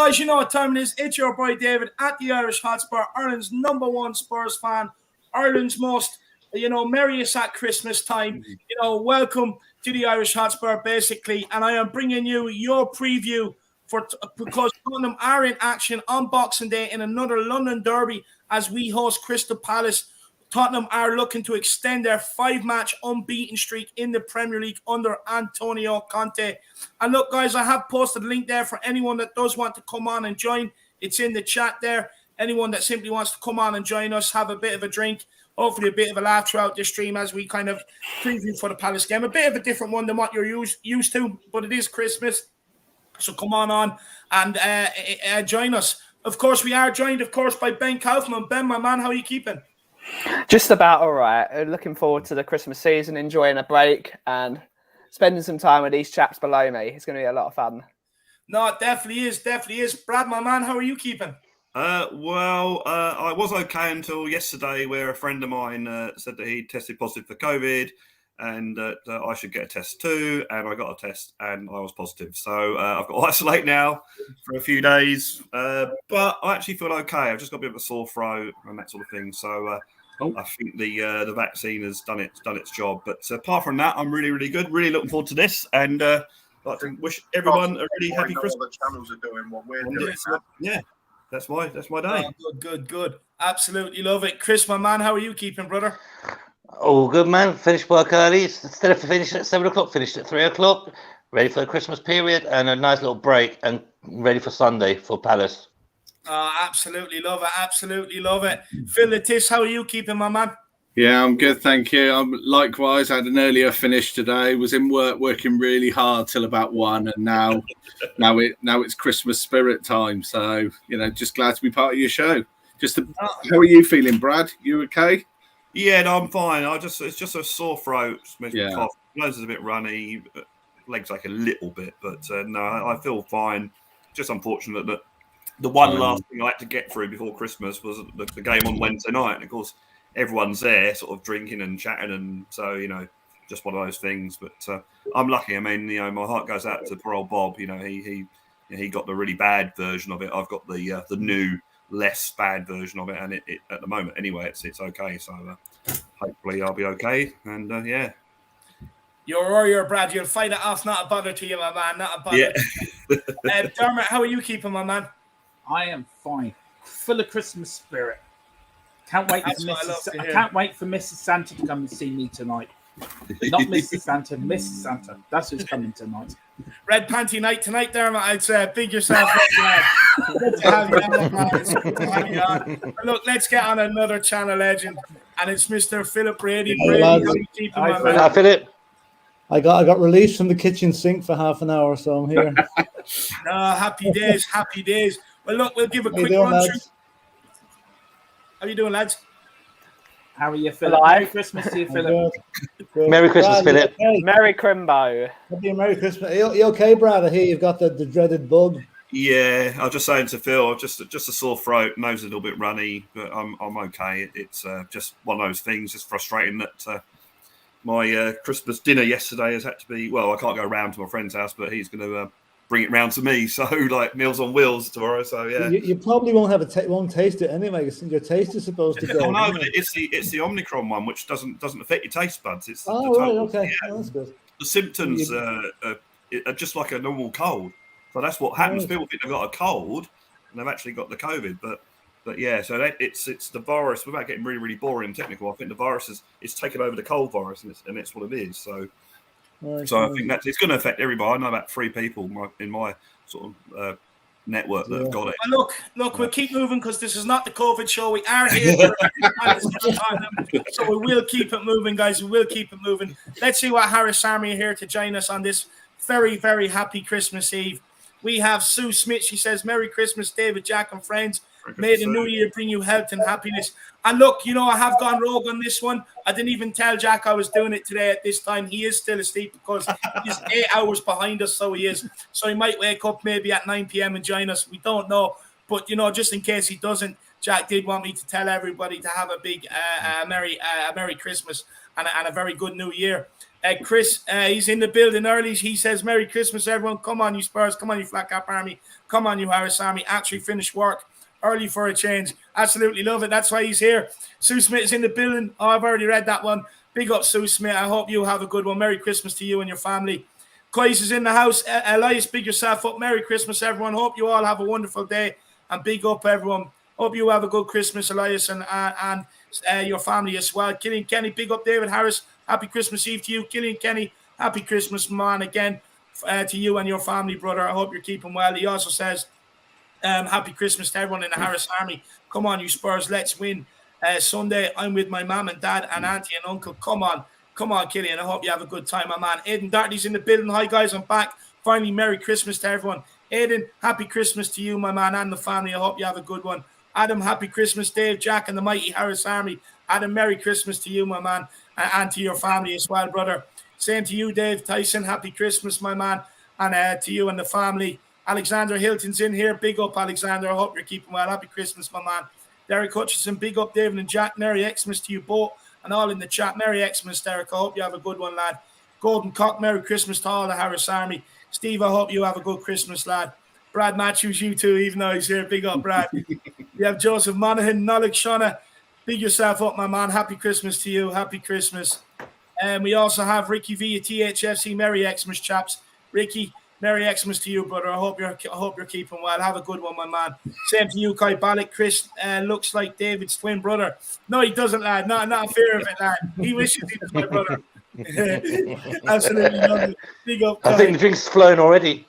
guys, you know what time it is. It's your boy David at the Irish Hotspur, Ireland's #1 Spurs fan, Ireland's most, merriest at Christmas time. Welcome to the Irish Hotspur, basically, and I am bringing you your preview because Tottenham are in action on Boxing Day in another London derby as we host Crystal Palace. Tottenham are looking to extend their 5-match unbeaten streak in the Premier League under Antonio Conte. And look, guys, I have posted a link there for anyone that does want to come on and join. It's in the chat there. Anyone that simply wants to come on and join us, have a bit of a drink, hopefully a bit of a laugh throughout this stream as we kind of preview for the Palace game. A bit of a different one than what you're used to, but it is Christmas. So come on and join us. Of course, we are joined, by Ben Kaufman. Ben, my man, how are you keeping? Just about all right. Looking forward to the Christmas season, enjoying a break and spending some time with these chaps below me. It's going to be a lot of fun. No, it definitely is. Brad, my man, how are you keeping? I was okay until yesterday, where a friend of mine said that he tested positive for COVID and that I should get a test too. And I got a test and I was positive. So I've got to isolate now for a few days. But I actually feel okay. I've just got a bit of a sore throat and that sort of thing. So I think the vaccine has done its job. But apart from that, I'm really, really good. Really looking forward to this. And I'd like to wish everyone a really happy Christmas. The channels are doing what we're doing. Yeah, that's my day. Oh, good. Absolutely love it. Chris, my man, how are you keeping, brother? Oh, good, man. Finished work early. Instead of finishing at 7 o'clock, finished at 3 o'clock. Ready for the Christmas period and a nice little break and ready for Sunday for Palace. Absolutely love it. Phil Latis, how are you keeping, my man? Yeah, I'm good, thank you. I'm likewise had an earlier finish today. Was in work working really hard till about 1, and now it's Christmas spirit time. So just glad to be part of your show. How are you feeling, Brad? You okay? Yeah, no, I'm fine. It's just a sore throat, Yeah. cough. Nose is a bit runny, legs like a little bit, but no, I feel fine. Just unfortunate that the one last thing I had to get through before Christmas was the game on Wednesday night, and of course everyone's there, sort of drinking and chatting, and so just one of those things. But I'm lucky. I mean, my heart goes out to poor old Bob. He got the really bad version of it. I've got the new, less bad version of it, and it at the moment anyway, it's okay. So hopefully I'll be okay. And yeah. You're a warrior, Brad. You'll fight it off. Not a bother to you, my man. Not a bother. Yeah. Dermot, how are you keeping, my man? I am fine. Full of Christmas spirit. Can't wait for Mrs. Santa to come and see me tonight. Not Mrs. Santa, Mrs. Santa. That's who's coming tonight. Red panty night tonight, Dermot. I'd say big yourself up. Good to have you on. Look, let's get on another channel legend, and it's Mr. Philip Brady. Hi, Philip. I got released from the kitchen sink for half an hour, so I'm here. Happy days. Well, look, we'll give a quick run through. How you doing, lads? How are you, Philip? Merry Christmas to you, Philip. Good. Merry Christmas, Brad, Philip. Okay? Merry Crimbo. Merry Christmas. Are you okay, Brad? I hear you've got the dreaded bug. Yeah, I was just saying to Phil, just a sore throat, nose a little bit runny, but I'm okay. It's just one of those things. Just frustrating that my Christmas dinner yesterday has had to be. Well, I can't go round to my friend's house, but he's going to bring it round to me. So like Meals on Wheels tomorrow. So yeah, you probably won't have won't taste it anyway. Your taste is supposed to go. Oh no, but it's the Omicron one, which doesn't affect your taste buds. It's right, okay, yeah. That's good. The symptoms are just like a normal cold. So that's what happens. People think they've got a cold, and they've actually got the COVID. But yeah, so it's the virus. Without getting really, really boring and technical, I think the virus is taken over the cold virus, and it's what it is. So I think that it's going to affect everybody. I know about 3 people in my sort of network that have got it. Well, look, we'll keep moving because this is not the COVID show. We are here, so we will keep it moving, guys. We will keep it moving. Let's see what Harris Army are here to join us on this very, very happy Christmas Eve. We have Sue Smith. She says, Merry Christmas, David, Jack, and friends. May the new year bring you health and happiness. And look, I have gone rogue on this one. I didn't even tell Jack I was doing it today at this time. He is still asleep because he's 8 hours behind us, so he is. So he might wake up maybe at 9 p.m. and join us. We don't know. But, just in case he doesn't, Jack did want me to tell everybody to have a big Merry Christmas and a very good New Year. Chris, he's in the building early. He says, Merry Christmas, everyone. Come on, you Spurs. Come on, you Flat Cap Army. Come on, you Harris Army. Actually finished work early for a change. Absolutely love it. That's why he's here. Sue Smith is in the building. Oh, I've already read that one. Big up, Sue Smith. I hope you have a good one. Merry Christmas to you and your family. Kais is in the house. Elias, big yourself up. Merry Christmas, everyone. Hope you all have a wonderful day. And big up, everyone. Hope you have a good Christmas, Elias, and your family as well. Killian Kenny, big up, David Harris. Happy Christmas Eve to you. Killian Kenny, happy Christmas, man, again, to you and your family, brother. I hope you're keeping well. He also says, happy Christmas to everyone in the Harris Army. Come on, you Spurs. Let's win. Sunday, I'm with my mum and dad and auntie and uncle. Come on, Killian. I hope you have a good time, my man. Aidan Dartley's in the building. Hi, guys. I'm back. Finally, Merry Christmas to everyone. Aidan, happy Christmas to you, my man, and the family. I hope you have a good one. Adam, happy Christmas. Dave, Jack, and the mighty Harris Army. Adam, Merry Christmas to you, my man, and to your family as well, brother. Same to you, Dave. Tyson, happy Christmas, my man, and to you and the family. Alexander Hilton's in here. Big up, Alexander. I hope you're keeping well. Happy Christmas, my man. Derek Hutchinson, big up, David and Jack. Merry Xmas to you both, and all in the chat. Merry Xmas, Derek. I hope you have a good one, lad. Golden Cock, Merry Christmas to all the Harris Army. Steve, I hope you have a good Christmas, lad. Brad Matthews, you too, even though he's here. Big up, Brad. You have Joseph Monaghan, Nolik Shauna. Big yourself up, my man. Happy Christmas to you. Happy Christmas. And we also have Ricky V at THFC. Merry Xmas, chaps. Ricky, Merry Xmas to you, brother. I hope you're keeping well. Have a good one, my man. Same to you, Kai Balak. Chris looks like David's twin brother. No, he doesn't, lad. Not a fear of it, lad. He wishes he was my brother. Absolutely lovely. Big up, Kai. I think the drink's flown already.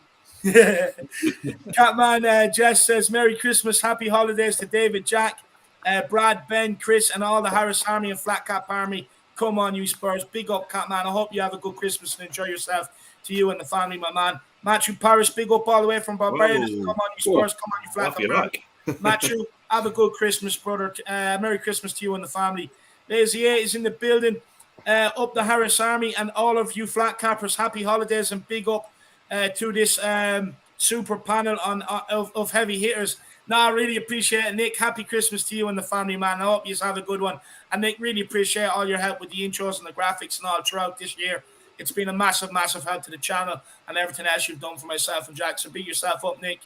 Catman Jess says, Merry Christmas, happy holidays to David, Jack, Brad, Ben, Chris, and all the Harris Army and Flat Cap Army. Come on, you Spurs. Big up, Catman. I hope you have a good Christmas and enjoy yourself. To you and the family, my man. Matthew Paris, big up all the way from Barbados. Come on, you Spurs. Come on, you Flat Cap Army. Matthew, have a good Christmas, brother. Merry Christmas to you and the family. Lazy A is in the building. Up the Harris Army and all of you Flat Cappers. Happy holidays and big up to this super panel of heavy hitters. I really appreciate it, Nick. Happy Christmas to you and the family, man. I hope you have a good one. And Nick, really appreciate all your help with the intros and the graphics and all throughout this year. It's been a massive, massive help to the channel and everything else you've done for myself and Jack. So big yourself up, Nick.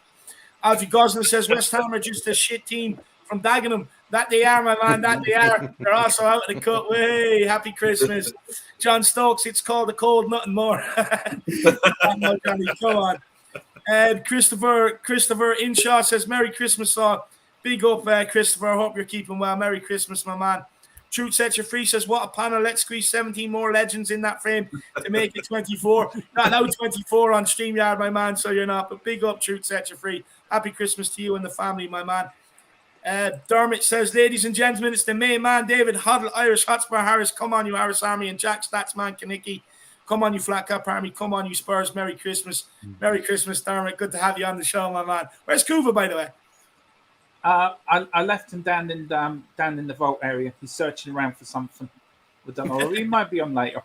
Alfie Gosling says West Ham are just a shit team from Dagenham. That they are, my man. That they are. They're also out of the cut. Way, happy Christmas. John Stokes, it's called a cold, nothing more. No, Johnny, come on. Christopher Inshaw says Merry Christmas, all. Big up, Christopher. I hope you're keeping well. Merry Christmas, my man. Truth Sets You Free says, what a panel. Let's squeeze 17 more legends in that frame to make it 24. Not now 24 on StreamYard, my man, so you're not. But big up, Truth Sets You Free. Happy Christmas to you and the family, my man. Dermot says, ladies and gentlemen, it's the main man, David Hoddle, Irish Hotspur Harris. Come on, you Harris Army, and Jack Statsman Kanicki. Come on, you Flat Cap Army. Come on, you Spurs. Merry Christmas. Merry Christmas, Dermot. Good to have you on the show, my man. Where's Kuva, by the way? I left him down in the vault area. He's searching around for something. I don't know. He might be on later.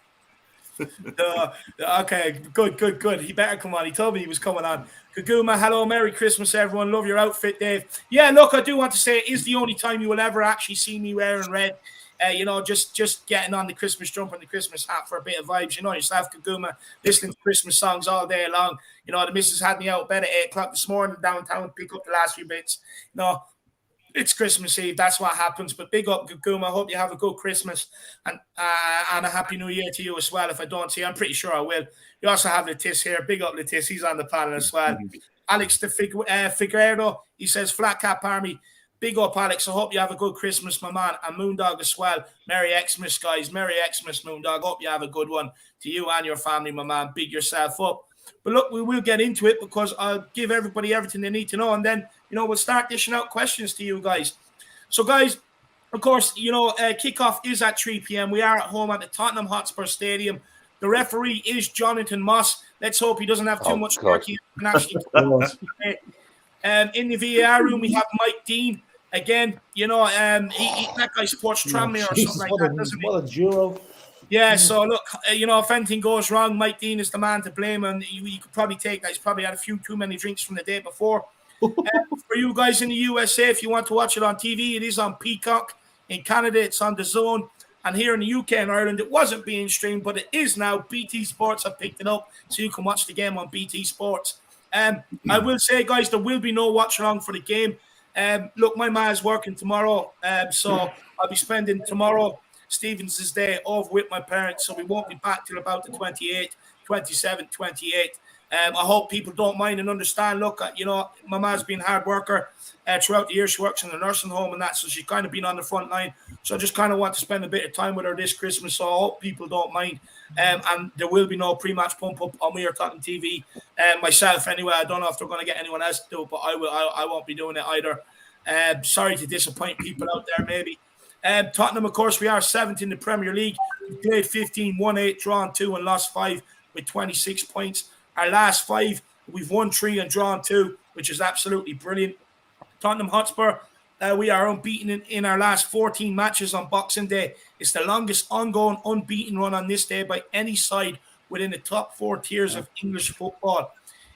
Okay, good. He better come on. He told me he was coming on. Kaguma, hello, Merry Christmas, everyone. Love your outfit, Dave. Yeah, look, I do want to say it is the only time you will ever actually see me wearing red. Just getting on the Christmas jumper and the Christmas hat for a bit of vibes. You know yourself, Kaguma, listening to Christmas songs all day long. You know, the missus had me out of bed at 8 o'clock this morning downtown to pick up the last few bits. You know, it's Christmas Eve. That's what happens. But big up, Kaguma. I hope you have a good Christmas and a happy New Year to you as well. If I don't see you, I'm pretty sure I will. You also have Letiz here. Big up, Letiz. He's on the panel as well. Alex de Figueredo, he says, Flat Cap Army. Big up, Alex. I hope you have a good Christmas, my man. And Moondog as well. Merry Xmas, guys. Merry Xmas, Moondog. Hope you have a good one to you and your family, my man. Big yourself up. But look, we will get into it because I'll give everybody everything they need to know. And then, we'll start dishing out questions to you guys. So, guys, of course, kickoff is at 3 p.m. We are at home at the Tottenham Hotspur Stadium. The referee is Jonathan Moss. Let's hope he doesn't have too much work. He can actually in the VAR room, we have Mike Dean. Again, that guy supports Tranmere or something like that, doesn't he? What a duo. Yeah, so look, if anything goes wrong, Mike Dean is the man to blame, and you could probably take that. He's probably had a few too many drinks from the day before. For you guys in the USA, if you want to watch it on TV, it is on Peacock. In Canada, it's on DAZN. And here in the UK and Ireland, it wasn't being streamed, but it is now. BT Sports have picked it up, so you can watch the game on BT Sports. I will say, guys, there will be no watch along for the game. Look, my man's working tomorrow, so I'll be spending tomorrow, Stevens' day, off with my parents, so we won't be back till about the 28th, 27th, 28th. I hope people don't mind and understand. Look, my man's been a hard worker throughout the year. She works in a nursing home and that, so she's kind of been on the front line. So I just kind of want to spend a bit of time with her this Christmas, so I hope people don't mind. And there will be no pre-match pump-up on We Are Tottenham TV. Myself, anyway, I don't know if they're going to get anyone else to do it, but I won't be doing it either. Sorry to disappoint people out there, maybe. Tottenham, of course, we are 7th in the Premier League. We played 15, won 8, drawn 2, and lost 5 with 26 points. Our last 5, we've won 3 and drawn 2, which is absolutely brilliant. Tottenham Hotspur, we are unbeaten in our last 14 matches on Boxing Day. It's the longest ongoing unbeaten run on this day by any side within the top 4 tiers of English football.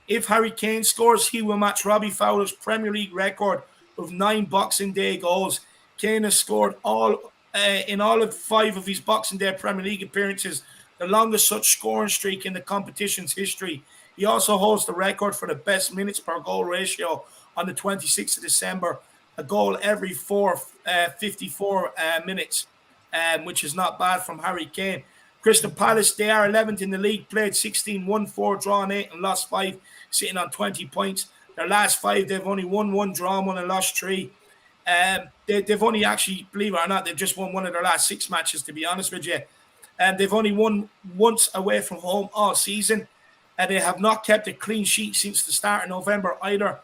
If Harry Kane scores, he will match Robbie Fowler's Premier League record of 9 Boxing Day goals. Kane has scored in all of 5 of his Boxing Day Premier League appearances, the longest such scoring streak in the competition's history. He also holds the record for the best minutes per goal ratio on the 26th of December, a goal every 54 minutes, which is not bad from Harry Kane. Crystal Palace, they are 11th in the league, played 16, won 4, drawn 8, and lost 5, sitting on 20 points. Their last 5, they've only won 1, drawn 1, and lost 3. They've only actually, believe it or not, they've just won 1 of their last 6 matches, to be honest with you. They've only won once away from home all season. They have not kept a clean sheet since the start of November either.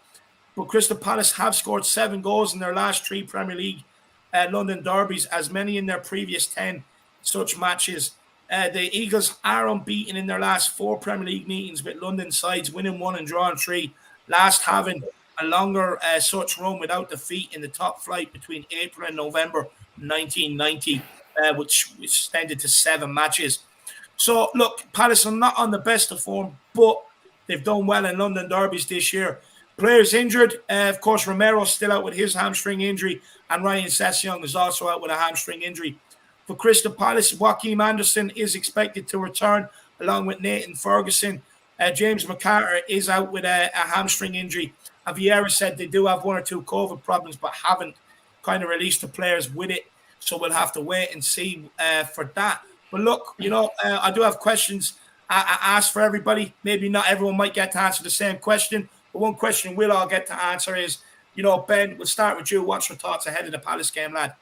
But Crystal Palace have scored 7 goals in their last 3 Premier League London derbies, as many in their previous 10 such matches. The Eagles are unbeaten in their last 4 Premier League meetings with London sides, winning 1 and drawing 3, last having a longer such run without defeat in the top flight between April and November 1990, which extended to 7 matches. So, look, Palace are not on the best of form, but they've done well in London derbies this year. Players injured. Of course, Romero's still out with his hamstring injury, and Ryan Sessegnon is also out with a hamstring injury. For Crystal Palace, Joachim Anderson is expected to return, along with Nathan Ferguson. James McCarter is out with a hamstring injury. And Vieira said they do have 1 or 2 COVID problems, but haven't kind of released the players with it. So we'll have to wait and see for that. But look, I do have questions I ask for everybody. Maybe not everyone might get to answer the same question, but one question we'll all get to answer is, Ben, we'll start with you. What's your thoughts ahead of the Palace game, lad?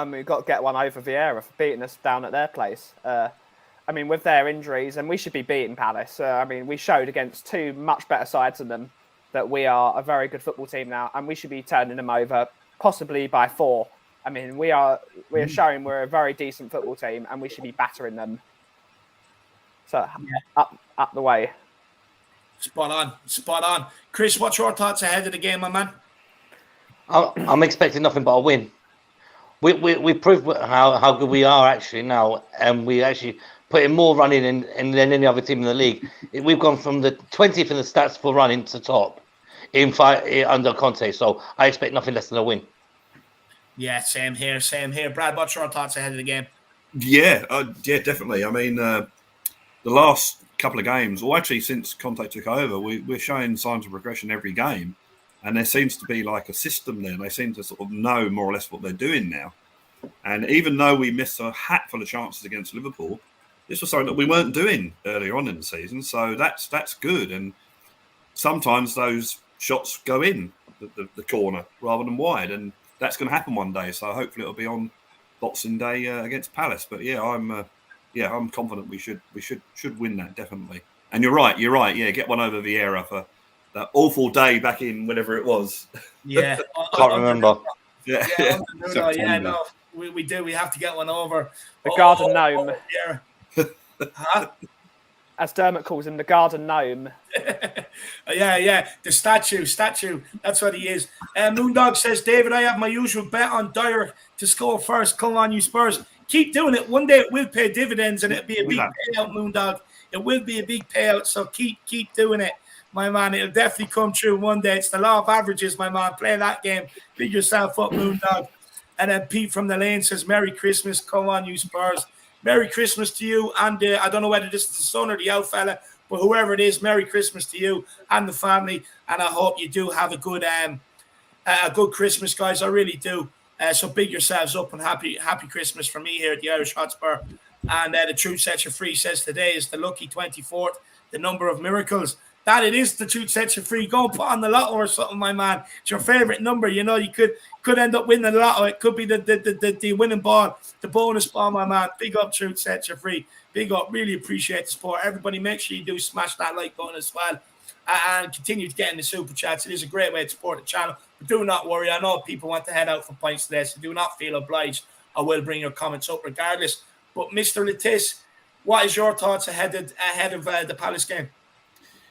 We've got to get one over Vieira for beating us down at their place. With their injuries, and we should be beating Palace. We showed against 2 much better sides than them that we are a very good football team now, and we should be turning them over possibly by 4. We are showing we're a very decent football team, and we should be battering them. So up the way. Spot on. Chris, what's your thoughts ahead of the game, my man? I'm expecting nothing but a win. We proved how good we are actually now, and we actually put in more running in than any other team in the league. We've gone from the 20th in the stats for running to top under Conte, so I expect nothing less than a win. Yeah, same here. Brad, what's your thoughts ahead of the game? Yeah, definitely. The last couple of games, or actually since Conte took over, we're showing signs of progression every game. And there seems to be like a system there. They seem to sort of know more or less what they're doing now. And even though we missed a hatful of chances against Liverpool, this was something that we weren't doing earlier on in the season. So that's good. And sometimes those shots go in the corner rather than wide. And that's going to happen one day. So hopefully it'll be on Boxing Day against Palace. But I'm confident we should win that, definitely. And you're right. Yeah, get one over Vieira for that awful day back in whenever it was. Yeah. Can't remember. Yeah, no, we do. We have to get one over. The Garden Gnome. Huh? As Dermot calls him, the Garden Gnome. Yeah. The statue. That's what he is. Moondog says, David, I have my usual bet on Dyer to score first. Come on, you Spurs. Keep doing it. One day it will pay dividends and it'll be a big payout, Moondog. It will be a big payout, so keep doing it. my man. It'll definitely come true one day. It's the law of averages, my man. Play that game. Big yourself up, Moondog. And then Pete from the lane says, Merry Christmas. Come on, you Spurs. Merry Christmas to you. And I don't know whether this is the son or the out fella, but whoever it is, Merry Christmas to you and the family. And I hope you do have a good Christmas, guys. I really do. So big yourselves up and happy Christmas from me here at the Irish Hotspur. And the Truth Sets You Free says today is the lucky 24th, the number of miracles. That it is the Truth Sets You Free. Go and put on the lotto or something, my man. It's your favorite number. You know, you could end up winning the lotto. It could be the winning ball, the bonus ball, my man. Big up, Truth Sets You Free. Big up. Really appreciate the support. Everybody, make sure you do smash that like button as well. And continue to get in the super chats. It is a great way to support the channel. But do not worry. I know people want to head out for pints today, so do not feel obliged. I will bring your comments up regardless. But Mr. Lettis, what is your thoughts ahead of the Palace game?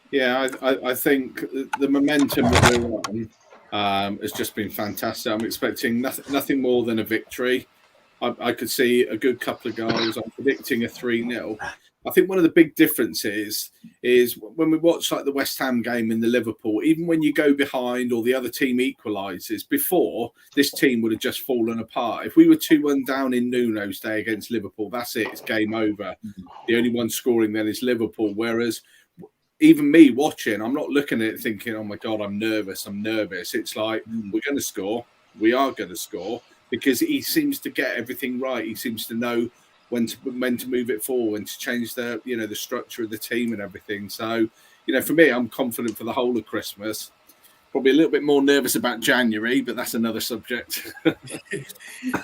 Yeah, I think the momentum that we're on has just been fantastic. I'm expecting nothing more than a victory. I could see a good couple of goals. I'm predicting a 3-0. I think one of the big differences is when we watch like the West Ham game in the Liverpool, even when you go behind or the other team equalises, before this team would have just fallen apart. If we were 2-1 down in Nuno's day against Liverpool, that's it. It's game over. The only one scoring then is Liverpool. Whereas even me watching, I'm not looking at it thinking, oh my God, I'm nervous. It's like, we're going to score. We are going to score because he seems to get everything right. He seems to know when to move it forward, when to change the structure of the team and everything. So, for me, I'm confident for the whole of Christmas. Probably a little bit more nervous about January, but that's another subject.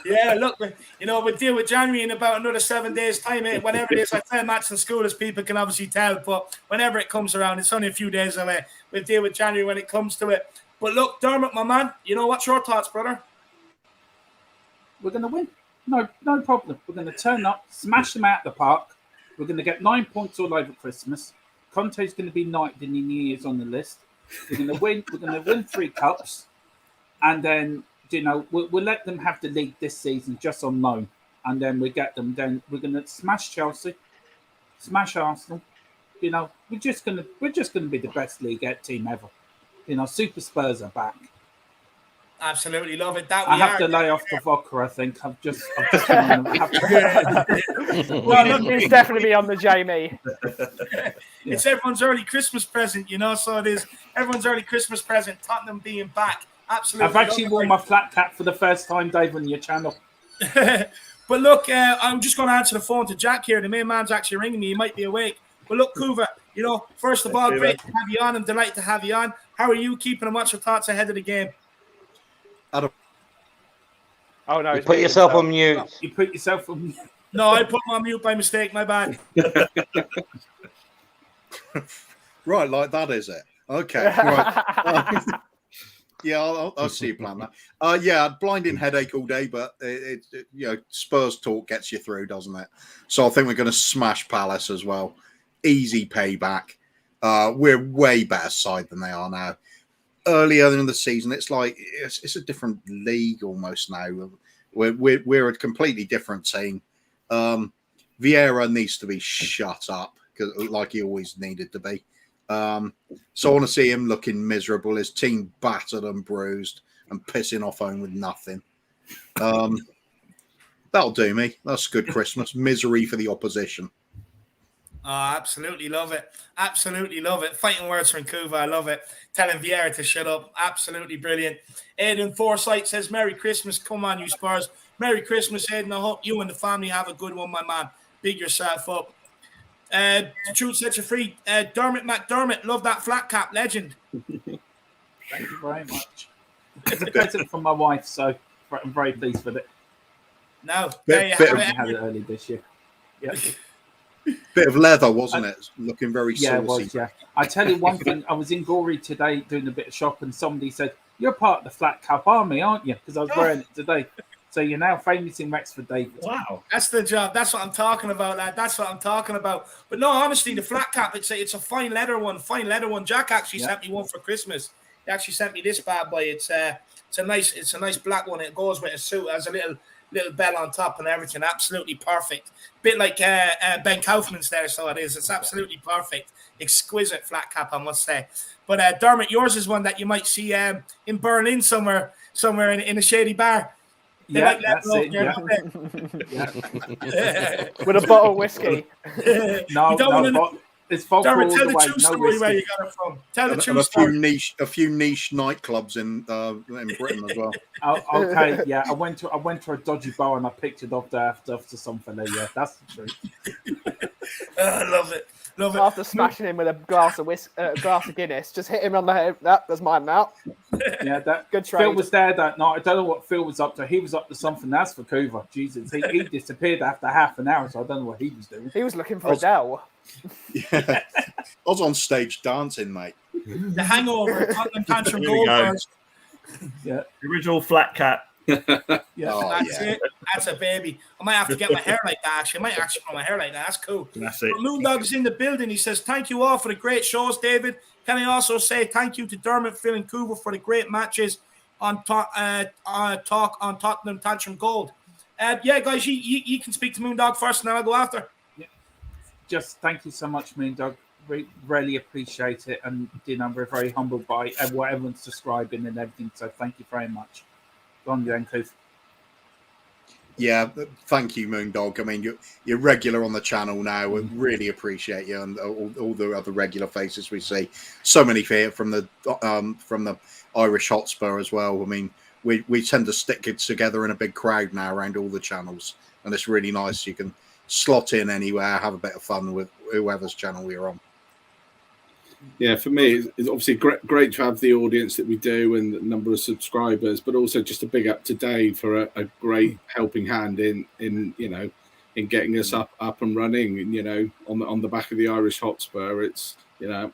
Yeah, look, we'll deal with January in about another 7 days' time. Whenever it is, I tell Matt's in school, as people can obviously tell, but whenever it comes around, it's only a few days away. We'll deal with January when it comes to it. But look, Dermot, my man, what's your thoughts, brother? We're going to win. No problem. We're going to turn up, smash them out of the park. We're going to get 9 points all over Christmas. Conte's going to be knighted in the New Year's on the list. We're going to win. We're going to win 3 cups, and then we'll let them have the league this season just on loan, and then we get them. Then we're going to smash Chelsea, smash Arsenal. We're just going to be the best league team ever. Super Spurs are back. Absolutely love it. I have to lay off the vodka. I think I've just Well, it's definitely be on the Jamie. It's everyone's early Christmas present, so it is everyone's early Christmas present. Tottenham being back. Absolutely. I've actually worn my flat cap for the first time, Dave, on your channel. But look, I'm just going to answer the phone to Jack here. The main man's actually ringing me. He might be awake. But look, Kuva, first of all, great to have you on. I'm delighted to have you on. How are you keeping and what's your thoughts ahead of the game? Oh no! You put yourself on mute. You put yourself on mute. No, I put my mute by mistake. My bad. Right, like that is it? Okay. Right. Yeah, I'll see you plan that. Yeah, blinding headache all day, but Spurs talk gets you through, doesn't it? So I think we're going to smash Palace as well. Easy payback. We're way better side than they are now. Earlier in the season, it's like it's a different league almost now. We're a completely different team. Vieira needs to be shut up like he always needed to be. So I want to see him looking miserable, his team battered and bruised and pissing off home with nothing. That'll do me. That's a good Christmas. Misery for the opposition. Oh, absolutely love it. Absolutely love it. Fighting words from Kuva. I love it. Telling Vieira to shut up. Absolutely brilliant. Aidan Forsyth says, Merry Christmas. Come on, you Spurs. Merry Christmas, Aidan. I hope you and the family have a good one, my man. Big yourself up. The Truth Sets You Free. Dermot McDermott. Love that flat cap. Legend. Thank you very much. It's a present from my wife, so I'm very pleased with it. No. There you have it. I had it early this year. Yeah. Bit of leather, wasn't it? Looking very saucy. Yeah, it was, yeah. I tell you one thing. I was in Gorey today doing a bit of shopping. Somebody said, you're part of the Flat Cap Army, aren't you? Because I was wearing it today. So you're now famous in Wexford, David. Wow. That's the job. That's what I'm talking about, lad. That's what I'm talking about. But no, honestly, the Flat Cap, it's a fine leather one. Fine leather one. Jack actually sent me one for Christmas. He actually sent me this bad boy. It's a nice black one. It goes with a suit. It has a little bell on top and everything. Absolutely perfect. Bit like Ben Kaufman's there, so it is. It's absolutely perfect. Exquisite flat cap, I must say. But Dermot, yours is one that you might see in Berlin somewhere in a shady bar. They Yeah, like that's it. Yeah. With a bottle of whiskey. It's vodka Dermot, all tell the the way. true No story whiskey. where you got it from. Tell the And true story. a few niche nightclubs in Britain as well. Okay, yeah. I went to a dodgy bar and I picked it off after some fella. Yeah, that's the truth. I love it. Love it. After smashing him with a glass of Guinness, just hit him on the head. That's mine now. Yeah, that Good trade. Phil was there that night. I don't know what Phil was up to. He was up to something else for Coover. Jesus, he disappeared after half an hour, so I don't know what he was doing. He was looking for Adele. Yeah. I was on stage dancing, mate. The Hangover, Tottenham Tantrum Here we go. Gold. Yeah, The original flat cap. yeah. That's it. That's a baby. I might have to get my hair like that. Actually, I might actually grow my hair like that. That's cool. That's it. But Moondog is in the building. He says, "Thank you all for the great shows, David. Can I also say thank you to Dermot, Phil, and Coover for the great matches on talk on Tottenham Tantrum Gold." Yeah, guys, you can speak to Moondog first, and then I'll go after. Yeah. Just thank you so much, Moondog. We really appreciate it, and we're very humbled by what everyone's describing and everything. So thank you very much. Go on, then, Coover. Yeah, thank you, Moondog. I mean, you're regular on the channel now. We really appreciate you and all the other regular faces we see. So many here from the Irish Hotspur as well. I mean, we tend to stick it together in a big crowd now around all the channels, and it's really nice. You can slot in anywhere, have a bit of fun with whoever's channel you're on. Yeah, for me, it's obviously great to have the audience that we do and the number of subscribers, but also just a big up to Dave for a great helping hand in getting us up and running. On the back of the Irish Hotspur, it's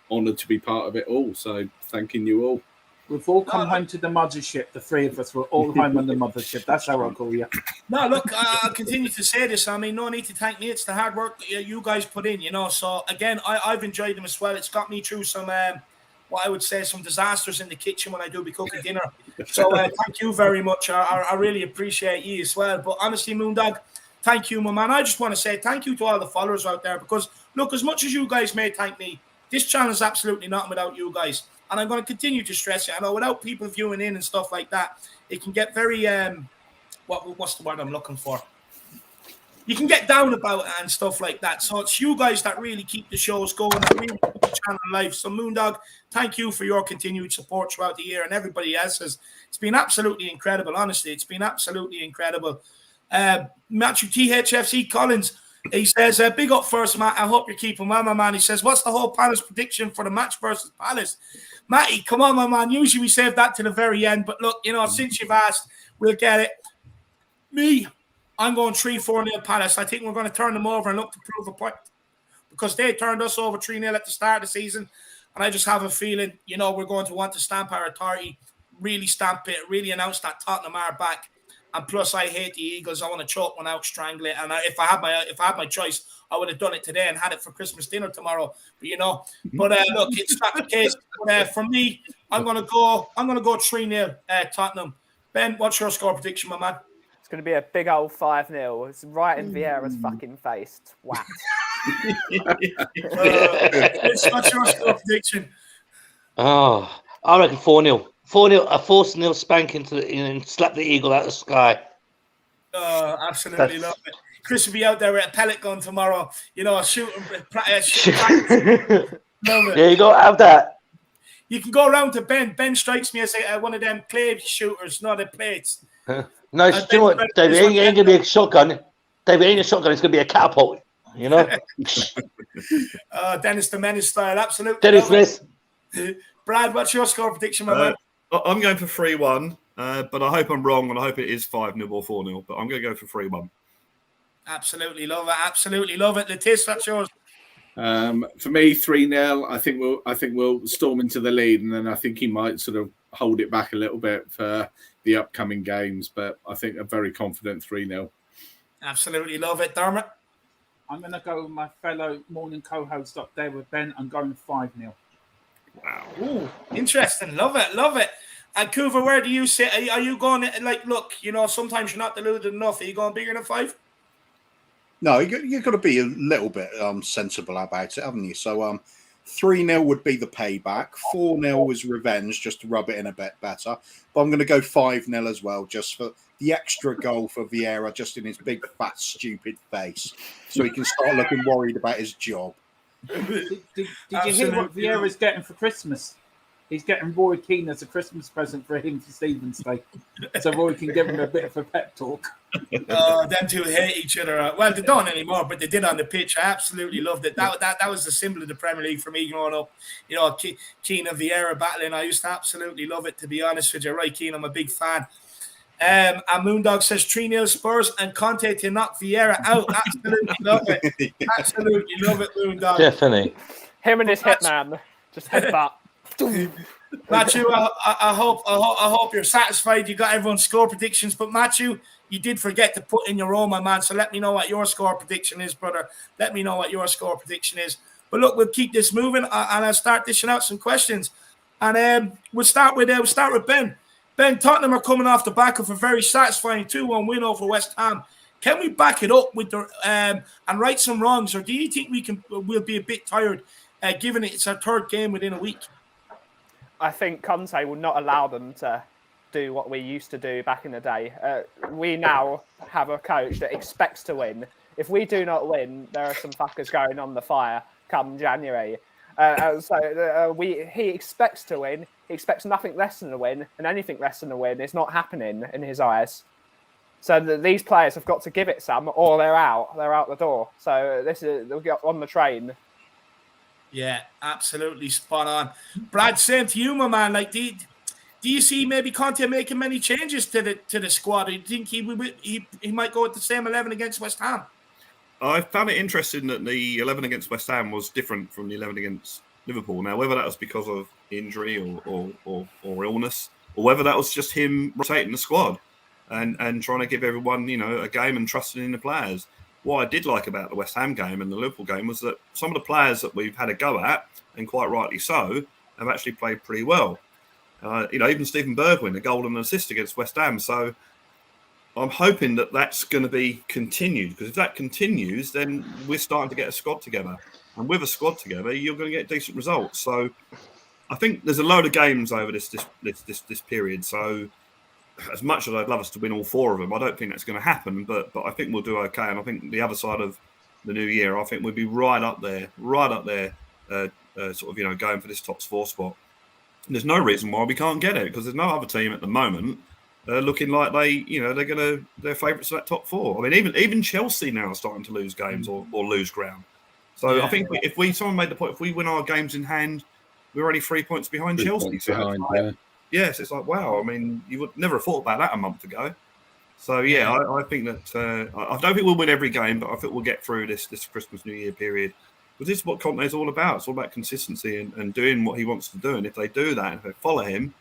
honoured to be part of it all. So thanking you all. We've all come home to the mothership. The three of us were all home on the mothership. That's how I call you. No, look, I'll continue to say this. I mean, no need to thank me. It's the hard work that you guys put in, So, again, I've enjoyed them as well. It's got me through some, what I would say, some disasters in the kitchen when I do be cooking dinner. So, thank you very much. I really appreciate you as well. But honestly, Moondog, thank you, my man. I just want to say thank you to all the followers out there because, look, as much as you guys may thank me, this channel is absolutely nothing without you guys. And I'm going to continue to stress it. I know without people viewing in and stuff like that, it can get very, what's the word I'm looking for? You can get down about it and stuff like that. So it's you guys that really keep the shows going, that really keep the channel alive. So Moondog, thank you for your continued support throughout the year and everybody else's. It's been absolutely incredible, honestly. It's been absolutely incredible. Matthew THFC Collins, he says, big up first, Matt. I hope you're keeping well, my man. He says, what's the whole Palace prediction for the match versus Palace? Matty, come on, my man. Usually we save that to the very end. But look, since you've asked, we'll get it. Me, I'm going 3-4-0 Palace. I think we're going to turn them over and look to prove a point because they turned us over 3-0 at the start of the season. And I just have a feeling, we're going to want to stamp our authority, really stamp it, really announce that Tottenham are back. And plus, I hate the Eagles. I want to choke one out, strangle it. And if I had my choice, I would have done it today and had it for Christmas dinner tomorrow. But look, it's not the case. But for me, I'm gonna go 3-0 Tottenham. Ben, what's your score prediction, my man? It's going to be a big old 5-0. It's right in Vieira's fucking face. Twat. What's your score prediction? Oh, I reckon 4-0. 4-0, a 4-0 spanking and slap the eagle out of the sky. Absolutely love it. Chris will be out there with a pellet gun tomorrow. Shooting. There you go, have that. You can go around to Ben. Ben strikes me as one of them clay shooters, not the plates. No, do you know what, David? It ain't going to be a shotgun. David, it ain't a shotgun. It's going to be a catapult. Dennis the Menace style, absolutely. Dennis Smith. Brad, what's your score prediction, my man? I'm going for 3-1, but I hope I'm wrong, and I hope it is 5-0 or 4-0. But I'm going to go for 3-1. Absolutely love it. Absolutely love it. Letiz, that's yours. For me, 3-0. I think we'll storm into the lead, and then I think he might sort of hold it back a little bit for the upcoming games. But I think a very confident 3-0. Absolutely love it, Dermot. I'm going to go with my fellow morning co-host up there with Ben. I'm going 5-0. Wow. Ooh, interesting. Love it. Love it. And Kuva, where do you sit? Are you going like, look, sometimes you're not deluded enough. Are you going bigger than 5? No, you've got to be a little bit sensible about it, haven't you? So 3-0 would be the payback. 4-0 is revenge, just to rub it in a bit better. But I'm going to go 5-0 as well, just for the extra goal for Vieira, just in his big, fat, stupid face. So he can start looking worried about his job. Did you hear what Vieira's getting for Christmas? He's getting Roy Keane as a Christmas present for him for Stephen's Day. So Roy can give him a bit of a pep talk. Them two hate each other. Well, they don't anymore, but they did on the pitch. I absolutely loved it. That was the symbol of the Premier League for me growing up. Keane and Vieira battling. I used to absolutely love it, to be honest with you. Right, Keane, I'm a big fan. And Moondog says 3-0 Spurs and Conte to knock Vieira out. Absolutely love it. Absolutely love it, Moondog. Definitely. Him and his hitman just headbutt. Matthew, I hope you're satisfied. You got everyone's score predictions, but Matthew, you did forget to put in your own, my man. So let me know what your score prediction is, brother. Let me know what your score prediction is. But look, we'll keep this moving, and I'll start dishing out some questions. And we'll start with Ben. Ben, Tottenham are coming off the back of a very satisfying 2-1 win over West Ham. Can we back it up with and right some wrongs, or do you think we'll be a bit tired, given it's our 3rd game within a week? I think Conte will not allow them to do what we used to do back in the day. We now have a coach that expects to win. If we do not win, there are some fuckers going on the fire come January. He expects to win. He expects nothing less than a win, and anything less than a win is not happening in his eyes. So these players have got to give it some, or they're out. They're out the door. So they'll get on the train. Yeah, absolutely spot on. Brad, same to you, my man. Like, do you see maybe Conte making many changes to the squad? Do you think he might go with the same 11 against West Ham? I found it interesting that the 11 against West Ham was different from the 11 against Liverpool. Now, whether that was because of injury or illness, or whether that was just him rotating the squad and trying to give everyone, a game and trusting in the players. What I did like about the West Ham game and the Liverpool game was that some of the players that we've had a go at, and quite rightly so, have actually played pretty well. Even Stephen Bergwijn, a goal and an assist against West Ham. So I'm hoping that that's going to be continued, because if that continues, then we're starting to get a squad together. And with a squad together, you're going to get decent results. So I think there's a load of games over this period. So as much as I'd love us to win all 4 of them, I don't think that's going to happen. But I think we'll do okay. And I think the other side of the new year, I think we'll be right up there, going for this top 4 spot. And there's no reason why we can't get it, because there's no other team at the moment looking like they're favourites for that top 4. I mean, even Chelsea now are starting to lose games or lose ground. So yeah. I think someone made the point, if we win our games in hand, we're only 3 points behind Chelsea. Yes, it's like, wow. I mean, you would never have thought about that a month ago. So yeah, I think that I don't think we'll win every game, but I think we'll get through this Christmas New Year period. Because this is what Conte is all about. It's all about consistency and doing what he wants to do. And if they do that, if they follow him,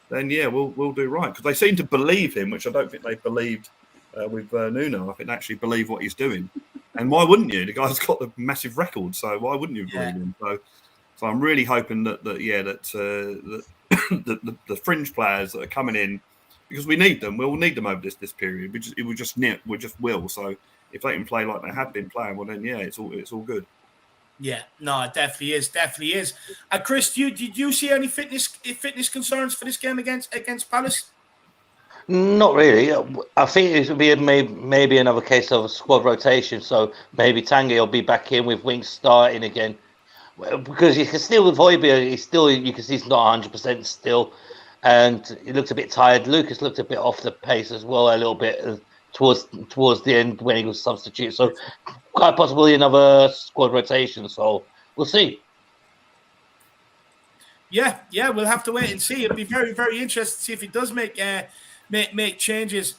then yeah, we'll do right. Because they seem to believe him, which I don't think they believed with Nuno. I think they actually believe what he's doing. And why wouldn't you? The guy's got the massive record, so why wouldn't you believe him? So I'm really hoping that the fringe players that are coming in, because we need them. We'll need them over this period. We just will. So if they can play like they have been playing, well then yeah, it's all good. Yeah, no, it definitely is. Chris, did you see any fitness concerns for this game against Palace? Not really. I think it would be maybe another case of squad rotation. So maybe Tanguy will be back in with Winks starting again, because you can still with Højbjerg, you can see he's not 100% still, and he looked a bit tired. Lucas looked a bit off the pace as well, a little bit towards the end when he was substitute. So quite possibly another squad rotation. So we'll see. Yeah, we'll have to wait and see. It'll be very, very interesting to see if he does make changes.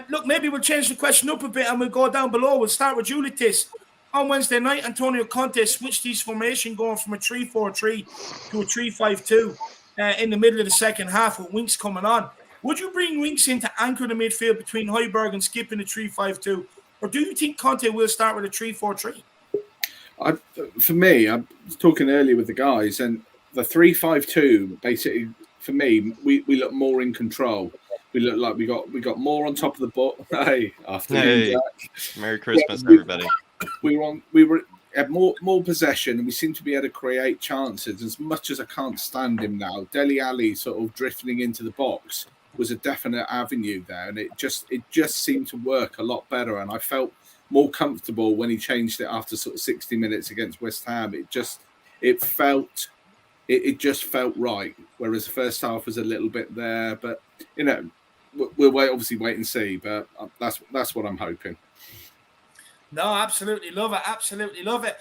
Look, maybe we'll change the question up a bit and we'll go down below. We'll start with Julitis. On Wednesday night, Antonio Conte switched his formation, going from a 3-4-3 to a 3-5-2 in the middle of the second half with Winks coming on. Would you bring Winks in to anchor the midfield between Højbjerg and Skip in the 3-5-2? Or do you think Conte will start with a 3-4-3? For me, I was talking earlier with the guys, and the 3-5-2 basically for me, we look more in control. We look like we got more on top of the ball. Hey, afternoon, Jack. Merry Christmas, everybody. We had more possession, and we seem to be able to create chances. As much as I can't stand him now, Dele Alli sort of drifting into the box was a definite avenue there, and it just seemed to work a lot better. And I felt more comfortable when he changed it after sort of 60 minutes against West Ham. It just felt right. Whereas the first half was a little bit there, but we'll obviously wait and see. But that's what I'm hoping. No, absolutely love it. Absolutely love it.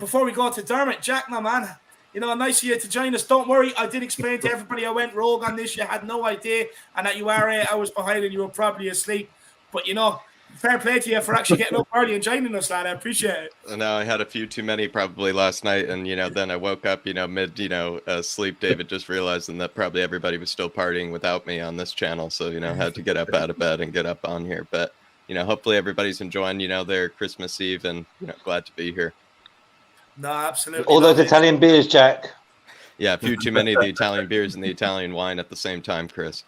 Before we go to Dermot, Jack, my man, nice of you to join us. Don't worry, I did explain to everybody I went rogue on this. You had no idea, and that you are 8 hours behind and you were probably asleep. But, fair play to you for actually getting up early and joining us, lad. I appreciate it. No, I had a few too many probably last night, and then I woke up, mid, sleep. David just realizing that probably everybody was still partying without me on this channel, so had to get up out of bed and get up on here. But hopefully everybody's enjoying their Christmas Eve, and glad to be here. No, absolutely. All those Italian beers, Jack. Yeah, a few too many of the Italian beers and the Italian wine at the same time, Chris.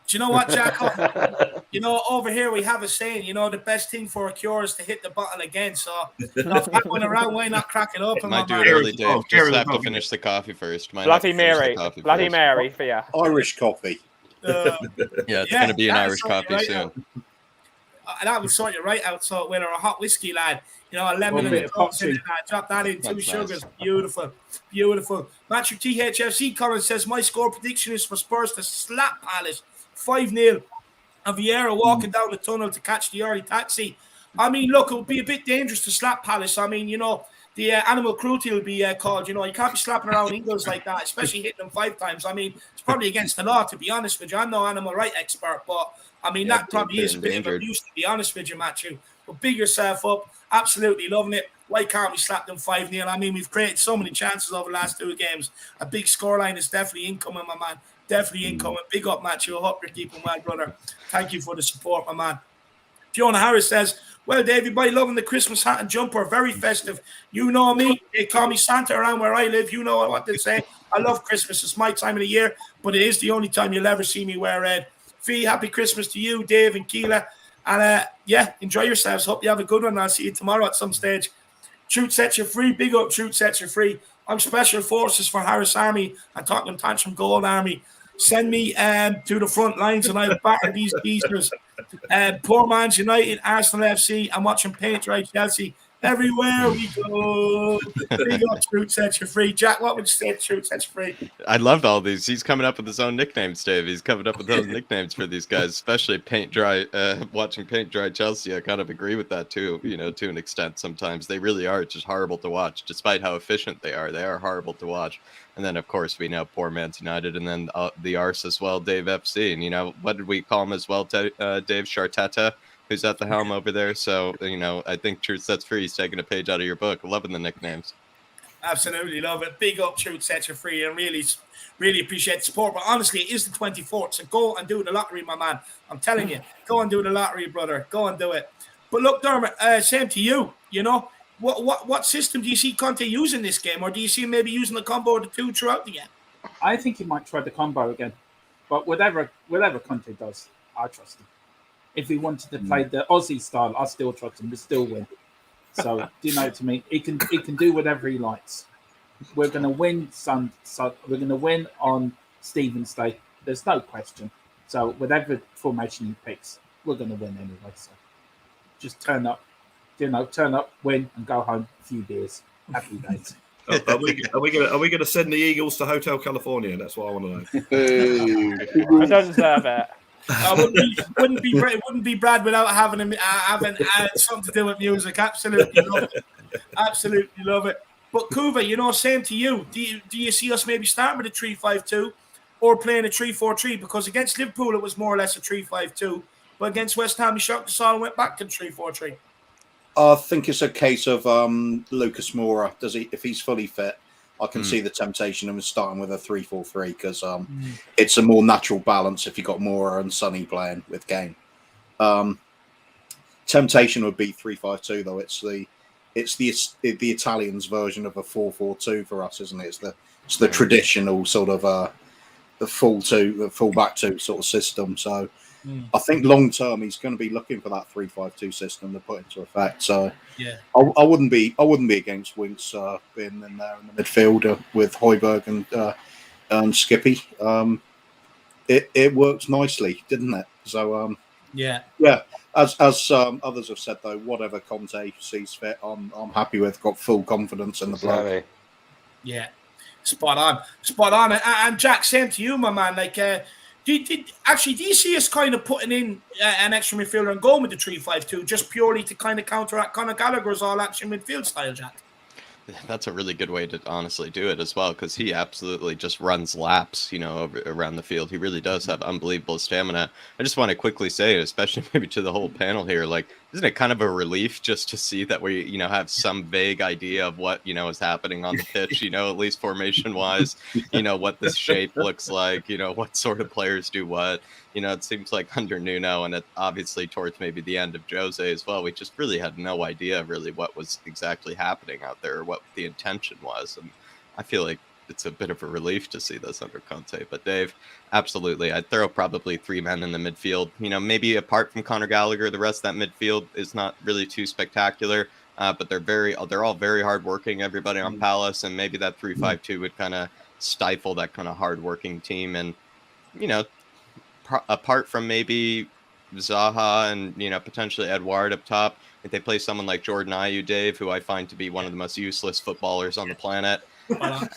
Do you know what, Jack? Over here we have a saying, the best thing for a cure is to hit the bottle again. So if that went around, why not crack it up? Might do it early, Dave. Just have to finish the coffee first. Bloody Mary for you. Irish coffee. Yeah, it's going to be an Irish coffee soon. That would sort you right out, so with a hot whiskey, lad. A lemon and a toast in it, lad. Drop that in, 2 sugars. Nice. Beautiful. Matthew THFC Collins says, my score prediction is for Spurs to slap Palace 5-0. And Vieira walking down the tunnel to catch the early taxi. I mean, look, it would be a bit dangerous to slap Palace. I mean, the animal cruelty will be called. You can't be slapping around Eagles like that, especially hitting them 5 times. I mean, it's probably against the law, to be honest with you. I'm no animal right expert, but I mean, that probably is a bit of abuse, to be honest with you, Matthew. But big yourself up. Absolutely loving it. Why can't we slap them 5-0? I mean, we've created so many chances over the last 2 games. A big scoreline is definitely incoming, my man. Definitely incoming. Big up, Matthew. I hope you're keeping well, brother. Thank you for the support, my man. Fiona Harris says, well, Dave, everybody loving the Christmas hat and jumper. Very festive. You know me. They call me Santa around where I live. You know what they say. I love Christmas. It's my time of the year, but it is the only time you'll ever see me wear red. Fee, happy Christmas to you, Dave and Keela. And, enjoy yourselves. Hope you have a good one. I'll see you tomorrow at some stage. Truth sets you free. Big up, Truth sets you free. I'm Special Forces for Harris Army and Tottenham Tantrum Gold Army. Send me to the front lines and I'll batter these geezers. Poor Man's United, Arsenal FC. I'm watching Paint Dry Chelsea. Everywhere we go. Big up, Truth sets you free. Jack, what would you say Truth sets you free? I loved all these. He's coming up with his own nicknames, Dave. He's coming up with those nicknames for these guys, especially Paint Dry. Watching Paint Dry Chelsea, I kind of agree with that too, to an extent sometimes. They really are just horrible to watch, despite how efficient they are. They are horrible to watch. And then, of course, we know poor Man's United, and then the arse as well, Dave FC. And, what did we call him as well, Dave Sharteta, who's at the helm over there? So, I think Truth Sets Free is taking a page out of your book. Loving the nicknames. Absolutely love it. Big up, Truth Sets You Free, and really, really appreciate the support. But honestly, it is the 24th, so go and do the lottery, my man. I'm telling you, go and do the lottery, brother. Go and do it. But look, Dermot, same to you, What system do you see Conte using this game, or do you see him maybe using the combo of the 2 throughout the game? I think he might try the combo again, but whatever Conte does, I trust him. If he wanted to play the Aussie style, I still trust him. We still win. So, to me, he can do whatever he likes. We're going to win. We're going to win on Stephen's Day. There's no question. So, whatever formation he picks, we're going to win anyway. So, just turn up. Turn up, win, and go home. A few beers. Happy days. Are we going to send the Eagles to Hotel California? That's what I want to know. I don't deserve it. Wouldn't be Brad without having something to do with music. Absolutely love it. Absolutely love it. But Kuva, same to you. Do you see us maybe starting with a 3-5-2 or playing a 3-4-3? Because against Liverpool it was more or less a 3-5-2, but against West Ham he shocked us all and went back to 3-4-3. I think it's a case of Lucas Moura. If he's fully fit, I can see the temptation of starting with a 3-4-3 because it's a more natural balance if you've got Moura and Sonny playing with Game. Temptation would be 3-5-2 though. It's the Italians' version of a 4-4-2 for us, isn't it? It's the traditional sort of full back two sort of system. So I think long term he's going to be looking for that 3-5-2 system to put into effect. So Yeah, I wouldn't be against Winks being in there in the midfield with Højbjerg and Skippy. It works nicely, didn't it? So yeah. As others have said though, whatever Conte sees fit, I'm happy with. Got full confidence in the bloke. Exactly. Yeah, spot on. And Jack, same to you, my man. Like, do you see us kind of putting in an extra midfielder and going with the 3-5-2 just purely to kind of counteract Conor Gallagher's all-action midfield style, Jack? That's a really good way to honestly do it as well, because he absolutely just runs laps, around the field. He really does have unbelievable stamina. I just want to quickly say, especially maybe to the whole panel here, like, isn't it kind of a relief just to see that we, have some vague idea of what, is happening on the pitch, at least formation wise, what this shape looks like, what sort of players do what. It seems like under Nuno and obviously towards maybe the end of Jose as well, we just really had no idea really what was exactly happening out there or what the intention was. And I feel like it's a bit of a relief to see this under Conte. But Dave, absolutely, I'd throw probably 3 men in the midfield. Maybe apart from Conor Gallagher, the rest of that midfield is not really too spectacular. But they're all very hardworking, everybody on Palace, and maybe that 3-5-2 would kind of stifle that kind of hardworking team. And, apart from maybe Zaha and, potentially Edouard up top, if they play someone like Jordan Ayew, Dave, who I find to be one of the most useless footballers on the planet, I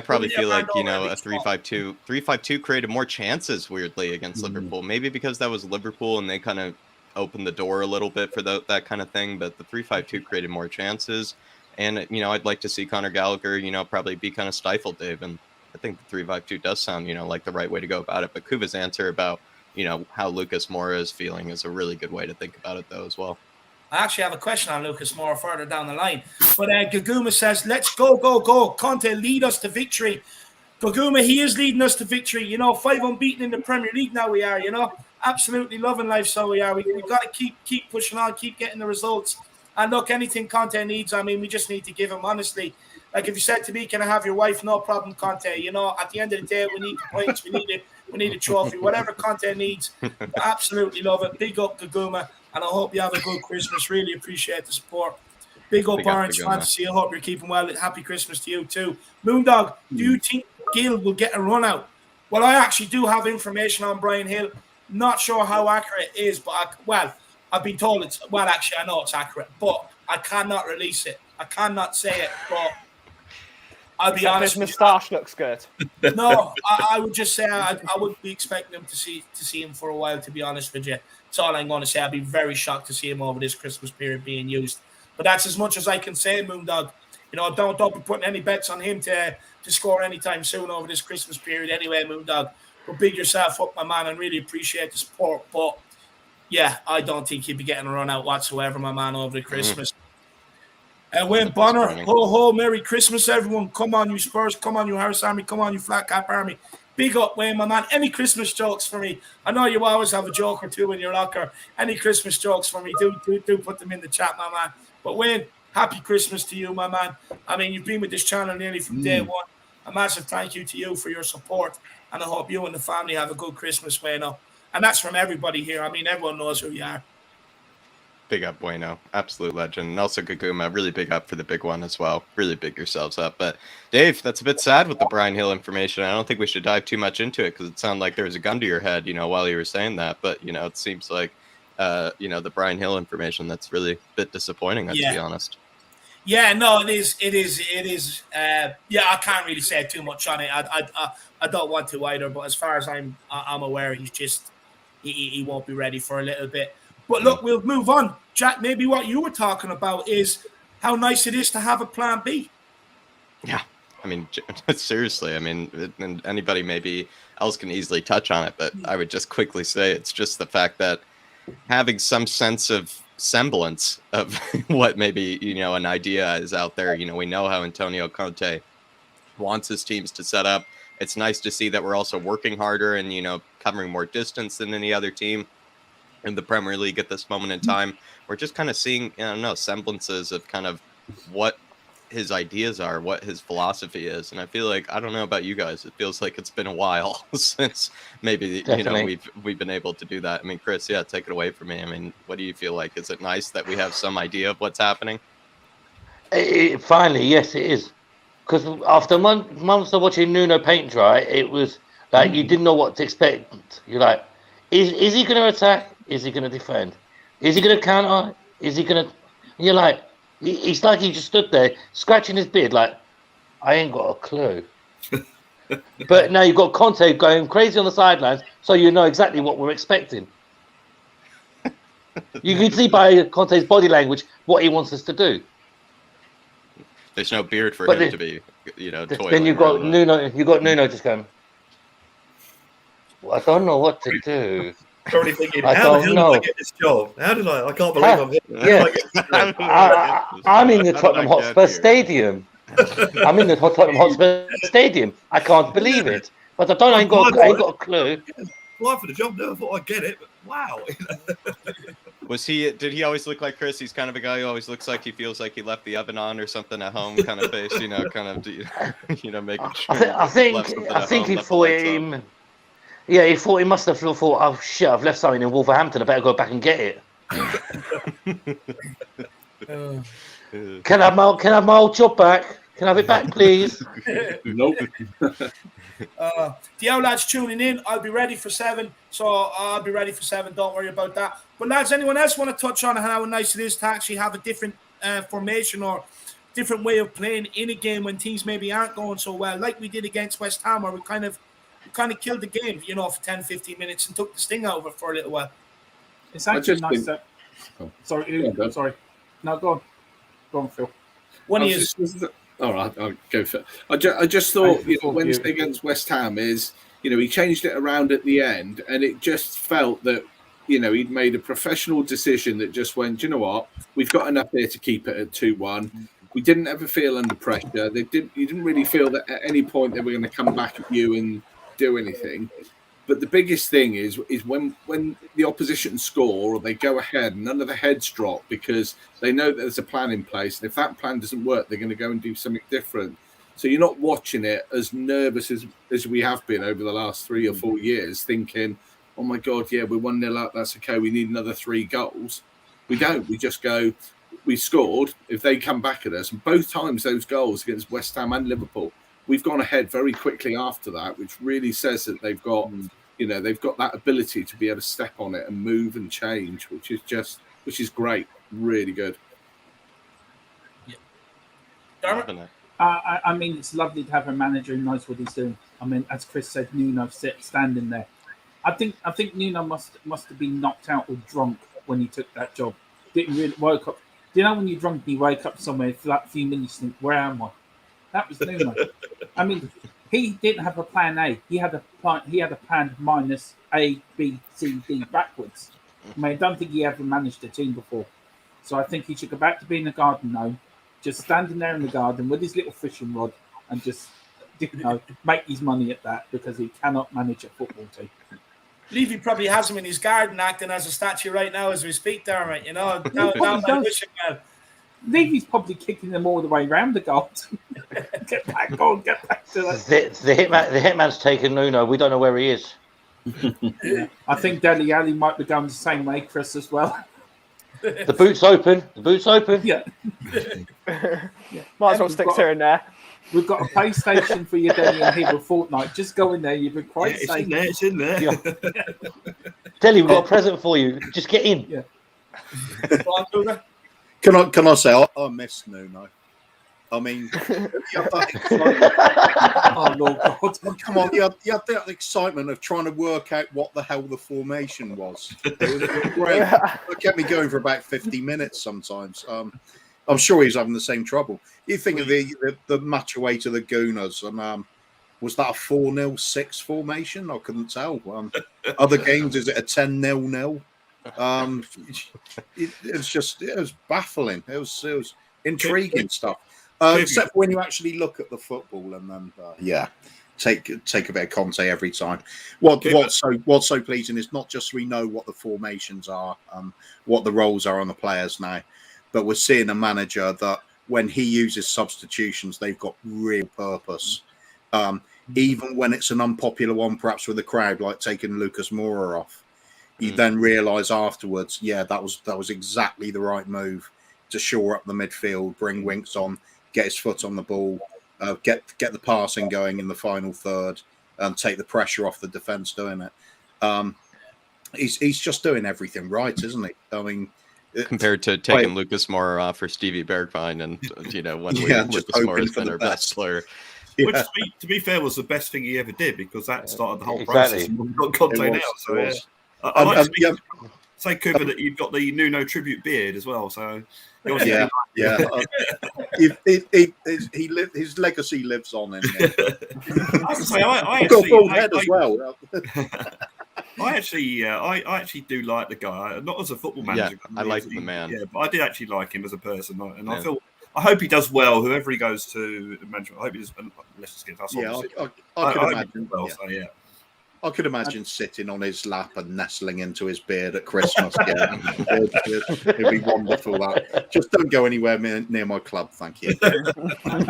probably feel like, a 3-5-2 created more chances, weirdly, against Liverpool. Maybe because that was Liverpool and they kind of opened the door a little bit for that kind of thing. But the 3-5-2 created more chances. And, I'd like to see Conor Gallagher, probably be kind of stifled, Dave. And I think the 3-5-2 does sound, like the right way to go about it. But Kuva's answer about, how Lucas Moura is feeling is a really good way to think about it, though, as well. I actually have a question on Lucas Moura further down the line. But Gaguma says, let's go. Conte, lead us to victory. Gaguma, he is leading us to victory. 5 unbeaten in the Premier League now we are, Absolutely loving life, so we are. We've got to keep pushing on, keep getting the results. And look, anything Conte needs, we just need to give him, honestly. Like if you said to me, can I have your wife? No problem, Conte. At the end of the day, we need the points. We need a trophy. Whatever Conte needs, absolutely love it. Big up, Gaguma. And I hope you have a good Christmas. Really appreciate the support. Big up, Orange Fantasy. I hope you're keeping well. Happy Christmas to you too. Moondog, do you think Gill will get a run out? Well, I actually do have information on Brian Hill. Not sure how accurate it is, but I've been told actually, I know it's accurate, but I cannot release it. I cannot say it, but I'll be honest. His moustache looks good. No, I would just say I wouldn't be expecting him to see him for a while, to be honest with you. That's all I'm going to say. I'd be very shocked to see him over this Christmas period being used. But that's as much as I can say, Moondog. Don't be putting any bets on him to score anytime soon over this Christmas period anyway, Moondog. But big yourself up, my man, and really appreciate the support. But, yeah, I don't think he'd be getting a run out whatsoever, my man, over the Christmas. Wayne Bonner, ho, ho, Merry Christmas, everyone. Come on, you Spurs. Come on, you Harris Army. Come on, you Flat Cap Army. Big up, Wayne, my man. Any Christmas jokes for me? I know you always have a joke or two in your locker. Any Christmas jokes for me? Do put them in the chat, my man. But Wayne, happy Christmas to you, my man. You've been with this channel nearly from day one. A massive thank you to you for your support. And I hope you and the family have a good Christmas, Wayno. And that's from everybody here. Everyone knows who you are. Big up, Bueno. Absolute legend. And also Gaguma, really big up for the big one as well. Really big yourselves up. But Dave, that's a bit sad with the Brian Hill information. I don't think we should dive too much into it because it sounded like there was a gun to your head, while you were saying that. But, it seems like, the Brian Hill information, that's really a bit disappointing, to be honest. Yeah, no, it is. I can't really say too much on it. I don't want to either. But as far as I'm aware, he's just he won't be ready for a little bit. But look, we'll move on. Jack, maybe what you were talking about is how nice it is to have a plan B. Yeah. Seriously, and anybody maybe else can easily touch on it, but I would just quickly say it's just the fact that having some sense of semblance of what maybe, an idea is out there. We know how Antonio Conte wants his teams to set up. It's nice to see that we're also working harder and, covering more distance than any other team in the Premier League at this moment in time. We're just kind of seeing, semblances of kind of what his ideas are, what his philosophy is. And I feel like, I don't know about you guys, it feels like it's been a while since maybe Definitely. we've been able to do that. I mean, Chris, yeah, take it away from me. I mean, what do you feel like? Is it nice that we have some idea of what's happening? Finally, yes, it is. Because after months of watching Nuno paint dry, it was like you didn't know what to expect. You're like, is he going to attack? Is he going to defend? Is he going to counter? Is he going to? And you're like, it's like he just stood there scratching his beard, like, I ain't got a clue. But now you've got Conte going crazy on the sidelines, so you know exactly what we're expecting. You can see by Conte's body language what he wants us to do. There's no beard for But him to be, toiling. Then you've got around with. Nuno. You've got Nuno just going, well, I don't know what to do. Probably thinking, I how the don't hell did I know. get this job? How did I? I can't believe I'm here. Yeah. I'm in the Tottenham Hotspur Stadium. I'm in the Tottenham Hotspur Stadium. I can't believe it. But I ain't got a clue. Apply for the job. Never thought I'd get it. But wow. Did he always look like Chris? He's kind of a guy who always looks like he feels like he left the oven on or something at home, kind of face, kind of, making sure. I think he thought him. Yeah, he thought he must have thought, oh shit, I've left something in Wolverhampton. I better go back and get it. Can I have my old job back? Can I have it back, please? Nope. The lads tuning in, I'll be ready for 7. So I'll be ready for 7. Don't worry about that. But lads, anyone else want to touch on how nice it is to actually have a different formation or different way of playing in a game when things maybe aren't going so well, like we did against West Ham, where we kind of killed the game, for 10, 15 minutes and took the sting out of it for a little while. It's actually nice that. Sorry. No, go on, Phil. All right, I'll go for it. I just thought Wednesday against West Ham is, he changed it around at the end, and it just felt that, he'd made a professional decision that just went, you know what, we've got enough here to keep it at 2-1. We didn't ever feel under pressure. You didn't really feel that at any point they were going to come back at you and do anything. But the biggest thing is when the opposition score or they go ahead, none of the heads drop because they know that there's a plan in place. And if that plan doesn't work, they're going to go and do something different. So you're not watching it as nervous as we have been over the last 3 or 4 years, thinking, oh my God, yeah, we're 1-0 up. That's okay. We need another 3 goals. We don't. We just go, we scored. If they come back at us, and both times those goals against West Ham and Liverpool, we've gone ahead very quickly after that, which really says that they've got that ability to be able to step on it and move and change, which is great, really good. Yeah. I mean, it's lovely to have a manager who knows what he's doing. I mean, as Chris said, Nuno standing there. I think Nuno must have been knocked out or drunk when he took that job. Didn't really woke up. Do you know when you're drunk and you wake up somewhere for that few minutes and think, where am I? That was Nuno. I mean, he didn't have a plan A. He had a plan minus A, B, C, D backwards. I mean, I don't think he ever managed a team before. So I think he should go back to being a garden gnome, just standing there in the garden with his little fishing rod and just make his money at that because he cannot manage a football team. Levy probably has him in his garden acting as a statue right now as we speak, Dermot. Levy's probably kicking them all the way around the goal. Get back to that. The hitman's taken Nuno. We don't know where he is. Yeah. I think Dele Alli might be going the same way, Chris, as well. The boot's open. Yeah. Might as well stick to in there. We've got a PlayStation for your Dele and Hero Fortnite. Just go in there. You'll be quite safe. It's in there. Yeah. Dele, we've got a present for you. Just get in. Yeah. Can I say I miss Nuno? I mean, oh Lord God! Come on, you had that excitement of trying to work out what the hell the formation was. It was great. It kept me going for about 50 minutes sometimes. I'm sure he's having the same trouble. You think of the match away to the Gooners, and was that a 4-0-6 formation? I couldn't tell. Other games, is it a 10-0-0? It was baffling. It was intriguing stuff. Except when you actually look at the football and then take a bit of Conte every time. What's so pleasing is not just we know what the formations are, what the roles are on the players now, but we're seeing a manager that when he uses substitutions, they've got real purpose. Even when it's an unpopular one, perhaps with the crowd, like taking Lucas Moura off, you then realise afterwards, that was exactly the right move to shore up the midfield, bring Winks on, get his foot on the ball, get the passing going in the final third, and take the pressure off the defence doing it. He's just doing everything right, isn't he? I mean, compared to taking Lucas Moura off for Stevie Bergwijn, and when Lucas Moura has been our best player. Yeah. Which, to be fair, was the best thing he ever did, because that started the whole process. We've got Conte now, so I like to say, Cooper, that you've got the Nuno tribute beard as well. So his legacy lives on in there. I have to say, I got a bald head as well. I actually do like the guy, not as a football manager. Yeah, I like the man. Yeah, but I did actually like him as a person, and I hope he does well. Whoever he goes to management, I hope he does. Let's just get us. I could imagine. I could imagine sitting on his lap and nestling into his beard at Christmas. It'd be wonderful. That. Just don't go anywhere near my club, thank you.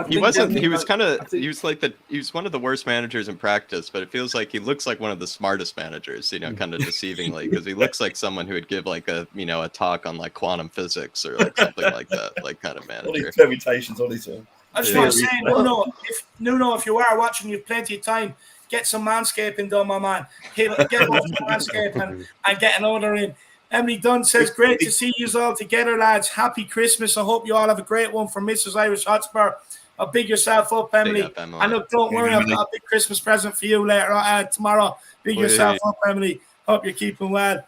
He wasn't. He was kind of. He was like He was one of the worst managers in practice, but it feels like he looks like one of the smartest managers. Kind of deceivingly, because he looks like someone who would give like a talk on like quantum physics or like something like that, like kind of manager. All these permutations, all these. I just want to say, Nuno, if you are watching, you've plenty of time. Get some manscaping done, my man. Get off the manscaping and get an order in. Emily Dunn says, great to see you all together, lads. Happy Christmas. I hope you all have a great one from Mrs. Irish Hotspur. Big yourself up, Emily. And look, don't worry, I've got a big Christmas present for you later tomorrow. Big yourself up, Emily. Hope you're keeping well.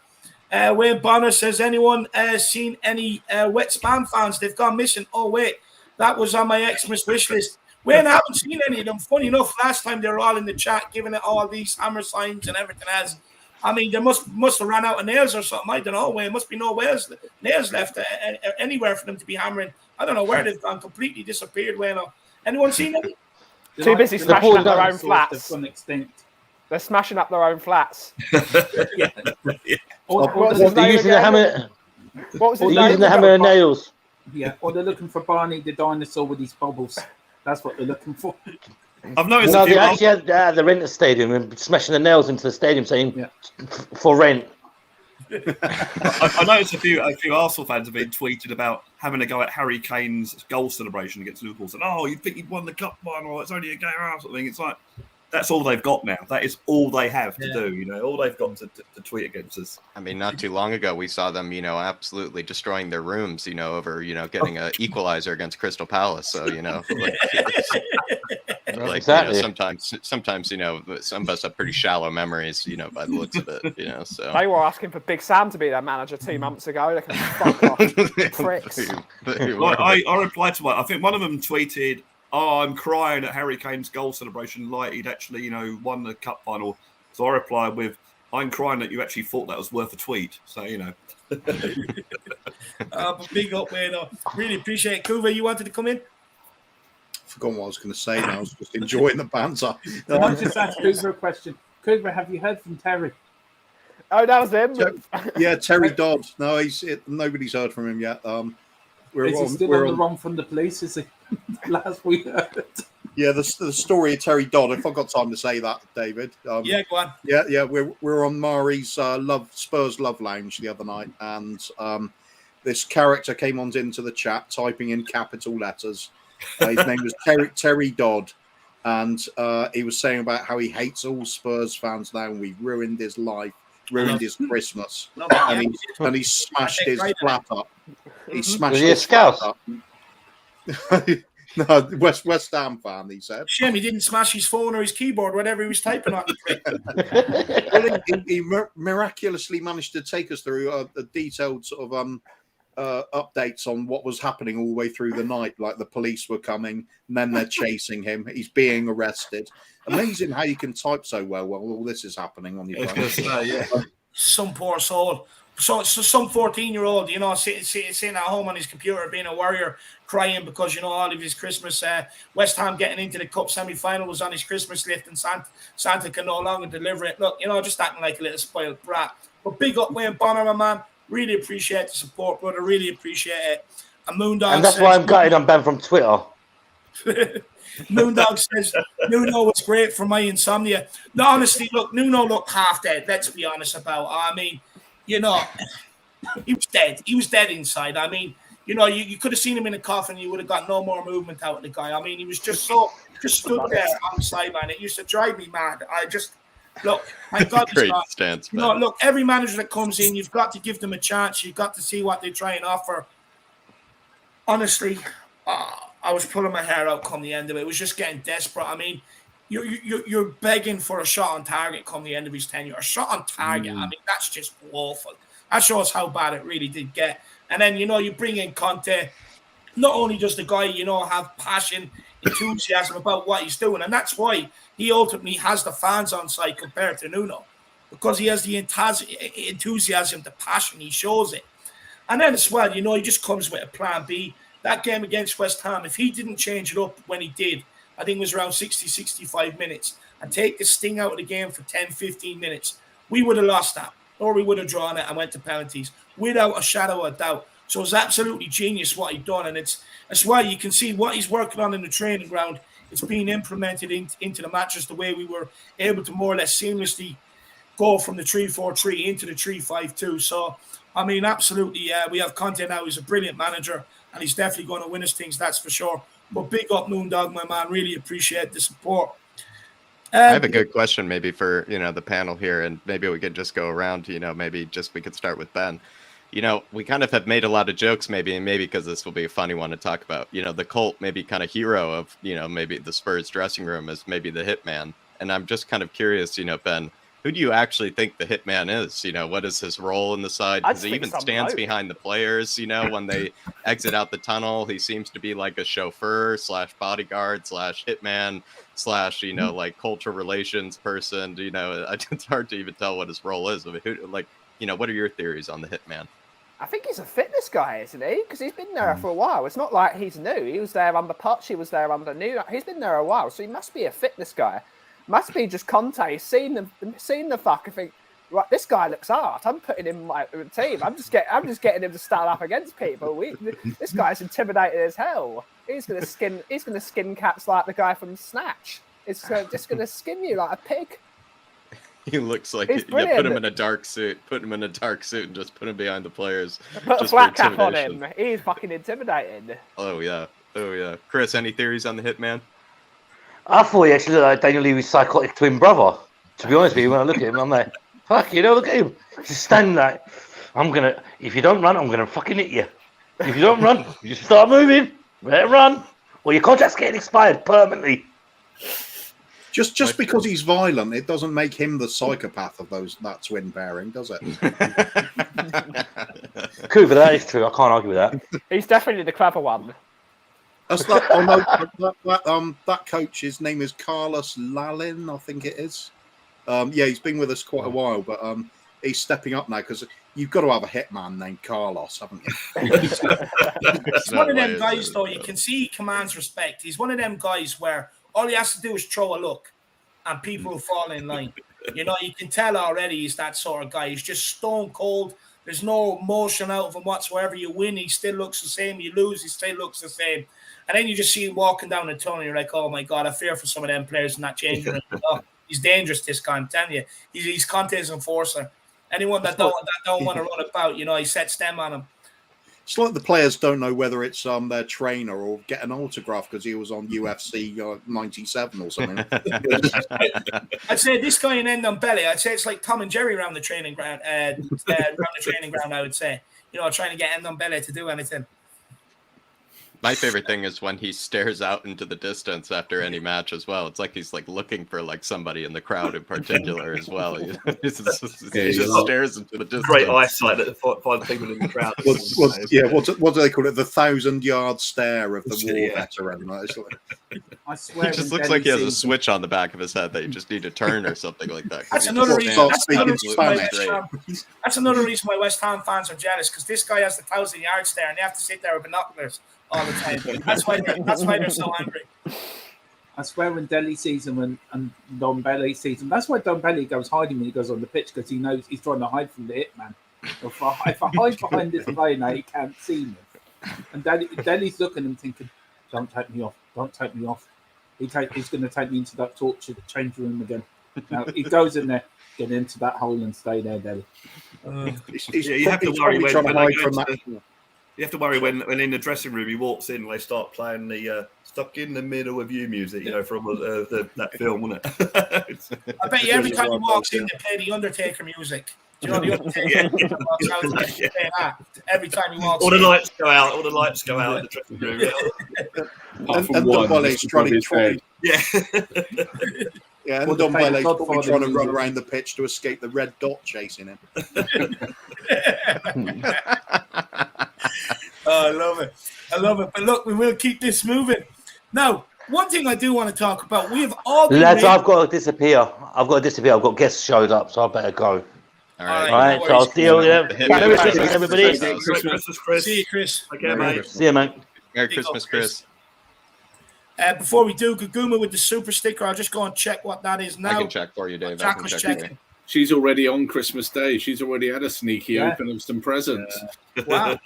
Wayne Bonner says, anyone seen any Wet Spam fans? They've gone missing. Oh, wait. That was on my Xmas wish list. Wayne, I haven't seen any of them. Funny enough, last time they were all in the chat giving it all these hammer signs and everything else. I mean, they must have ran out of nails or something. I don't know, Wayne. Must be no nails left anywhere for them to be hammering. I don't know where they've gone. Completely disappeared, Wayne. Anyone seen any? Too busy smashing up their own flats. Extinct. They're smashing up their own flats. What was his name? Using the hammer and nails. Yeah, or they're looking for Barney the dinosaur with his bubbles. That's what they're looking for. I've noticed. No, they actually had the rent stadium and smashing the nails into the stadium, saying for rent. I noticed a few Arsenal fans have been tweeted about having a go at Harry Kane's goal celebration against Liverpool. Said, "Oh, you think he'd won the cup final? It's only a game or something." It's like that's all they've got now. That is all they have to do. All they've got to tweet against us. I mean, not too long ago, we saw them, absolutely destroying their rooms, over, getting an equalizer against Crystal Palace. So, exactly. Sometimes, some of us have pretty shallow memories, by the looks of it, so. They were asking for Big Sam to be their manager 2 months ago. They can fuck off, pricks. I replied to one. I think one of them tweeted, "Oh, I'm crying at Harry Kane's goal celebration like he'd actually, won the cup final." So I replied with, "I'm crying that you actually thought that was worth a tweet." So, But big up, Wayne. Really appreciate it. Kuva, you wanted to come in? Forgotten what I was going to say now. I was just enjoying the banter. Can I just ask Kuva a question? Kuva, have you heard from Terry? Oh, that was him. Terry Dodd. No, nobody's heard from him yet. Is he still on the run from the police? Is he? Last we heard. Yeah, the story of Terry Dodd. If I've got time to say that, David. Go on. Yeah. We're on Mari's Spurs Love Lounge the other night, and this character came on into the chat, typing in capital letters. His name was Terry Dodd, and he was saying about how he hates all Spurs fans now, and we've ruined his life, ruined his Christmas, and he smashed his flat up. He smashed his flat up. No, West Ham fan, he said. Shame he didn't smash his phone or his keyboard, whatever he was typing on. He miraculously managed to take us through a detailed sort of updates on what was happening all the way through the night. Like the police were coming, and then they're chasing him. He's being arrested. Amazing how you can type so well while all this is happening on your phone. Some poor soul. So some 14-year-old, sitting at home on his computer being a warrior, crying because, all of his Christmas, West Ham getting into the cup semi-final was on his Christmas list and Santa can no longer deliver it. Look, just acting like a little spoiled brat. But big up Wayne Bonner, my man. Really appreciate the support, brother. Really appreciate it. And Moondog And that's says, why I'm gutted I'm banned from Twitter. Moondog says Nuno was great for my insomnia. No, honestly, look, Nuno looked half dead. Let's be honest about. I mean, you know, he was dead. He was dead inside. I mean, you know, you could have seen him in a coffin. You would have got no more movement out of the guy. I mean, he was just stood there on the sideline. It used to drive me mad. Look, thank God he's gone. Stance, you know, look, every manager that comes in, you've got to give them a chance. You've got to see what they try and offer. Honestly, I was pulling my hair out come the end of it. It was just getting desperate. I mean, you're begging for a shot on target come the end of his tenure. A shot on target. I mean, that's just awful. That shows how bad it really did get. And then, you know, you bring in Conte. Not only does the guy, you know, have passion, enthusiasm about what he's doing, and that's why he ultimately has the fans on side compared to Nuno, because he has the enthusiasm, the passion, he shows it. And then as well, you know, he just comes with a plan B. That game against West Ham, if he didn't change it up when he did, I think it was around 60, 65 minutes, and take the sting out of the game for 10, 15 minutes, we would have lost that, or we would have drawn it and went to penalties without a shadow of doubt. So it's absolutely genius what he's done, and it's as well you can see what he's working on in the training ground. It's being implemented into the matches the way we were able to more or less seamlessly go from the 3-4-3 into the 3-5-2. So, I mean, absolutely, we have Conte now. He's a brilliant manager, and he's definitely going to win us things, that's for sure. But big up Moondog, my man. Really appreciate the support. I have a good question maybe for, you know, the panel here, and maybe we could just go around, you know, maybe just we could start with Ben. You know, we kind of have made a lot of jokes maybe, and maybe because this will be a funny one to talk about, you know, the cult maybe kind of hero of, you know, maybe the Spurs dressing room is maybe the hitman. And I'm just kind of curious, you know, Ben, who do you actually think the hitman is? You know, what is his role in the side? Because he even stands behind the players, you know, when they exit out the tunnel. He seems to be like a chauffeur / bodyguard / hitman / you know, like cultural relations person. You know, it's hard to even tell what his role is. I mean, who, like, you know, what are your theories on the hitman? I think he's a fitness guy, isn't he? Because he's been there for a while. It's not like he's new. He was there under Poch. He was there under New. He's been there a while, so he must be a fitness guy. Must be just Conte seen the fuck and think, right, this guy looks hard. I'm putting him in my team. I'm just getting him to stand up against people. This guy's intimidating as hell. He's gonna skin cats like the guy from Snatch. It's just gonna skin you like a pig. He looks like put him in a dark suit. Put him in a dark suit and just put him behind the players. Put a flat cap on him. He's fucking intimidating. Oh yeah. Chris, any theories on the hitman? I thought he actually looked like Daniel Levy's psychotic twin brother. To be honest with you, when I look at him, I'm like, fuck, you know, look at him. Just standing like, if you don't run, I'm gonna fucking hit you. If you don't run, you start moving, let it run, or your contract's getting expired permanently. Just because he's violent, it doesn't make him the psychopath of that twin pairing, does it? Cool, but that is true. I can't argue with that. He's definitely the clever one. That's that coach, his name is Carlos Lalin, I think it is. Yeah, he's been with us quite a while, but he's stepping up now because you've got to have a hitman named Carlos, haven't you? It's one of them guys, though, you can see he commands respect. He's one of them guys where all he has to do is throw a look and people will fall in line. You know, you can tell already he's that sort of guy. He's just stone cold. There's no emotion out of him whatsoever. You win, he still looks the same. You lose, he still looks the same. And then you just see him walking down the tunnel. You're like, oh, my God, I fear for some of them players in that changing room. Oh, he's dangerous, this guy, I'm telling you. He's Conte's enforcer. Anyone that don't want to run about, you know, he sets them on him. It's like the players don't know whether it's their trainer or get an autograph because he was on UFC 97 or something. I'd say this guy in Ndombele, I'd say it's like Tom and Jerry around the training ground. I would say, you know, trying to get Ndombele to do anything. My favorite thing is when he stares out into the distance after any match as well. It's like he's like looking for like somebody in the crowd in particular as well. You know? He just stares into the distance. Great eyesight at five people in the crowd. What do they call it? The 1,000-yard stare of the war veteran. I swear, he just looks like he has a switch on the back of his head that you just need to turn or something like that. That's another reason. That's another reason why West Ham fans are jealous, because this guy has the 1,000-yard stare and they have to sit there with binoculars all the time. That's why they're so angry. I swear when Dele sees him and Ndombele sees him, that's why Ndombele goes hiding when he goes on the pitch, because he knows he's trying to hide from the hitman. If I hide behind this player now, he can't see me. And then he's looking and thinking, "Don't take me off! Don't take me off!" He's going to take me into that torture change room again. Now he goes in there, get into that hole, and stay there, Deli. You have to worry when they go to. You have to worry when in the dressing room he walks in and they start playing the "Stuck in the Middle of You" music, from that film, wasn't it? I bet you every time he walks in, they play the Undertaker music. Do you know the Undertaker? Every time he walks in. All the lights go out. All the lights go out in the dressing room. And Dombele's trying. Yeah. Yeah, and Dombele's probably trying to run around the pitch to escape the red dot chasing him. Oh, I love it. I love it. But look, we will keep this moving. Now, one thing I do want to talk about, we have all been lads, I've got to disappear. I've got guests showed up, so I better go. All right. All right, so I'll see you. Merry Christmas, everybody. Christmas, Chris. See you, Chris. Okay, mate. See you, mate. Merry Christmas, Chris. Before we do, Gaguma with the super sticker, I'll just go and check what that is now. I can check for you, Dave. Jack was checking. She's already on Christmas Day. She's already had a sneaky open of some presents. Wow.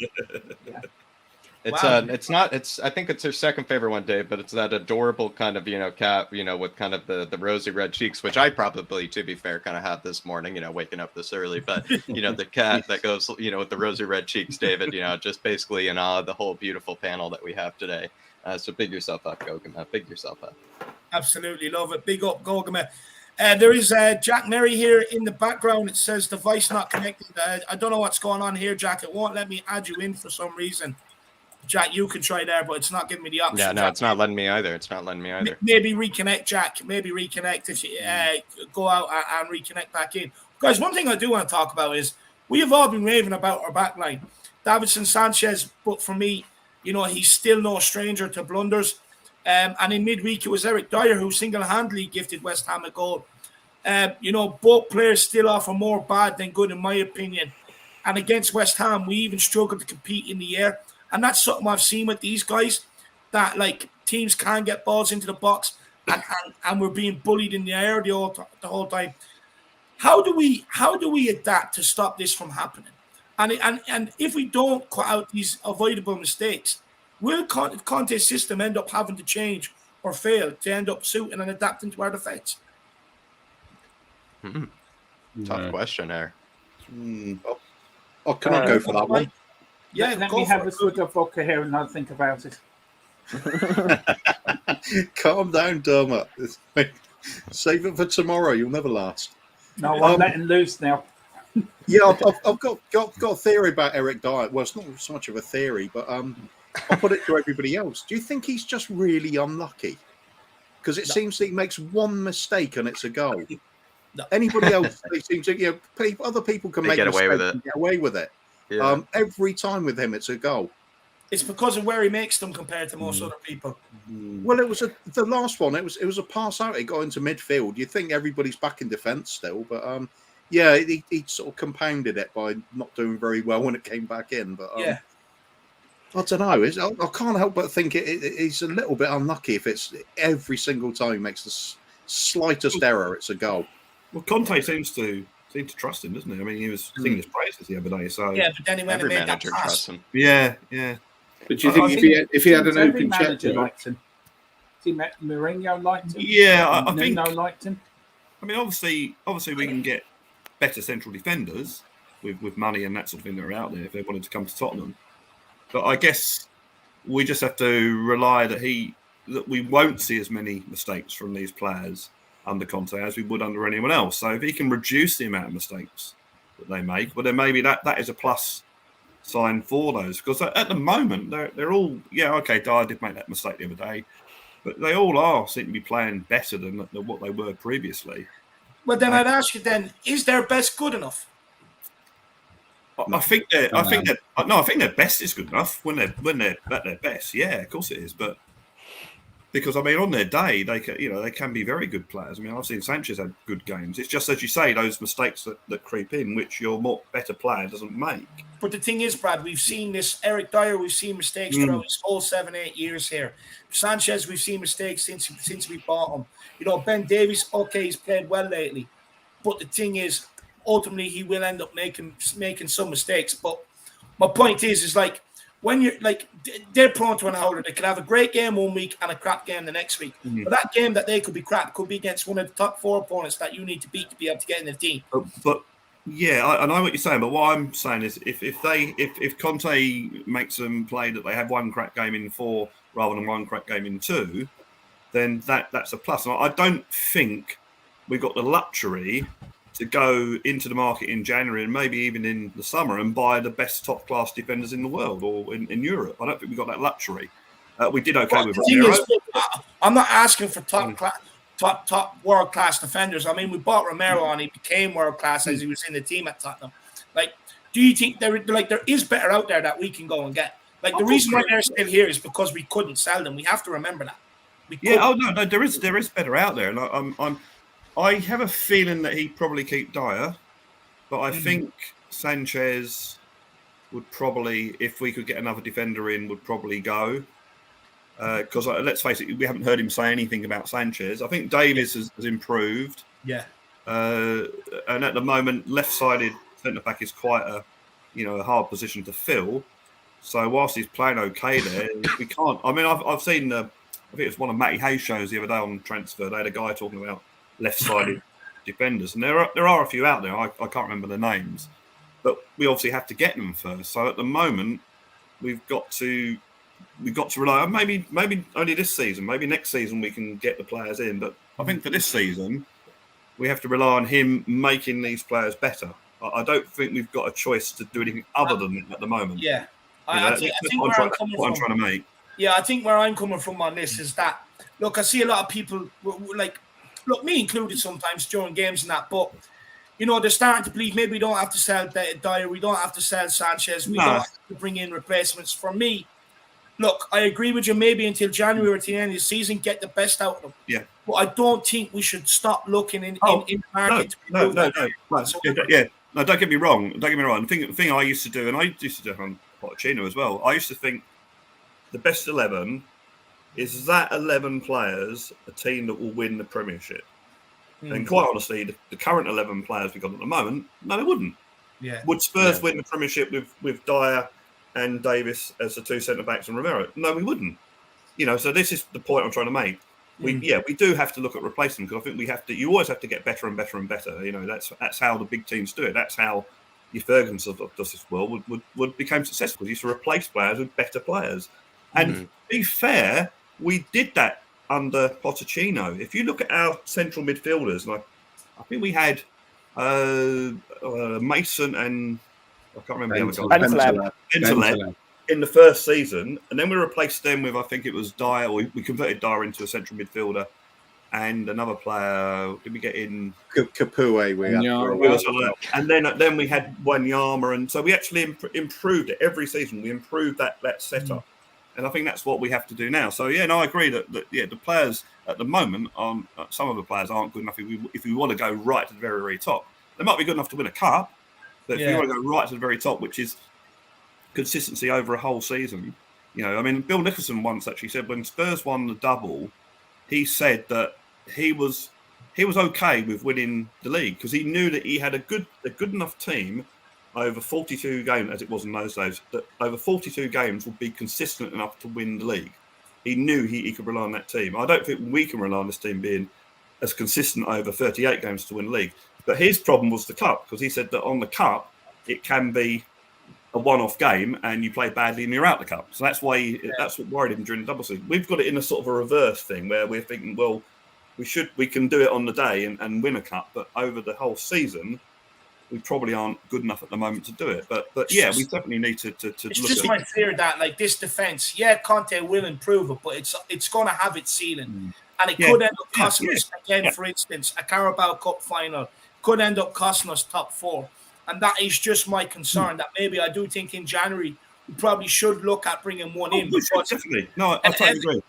I think it's her second favorite one, Dave, but it's that adorable kind of, cat, with kind of the rosy red cheeks, which I probably, to be fair, kind of had this morning, waking up this early. But, the cat that goes, with the rosy red cheeks, David, just basically in awe of the whole beautiful panel that we have today. So big yourself up, Gogama. Big yourself up. Absolutely love it. Big up, Gogama. There is Jack Merry here in the background. It says device not connected. I don't know what's going on here, Jack. It won't let me add you in for some reason. Jack, you can try there, but it's not giving me the option. Yeah, no, Jack, it's not letting me either. Maybe reconnect, Jack. Maybe reconnect if you go out and reconnect back in. Guys, one thing I do want to talk about is we have all been raving about our back line. Davinson Sanchez, but for me, he's still no stranger to blunders. And in midweek, it was Eric Dyer who single-handedly gifted West Ham a goal. Both players still offer more bad than good, in my opinion. And against West Ham, we even struggled to compete in the air. And that's something I've seen with these guys, that teams can get balls into the box and we're being bullied in the air the whole time. How do we adapt to stop this from happening? And if we don't cut out these avoidable mistakes, will Conte's system end up having to change or fail to end up suiting and adapting to our defence? Tough question there. Oh, can I go for that one? Yeah, let me have a swig of vodka here and I'll think about it. Calm down, Dermot. Save it for tomorrow. You'll never last. No, I'm letting loose now. Yeah, I've got a theory about Eric Dyer. Well, it's not so much of a theory, but I'll put it to everybody else. Do you think he's just really unlucky? Because it seems that he makes one mistake and it's a goal. No. Anybody else, they seem to, other people can make mistakes and get away with it. Yeah. Every time with him, it's a goal. It's because of where he makes them compared to most other people. Well, it was the last one. It was a pass out. It got into midfield. You think everybody's back in defence still, but he sort of compounded it by not doing very well when it came back in. But I don't know. I can't help but think it's a little bit unlucky if it's every single time he makes the slightest error, it's a goal. Well, Conte seems to trust him, doesn't he? I mean, he was singing his praises the other day. So but then he went and made that pass. Trusts him. Yeah. But do you think if he had an open check, liked him? Mourinho liked him. Yeah, I think Nuno liked him. I mean, obviously, we can get better central defenders with money and that sort of thing that are out there if they wanted to come to Tottenham. But I guess we just have to rely that we won't see as many mistakes from these players under Conte as we would under anyone else. So if he can reduce the amount of mistakes that they make, well, then maybe that is a plus sign for those. Because at the moment, they're all, Dyer did make that mistake the other day, but they all seem to be playing better than what they were previously. Well, then I'd ask you then, is their best good enough? I think their best is good enough when they're at their best. Yeah, of course it is. But because I mean, on their day, they can be very good players. I mean, I've seen Sanchez had good games. It's just as you say, those mistakes that creep in, which your better player doesn't make. But the thing is, Brad, we've seen this. Eric Dyer, we've seen mistakes throughout his whole 7-8 years here. Sanchez, we've seen mistakes since we bought him. Ben Davies, he's played well lately. But the thing is, ultimately, he will end up making some mistakes. But my point is when you're like, they're prone to an howler. They could have a great game one week and a crap game the next week. But that game that they could be crap could be against one of the top 4 opponents that you need to beat to be able to get in the team. But yeah, I know what you're saying. But what I'm saying is, if Conte makes them play that they have one crap game in 4 rather than one crap game in 2, then that's a plus. And I don't think we've got the luxury to go into the market in January and maybe even in the summer and buy the best top class defenders in the world or in Europe. I don't think we've got that luxury. We did okay with Romero. I'm not asking for top world class defenders. I mean, we bought Romero and he became world class as he was in the team at Tottenham. Like, do you think there is better out there that we can go and get? Like, the reason why they're still here is because we couldn't sell them. We have to remember that. No, there is better out there, and I have a feeling that he'd probably keep Dyer, but I think Sanchez would probably, if we could get another defender in, would probably go. Because let's face it, we haven't heard him say anything about Sanchez. I think Davis has improved. Yeah. And at the moment, left-sided centre-back is quite a hard position to fill. So whilst he's playing okay there, we can't. I mean, I've seen, I think it was one of Matty Hayes' shows the other day on Transfer. They had a guy talking about left-sided defenders, and there are a few out there. I can't remember the names, but we obviously have to get them first. So at the moment, we've got to rely on maybe only this season, maybe next season we can get the players in. But I think for this season, we have to rely on him making these players better. I don't think we've got a choice to do anything other than that at the moment. Yeah, I think where I'm coming from. I'm trying to make. Yeah, I think where I'm coming from on this is that, look, I see a lot of people like. Look, me included sometimes during games and that, but, they're starting to believe maybe we don't have to sell Dyer, we don't have to sell Sanchez, we don't have to bring in replacements. For me, look, I agree with you, maybe until January or to the end of the season, get the best out of them. Yeah. But I don't think we should stop looking in the market. No. Yeah. No, don't get me wrong. The thing I used to do, and I used to do it on Pochettino as well, I used to think the best 11... is that 11 players a team that will win the Premiership? And quite honestly, the current 11 players we've got at the moment, no, they wouldn't. Yeah. Would Spurs win the Premiership with Dyer and Davis as the 2 centre-backs and Romero? No, we wouldn't. So this is the point I'm trying to make. We do have to look at replacement, because I think we have to. You always have to get better and better and better. That's how the big teams do it. That's how your Fergusons of this world would become successful. You used to replace players with better players. And to be fair, we did that under Pochettino. If you look at our central midfielders, like I think we had Mason and I can't remember the other guy. Bentaleb in the first season, and then we replaced them with, I think it was Dyer, or we converted Dyer into a central midfielder, and another player. Did we get in Capoue? And then we had Wanyama, and so we actually improved it every season. We improved that setup. And I think that's what we have to do now. So, I agree that the players at the moment, some of the players aren't good enough if we want to go right to the very, very top. They might be good enough to win a cup, but if we want to go right to the very top, which is consistency over a whole season, Bill Nicholson once actually said when Spurs won the double, he said that he was okay with winning the league because he knew that he had a good enough team over 42 games, as it was in those days, that over 42 games would be consistent enough to win the league. He knew he could rely on that team. I don't think we can rely on this team being as consistent over 38 games to win the league. But his problem was the cup, because he said that on the cup, it can be a one-off game and you play badly and you're out the cup. So that's why that's what worried him during the double season. We've got it in a sort of a reverse thing where we're thinking, well, we can do it on the day and win a cup, but over the whole season, we probably aren't good enough at the moment to do it. But we definitely need to it's look just at my fear that this defence, Conte will improve it, but it's going to have its ceiling. And it could end up costing us again, for instance, a Carabao Cup final, could end up costing us top 4. And that is just my concern, that maybe I do think in January we probably should look at bringing one in. Because definitely. No, I totally agree.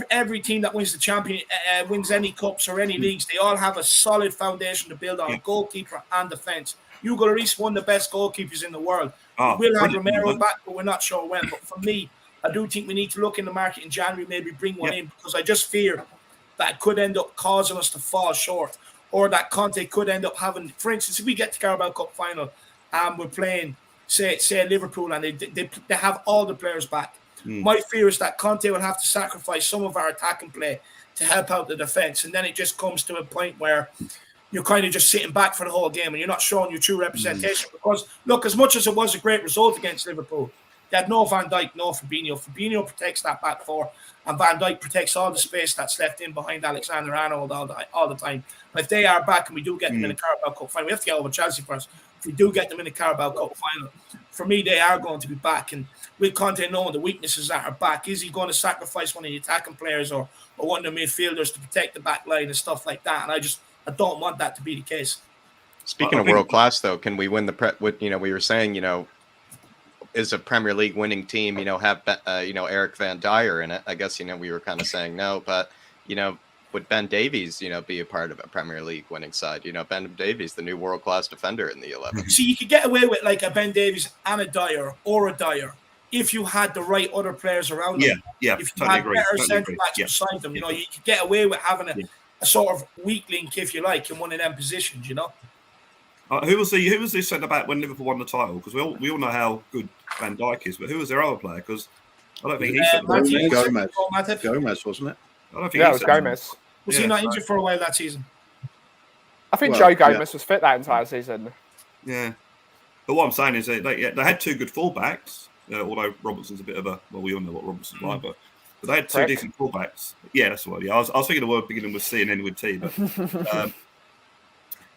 Every team that wins the champion, wins any cups or any leagues, they all have a solid foundation to build on, goalkeeper and defence. Hugo Lloris, one of the best goalkeepers in the world. We'll have Romero back, but we're not sure when. But for me, I do think we need to look in the market in January, maybe bring one in, because I just fear that it could end up causing us to fall short, or that Conte could end up having, for instance, if we get to Carabao Cup final and we're playing say Liverpool, and they have all the players back. My fear is that Conte will have to sacrifice some of our attacking play to help out the defence, and then it just comes to a point where you're kind of just sitting back for the whole game and you're not showing your true representation. Because, look, as much as it was a great result against Liverpool, they had no Van Dijk, no Fabinho. Fabinho protects that back four, and Van Dijk protects all the space that's left in behind Alexander-Arnold all the time. But if they are back and we do get them in the Carabao Cup final, we have to get over Chelsea first. If we do get them in the Carabao Cup final, for me, they are going to be back. And with Conte knowing the weaknesses that are back, is he going to sacrifice one of the attacking players or one of the midfielders to protect the back line and stuff like that? And I don't want that to be the case. Speaking of world class, though, can we win we were saying, is a Premier League winning team, have, Eric Van Dyer in it? I guess, we were kind of saying no, but, would Ben Davies, be a part of a Premier League winning side? Ben Davies, the new world class defender in the 11. See, you could get away with like a Ben Davies and a Dyer or a Dyer if you had the right other players around them. Yeah, if you totally had agree. better Totally centre agree. backs beside them, you could get away with having a sort of weak link, if you like, in one of them positions, Who was the centre back when Liverpool won the title? Because we all know how good Van Dijk is, but who was their other player? Because I don't think he's Gomez, wasn't it? I don't think Yeah, it was Gomez. Was he not injured for a while that season? I think Joe Gomez was fit that entire season. Yeah, but what I'm saying is they had two good fullbacks. Although Robertson's a bit of we all know what Robertson's like, but they had two decent fullbacks. Yeah, that's what. Yeah, I was thinking the word beginning with C and ending with T,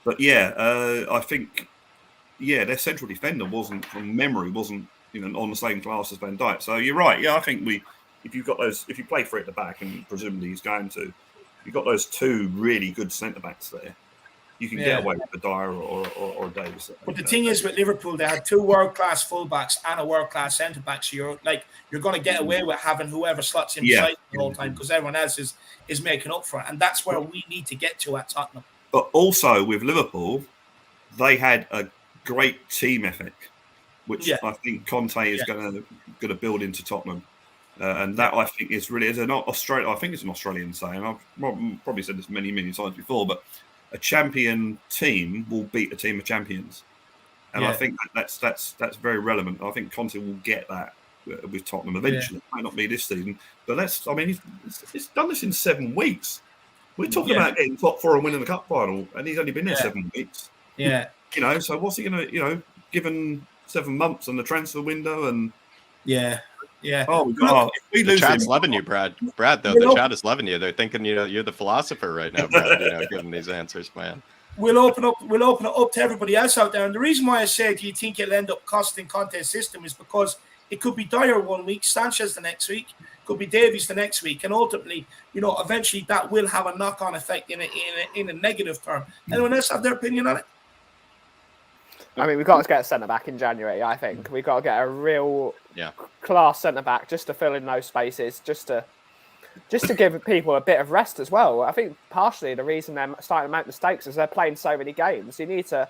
I think their central defender wasn't, from memory, on the same class as Van Dijk. So you're right. Yeah, I think if you play for it at the back, and presumably he's going to, you've got those two really good centre backs there. You can get away with a Dyer or Davis. But the thing is, with Liverpool, they had two world-class fullbacks and a world-class centre-back. So you're going to get away with having whoever slots in beside the whole time, because everyone else is making up for it. And that's where we need to get to at Tottenham. But also with Liverpool, they had a great team ethic, which I think Conte is going to build into Tottenham. And that, I think, is really, I think it's an Australian saying. I've probably said this many, many times before, but a champion team will beat a team of champions. And I think that's very relevant. I think Conte will get that with Tottenham eventually. It might not be this season, but he's done this in 7 weeks. We're talking about getting top 4 and winning the cup final, and he's only been there 7 weeks. Yeah. So what's he going to, given 7 months and the transfer window and... Yeah. Oh, we lose. The chat's loving you, Brad. The chat is loving you. They're thinking, you're the philosopher right now, Brad. Giving these answers, man. We'll open it up to everybody else out there. And the reason why I say, do you think it'll end up costing Conte's system, is because it could be Dyer 1 week, Sanchez the next week, could be Davies the next week, and ultimately, eventually that will have a knock-on effect in a negative term. Anyone else have their opinion on it? I mean, we've got to get a centre-back in January, I think. We've got to get a real class centre-back just to fill in those spaces, just to give people a bit of rest as well. I think partially the reason they're starting to make mistakes is they're playing so many games. You need to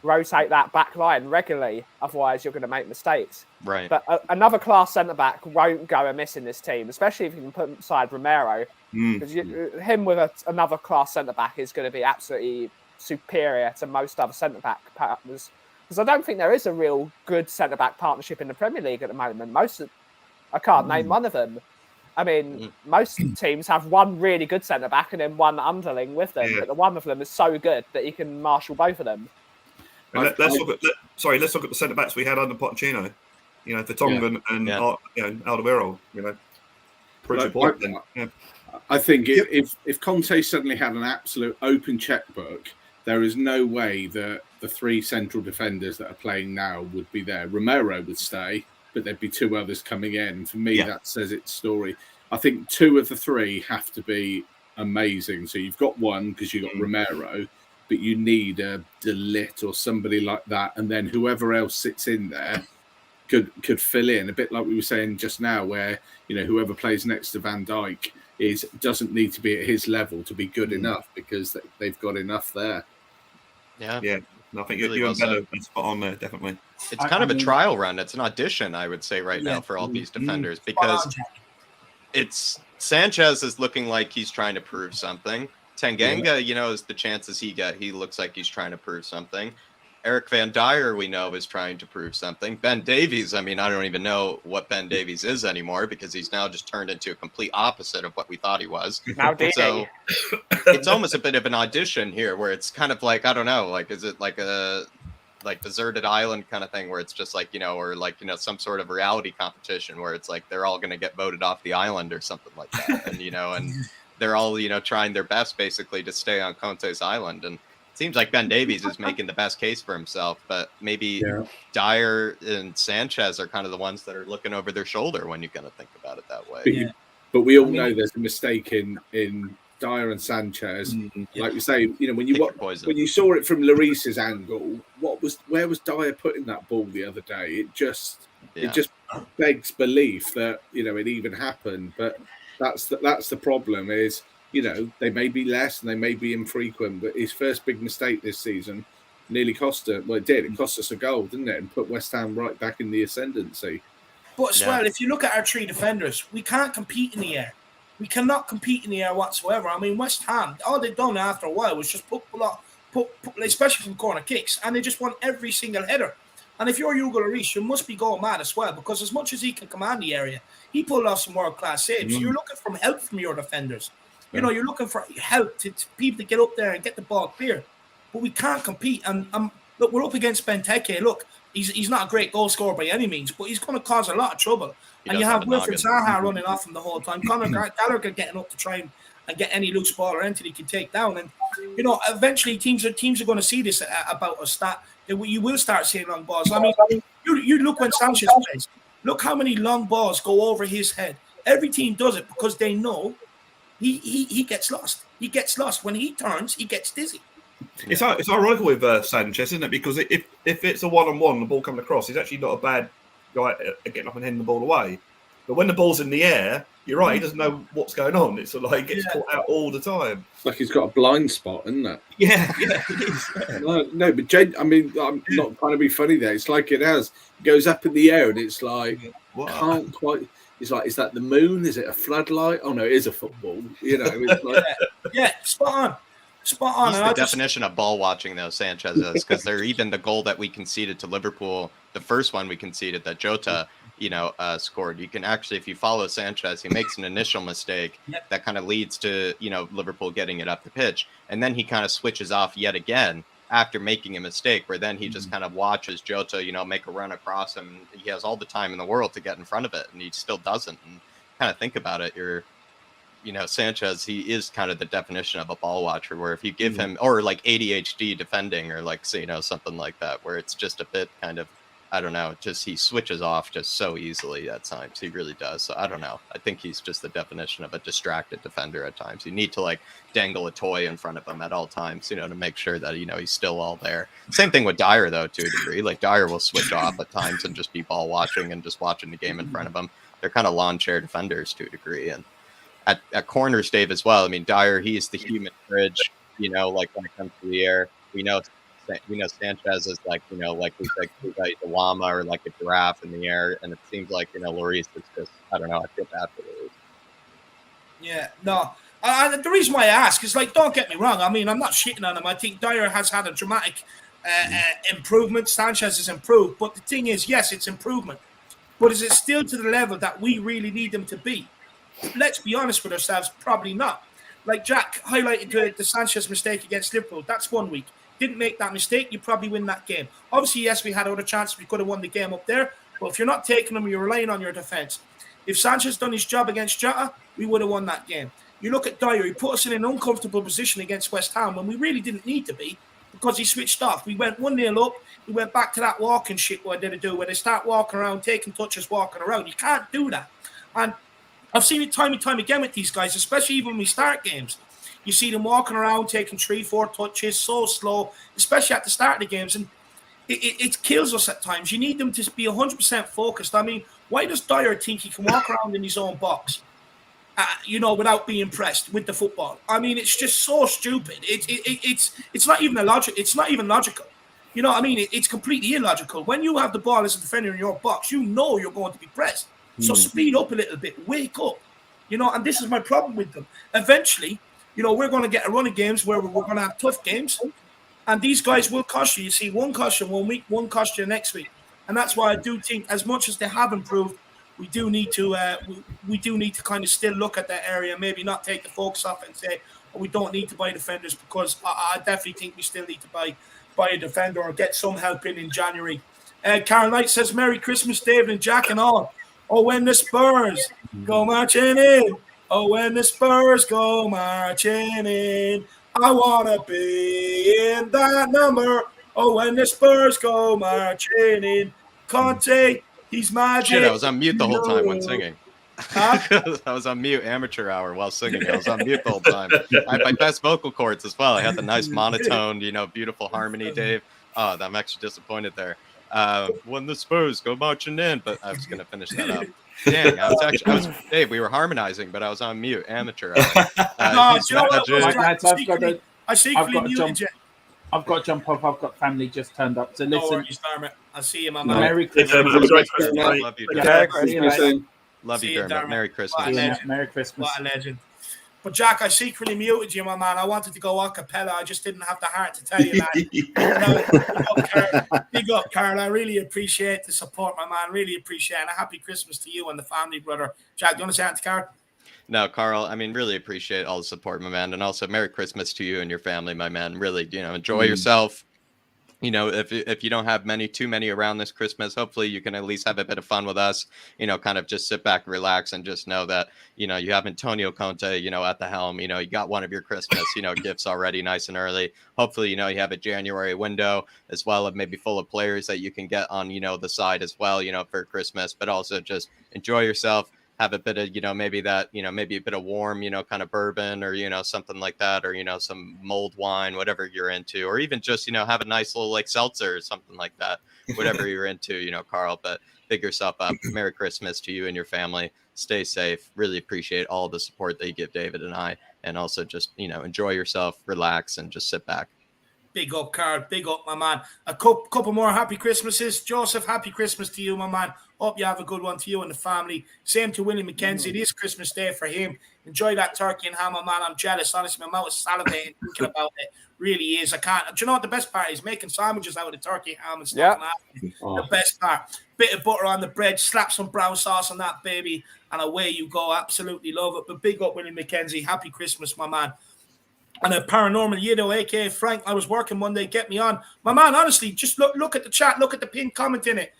rotate that back line regularly, otherwise you're going to make mistakes. Right. But another class centre-back won't go amiss in this team, especially if you can put aside Romero. Because him with another class centre-back is going to be absolutely superior to most other centre-back partners. Because I don't think there is a real good centre-back partnership in the Premier League at the moment. I can't name one of them. I mean, most teams have one really good centre-back and then one underling with them. But the one of them is so good that you can marshal both of them. Let's look at the centre-backs we had under Pochettino. Vertonghen and Alderweireld. Prove your point then. I think if Conte suddenly had an absolute open checkbook, there is no way that the 3 central defenders that are playing now would be there. Romero would stay, but there'd be 2 others coming in. For me, that says its story. I think 2 of the 3 have to be amazing. So you've got one because you've got Romero, but you need a De Ligt or somebody like that. And then whoever else sits in there could fill in, a bit like we were saying just now, where whoever plays next to Van Dijk doesn't need to be at his level to be good enough, because they've got enough there. Yeah. I think really you're better spot on there, definitely. It's kind of a trial run. It's an audition, I would say, right now for all these defenders, because it's Sanchez is looking like he's trying to prove something. Tanganga, as the chances he looks like he's trying to prove something. Eric Van Dyer, we know, is trying to prove something. Ben Davies, I mean, I don't even know what Ben Davies is anymore because he's now just turned into a complete opposite of what we thought he was. Now DD. So it's almost a bit of an audition here where it's kind of like, I don't know, like, is it like a deserted island kind of thing where it's just like, you know, or like, you know, some sort of reality competition where it's like they're all going to get voted off the island or something like that. And, you know, and they're all, you know, trying their best basically to stay on Conte's island. And it seems like Ben Davies is making the best case for himself, but maybe Dyer and Sanchez are kind of the ones that are looking over their shoulder when you kind of think about it that way. But we all know there's a mistake in Dyer and Sanchez. Like you say, you know, when you saw it from Lloris's angle, where was Dyer putting that ball the other day? It just begs belief that, you know, it even happened. But that's the problem is, you know, they may be less and they may be infrequent, but his first big mistake this season nearly cost it. Well, it did. It cost us a goal, didn't it? And put West Ham right back in the ascendancy. But as well, if you look at our three defenders, we can't compete in the air. We cannot compete in the air whatsoever. I mean, West Ham, all they've done after a while was just put especially from corner kicks, and they just won every single header. And if you're Hugo Lloris, you must be going mad as well, because as much as he can command the area, he pulled off some world-class saves. So you're looking for help from your defenders. You know, you're looking for help to people to get up there and get the ball clear. But we can't compete. And look, we're up against Benteke. Look, he's not a great goal scorer by any means, but he's going to cause a lot of trouble. And you have Wilfred Zaha running off him the whole time. Conor Gallagher getting up to try and get any loose ball or anything he can take down. And, you know, eventually teams are going to see this about us, that you will start seeing long balls. I mean, you look when Sanchez plays. Look how many long balls go over his head. Every team does it because they know he gets lost. He gets lost. When he turns, he gets dizzy. It's ironic with Sanchez, isn't it? Because if it's a one-on-one, the ball coming across, he's actually not a bad guy at getting up and heading the ball away. But when the ball's in the air, you're right, he doesn't know what's going on. It's sort of like he gets caught out all the time. It's like he's got a blind spot, isn't it? Yeah, it is. No, but I mean, I'm not trying to be funny there. It's like it goes up in the air and it's like, can't quite... It's like, is that the moon? Is it a floodlight? Oh, no, it is a football. You know, it's like... spot on. He's the definition of ball watching, though, Sanchez is, because they're even the goal that we conceded to Liverpool, the first one we conceded that Jota, you know, scored. You can actually, if you follow Sanchez, he makes an initial mistake that kind of leads to, you know, Liverpool getting it up the pitch. And then he kind of switches off yet again after making a mistake, where then he just kind of watches Jota, you know, make a run across him. He has all the time in the world to get in front of it, and he still doesn't. And kind of think about it, you know, Sanchez, he is kind of the definition of a ball watcher, where if you give him, or like ADHD defending, or like, say, you know, something like that, where it's just a bit kind of, I don't know, just he switches off just so easily at times. He really does. So I don't know. I think he's just the definition of a distracted defender at times. You need to like dangle a toy in front of him at all times, you know, to make sure that, you know, he's still all there. Same thing with Dyer, though, to a degree. Like Dyer will switch off at times and just be ball watching and just watching the game in front of him. They're kind of lawn chair defenders to a degree. And at corners, Dave, as well. I mean, Dyer, he's the human bridge, you know, like when it comes to the air. We know Sanchez is like, you know, like he's like a llama or like a giraffe in the air, and it seems like, you know, Lloris is just, I don't know, I feel bad for Lloris. Yeah, no. The reason why I ask is, like, don't get me wrong. I mean, I'm not shitting on him. I think Dyer has had a dramatic improvement. Sanchez has improved, but the thing is, yes, it's improvement, but is it still to the level that we really need them to be? Let's be honest with ourselves, probably not. Like Jack highlighted the Sanchez mistake against Liverpool. That's 1 week. Didn't make that mistake, you probably win that game. Obviously, yes, we had other chances. We could have won the game up there. But if you're not taking them, you're relying on your defence. If Sanchez done his job against Jota, we would have won that game. You look at Dyer, he put us in an uncomfortable position against West Ham when we really didn't need to be, because he switched off. We went 1-0 up. We went back to that walking shit where they do, where they start walking around, taking touches, walking around. You can't do that. And I've seen it time and time again with these guys, especially even when we start games. You see them walking around, taking 3-4 touches, so slow, especially at the start of the games. And it kills us at times. You need them to be 100% focused. I mean, why does Dyer think he can walk around in his own box, you know, without being pressed with the football? I mean, it's just so stupid. It's not even It's not even logical. You know what I mean? It's completely illogical. When you have the ball as a defender in your box, you know you're going to be pressed. So speed up a little bit, wake up, you know, and this is my problem with them. Eventually, you know, we're going to get a run of games where we're going to have tough games, And these guys will cost you. You see, one cost you 1 week, one cost you next week. And that's why I do think, as much as they have improved, we do need to kind of still look at that area, maybe not take the focus off and say, oh, we don't need to buy defenders, because I definitely think we still need to buy a defender or get some help in January. Carol Knight says, Merry Christmas, David and Jack and all. Oh, when the Spurs go marching in. Oh, when the Spurs go marching in. I want to be in that number. Oh, when the Spurs go marching in. Conte, he's magic. Shit, I was on mute the whole time when singing. I was on mute amateur hour while singing. I was on mute the whole time. I had my best vocal cords as well. I had the nice monotone, beautiful harmony, Dave. Oh, I'm actually disappointed there. When the Spurs go marching in, but I was going to finish that up. Dang, Dave, we were harmonizing, but I was on mute, amateur hour. I secretly muted you. I've got to jump off. I've got family just turned up. So listen. I'll see you, my man. Merry Christmas. Love you, Dermot. Love you, Dermot. Merry Christmas. Merry Christmas. What a legend. But Jack, I secretly muted you, my man. I wanted to go a cappella. I just didn't have the heart to tell you that. Big up, Carl. I really appreciate the support, my man. Really appreciate it. And a happy Christmas to you and the family, brother. Jack, do you want to say anything to Carl? No, Carl, I mean, really appreciate all the support, my man. And also Merry Christmas to you and your family, my man. Really, enjoy yourself. If you don't have too many around this Christmas, hopefully you can at least have a bit of fun with us, kind of just sit back, relax, and just know that, you have Antonio Conte, at the helm, you got one of your Christmas, gifts already nice and early. Hopefully, you have a January window as well of maybe full of players that you can get on, the side as well, for Christmas, but also just enjoy yourself. Have a bit of, maybe a bit of warm, kind of bourbon or, something like that, or, some mulled wine, whatever you're into, or even just, have a nice little like seltzer or something like that, whatever you're into, Carl, but big yourself up. Merry Christmas to you and your family. Stay safe. Really appreciate all the support that you give David and I, and also just, enjoy yourself, relax, and just sit back. Big up, Carl. Big up, my man. A couple more happy Christmases. Joseph, happy Christmas to you, my man. Hope you have a good one to you and the family. Same to Willie McKenzie. It is Christmas Day for him. Enjoy that turkey and ham, my man. I'm jealous. Honestly, my mouth is salivating thinking about it. Really is. I can't. Do you know what the best part is? Making sandwiches out of the turkey ham and stuff. Yeah. The best part. Bit of butter on the bread. Slap some brown sauce on that, baby. And away you go. Absolutely love it. But big up, Willie McKenzie. Happy Christmas, my man. And a paranormal Yido, a.k.a. Frank, I was working Monday, get me on. My man, honestly, just look at the chat, look at the pinned comment in it.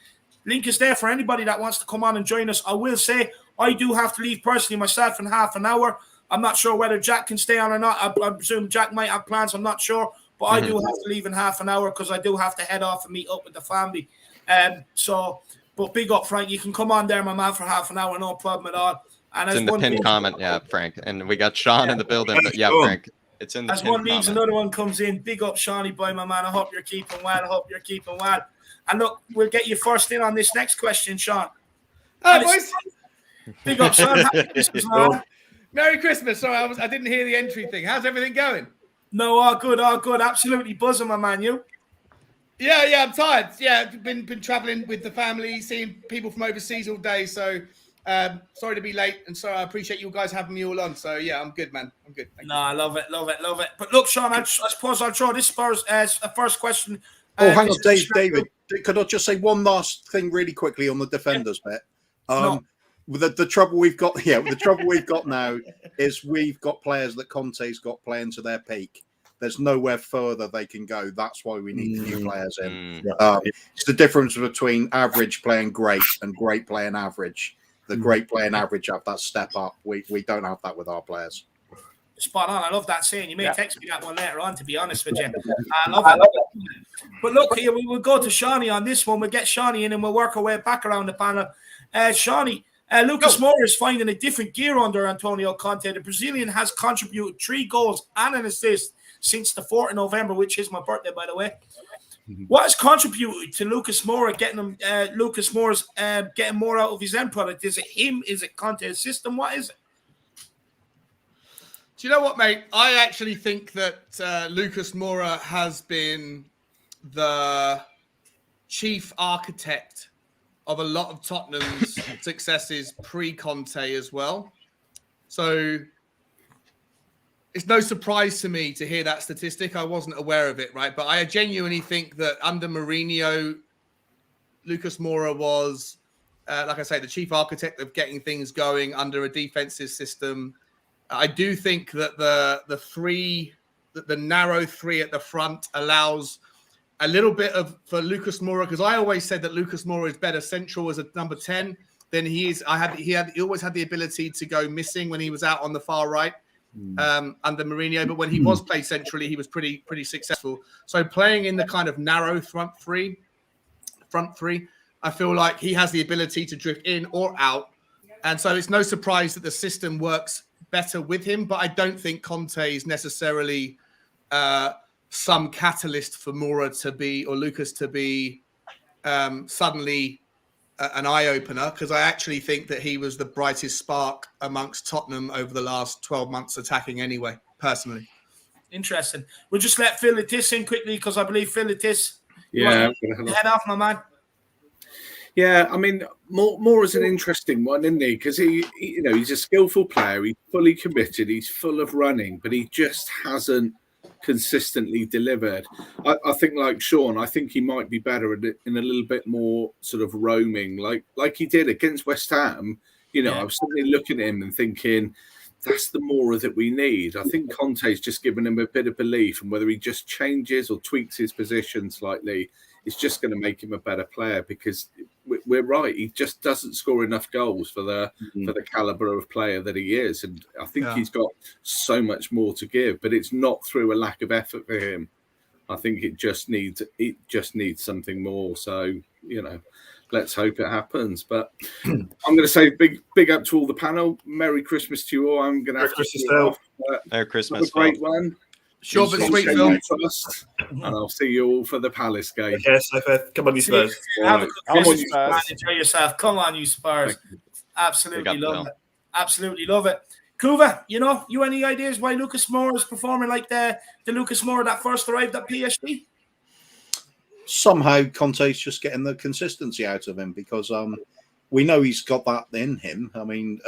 Link is there for anybody that wants to come on and join us. I will say, I do have to leave personally myself in half an hour. I'm not sure whether Jack can stay on or not. I presume Jack might have plans, I'm not sure. But I do have to leave in half an hour because I do have to head off and meet up with the family. But big up, Frank. You can come on there, my man, for half an hour, no problem at all. And it's in the pinned comment, Frank. And we got Sean in the building, but Frank. It's in the as one leaves, another one comes in. Big up, Shawnee boy, my man. I hope you're keeping well. And look, we'll get you first in on this next question, Sean. Hi, boys. Big up, Sean. Happy Christmas, man. Merry Christmas. Sorry, I didn't hear the entry thing. How's everything going? No, all good. Absolutely buzzing, my man. You? Yeah, I'm tired. Yeah, been traveling with the family, seeing people from overseas all day. So sorry to be late, and sorry, I appreciate you guys having me all on. So yeah, I'm good, man. I'm good. Thank you. I love it. But look, Sean, I suppose I'll throw this first question. Hang on, David. Could I just say one last thing really quickly on the defenders bit? The trouble we've got, now is we've got players that Conte's got playing to their peak. There's nowhere further they can go. That's why we need new players in. It's the difference between average playing great and great playing average. The great playing average have that step up. We don't have that with our players. Spot on. I love that saying. You may text me that one later on, to be honest with you. I love it. But look here, we will go to Shawnee on this one. We'll get Shawnee in and we'll work our way back around the panel. Shawnee, Lucas Moura is finding a different gear under Antonio Conte. The Brazilian has contributed 3 goals and an assist since the 4th of November, which is my birthday, by the way. What has contributed to Lucas Moura getting more out of his end product? Is it him? Is it Conte's system? What is it? Do you know what, mate? I actually think that Lucas Moura has been the chief architect of a lot of Tottenham's successes pre-Conte as well. So it's no surprise to me to hear that statistic. I wasn't aware of it, right? But I genuinely think that under Mourinho, Lucas Moura was, like I say, the chief architect of getting things going under a defensive system. I do think that the narrow three at the front allows a little bit for Lucas Moura, because I always said that Lucas Moura is better central as a number 10 than he is. He always had the ability to go missing when he was out on the far right under Mourinho, but when he was played centrally, he was pretty successful. So playing in the kind of narrow front three, I feel like he has the ability to drift in or out, and so it's no surprise that the system works better with him. But I don't think Conte is necessarily some catalyst for Moura to be, or Lucas to be, suddenly an eye-opener, because I actually think that he was the brightest spark amongst Tottenham over the last 12 months attacking anyway, personally. Interesting. We'll just let Phil Lettis in quickly, because I believe Phil Lettis, Yeah. head off, my man. Yeah, I mean, Moore is an interesting one, isn't he? Because he's a skillful player. He's fully committed. He's full of running, but he just hasn't consistently delivered. I think, like Sean, I think he might be better in a little bit more sort of roaming, like he did against West Ham. I was suddenly looking at him and thinking, that's the Moura that we need. I think Conte's just given him a bit of belief, and whether he just changes or tweaks his position slightly, it's just going to make him a better player, because we're right. He just doesn't score enough goals for the caliber of player that he is. And I think he's got so much more to give, but it's not through a lack of effort for him. I think it just needs something more. So, let's hope it happens. But I'm going to say big up to all the panel. Merry Christmas to you all. I'm going to have Christmas, to Phil. Merry Christmas, have a great one. Short but sweet, Phil. And I'll see you all for the Palace game. Yes, come on, you Spurs. Have a good Christmas, Spurs. man. Enjoy yourself. Come on, you Spurs. Absolutely love it. Absolutely love it. Kuva, you any ideas why Lucas Moura is performing like the Lucas Moura that first arrived at PSG? Somehow Conte's just getting the consistency out of him, because we know he's got that in him. I mean,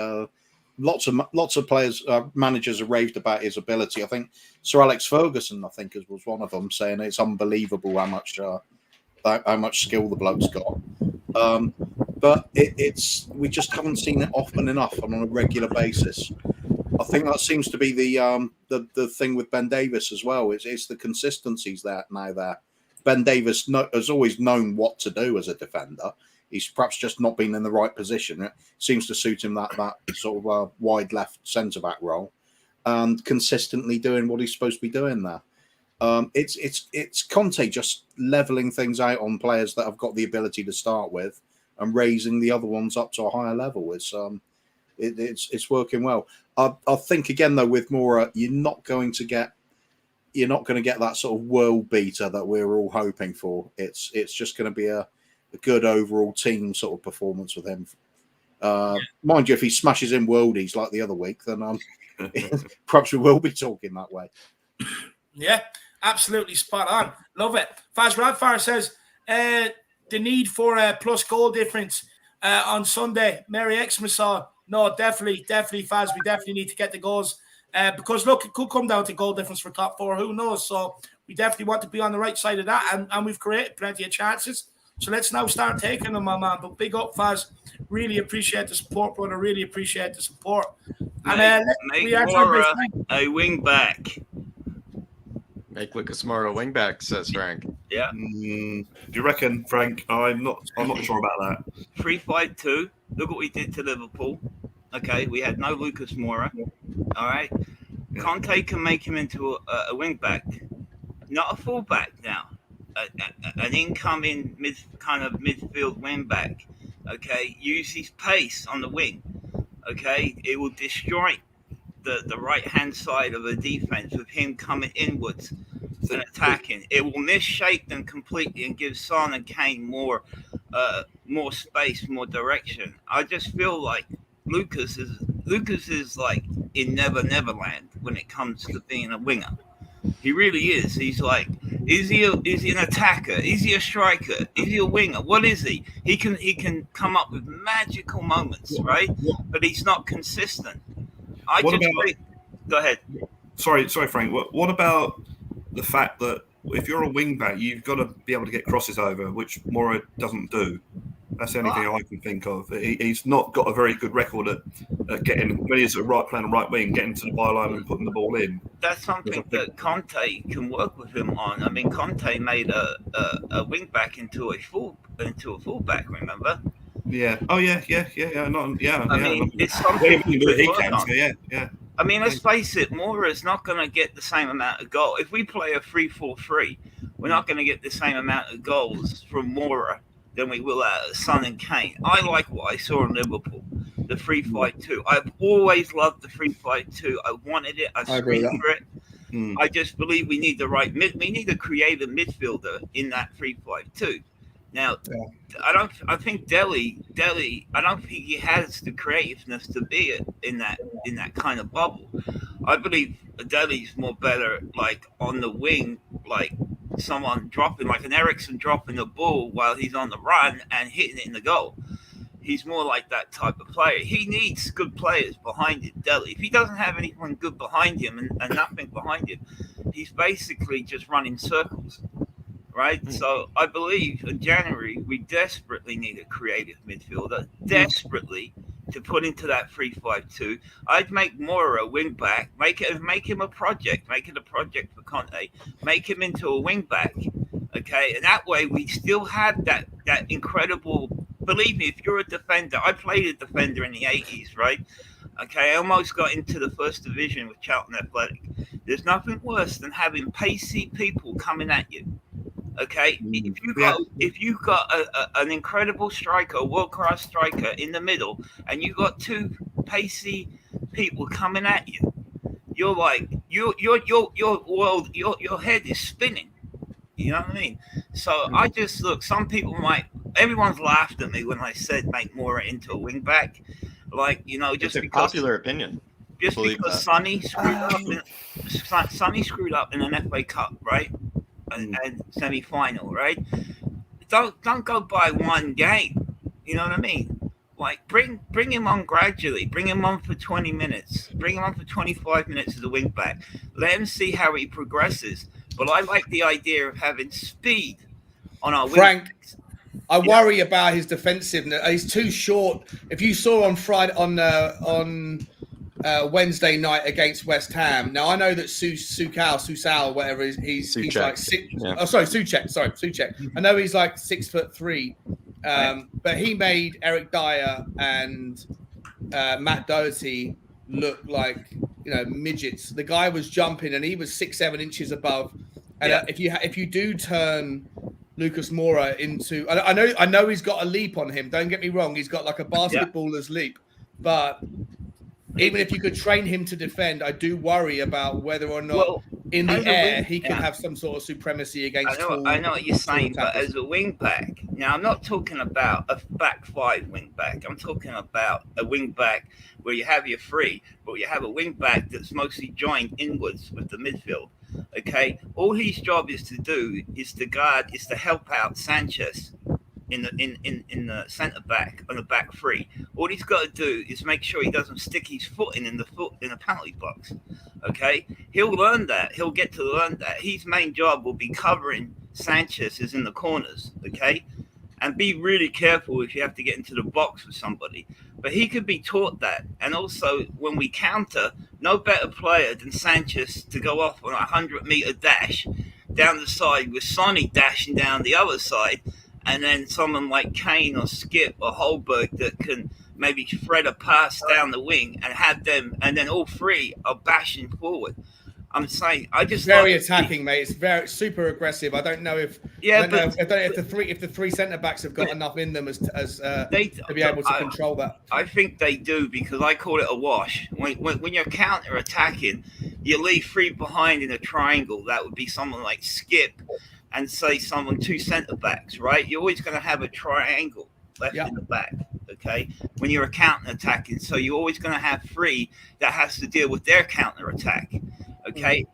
lots of players, managers have raved about his ability. I think Sir Alex Ferguson, was one of them, saying it's unbelievable how much skill the bloke's got. But we just haven't seen it often enough and on a regular basis. I think that seems to be the thing with Ben Davies as well. It's the consistencies there. Ben Davies has always known what to do as a defender. He's perhaps just not been in the right position. It seems to suit him that sort of wide left centre-back role, and consistently doing what he's supposed to be doing there. It's Conte just levelling things out on players that have got the ability to start with, and raising the other ones up to a higher level. It's working well. I think again though, with Moura, you're not going to get that sort of world beater that we're all hoping for. It's just going to be a good overall team sort of performance with him. Mind you, if he smashes in worldies like the other week, then perhaps we will be talking that way. Yeah, absolutely spot on. Love it. Faz Radfar says the need for a plus goal difference on Sunday. Merry Xmas all. No, definitely, Faz. We definitely need to get the goals. Because look, it could come down to goal difference for top four. Who knows? So we definitely want to be on the right side of that, and we've created plenty of chances. So let's now start taking them, my man. But big up, Faz. Really appreciate the support, brother. Really appreciate the support. And make Moura a wing back. Make Lucas Moura a wing back, says Frank. Yeah. Do you reckon, Frank? I'm not sure about that. 3-5-2. Look what we did to Liverpool. Okay, we had no Lucas Moura. All right. Yeah. Conte can make him into a wing back, not a full back now. An incoming midfield wing back. Okay, use his pace on the wing. Okay, it will destroy the right hand side of the defense with him coming inwards and attacking. It will misshape them completely and give Son and Kane more space, more direction. I just feel like Lucas is like in Neverland when it comes to being a winger. He really is. He's like, is he an attacker? Is he a striker? Is he a winger? What is he? He can come up with magical moments, right? But he's not consistent. Go ahead. sorry, Frank. What about the fact that if you're a wing back, you've got to be able to get crosses over, which Mora doesn't do. That's the only thing I can think of. He's not got a very good record at getting, when he's a playing a right wing, getting to the byline and putting the ball in. That's something that Conte can work with him on. I mean, Conte made a wing back into a fullback. Remember? Yeah. Oh yeah. I mean, it's something he can work on. Yeah. I mean, let's face it, Mora's not going to get the same amount of goal. If we play a 3-4-3, we're not going to get the same amount of goals from Mora than we will out of Son and Kane. I like what I saw in Liverpool, the 3-5-2. I've always loved the 3-5-2. I wanted it. I screamed for it. I just believe we need we need a creative midfielder in that 3-5-2. Now, I think Delhi. I don't think he has the creativeness to be in that kind of bubble. I believe Delhi's more better, like on the wing, like someone dropping, like an Ericsson dropping the ball while he's on the run and hitting it in the goal. He's more like that type of player. He needs good players behind him, Delhi. If he doesn't have anyone good behind him and nothing behind him, he's basically just running circles. Right, so I believe in January we desperately need a creative midfielder, desperately to put into that 3-5-2. I'd make Mora a wing back, make him a project, make it a project for Conte, make him into a wing back, okay, and that way we still have that incredible. Believe me, if you're a defender, I played a defender in the 80s, right? Okay, I almost got into the first division with Charlton Athletic. There's nothing worse than having pacey people coming at you. Okay, if you've got an incredible striker, a world-class striker in the middle, and you've got two pacey people coming at you, you're like your world, your head is spinning. You know what I mean? So I just look. Some people everyone's laughed at me when I said make Mora into a wing back, like just it's because popular opinion. Just because Sonny screwed up in an FA Cup, right? And semi-final, right? Don't go by one game. You know what I mean? Like bring him on gradually. Bring him on for 20 minutes. Bring him on for 25 minutes as a wing back. Let him see how he progresses. But I like the idea of having speed on our Frank, wing backs. I worry about his defensiveness. He's too short. If you saw on Friday on Wednesday night against West Ham. Now I know that Susal, whatever he's like six. Yeah. Oh, sorry, Suchek. I know he's like 6'3", but he made Eric Dyer and Matt Doherty look like midgets. The guy was jumping and he was 6-7 inches above. And if you do turn Lucas Moura into, I know he's got a leap on him. Don't get me wrong, he's got like a basketballer's leap, but. Even if you could train him to defend, I do worry about whether or not in the air he can have some sort of supremacy against. I know what you're saying, but as a wing back, now I'm not talking about a back five wing back. I'm talking about a wing back where you have your three, but you have a wing back that's mostly joined inwards with the midfield. Okay, all his job is to do is to guard, is to help out Sanchez. In the centre back on the back three, all he's got to do is make sure he doesn't stick his foot in the penalty box. Okay, he'll learn that. He'll get to learn that. His main job will be covering Sanchez is in the corners. Okay, and be really careful if you have to get into the box with somebody. But he could be taught that. And also, when we counter, no better player than Sanchez to go off on a 100-meter dash down the side with Sonny dashing down the other side. And then someone like Kane or Skip or Holberg that can maybe thread a pass down the wing and have them, and then all three are bashing forward. I'm saying, I just very attacking, mate. It's very super aggressive. I don't know if if the three centre backs have got enough in them to be able to control that. I think they do, because I call it a wash. When you're counter attacking, you leave three behind in a triangle. That would be someone like Skip. And say two centre backs, right? You're always going to have a triangle left in the back, okay? When you're a counter attacking, so you're always going to have three that has to deal with their counter attack, okay?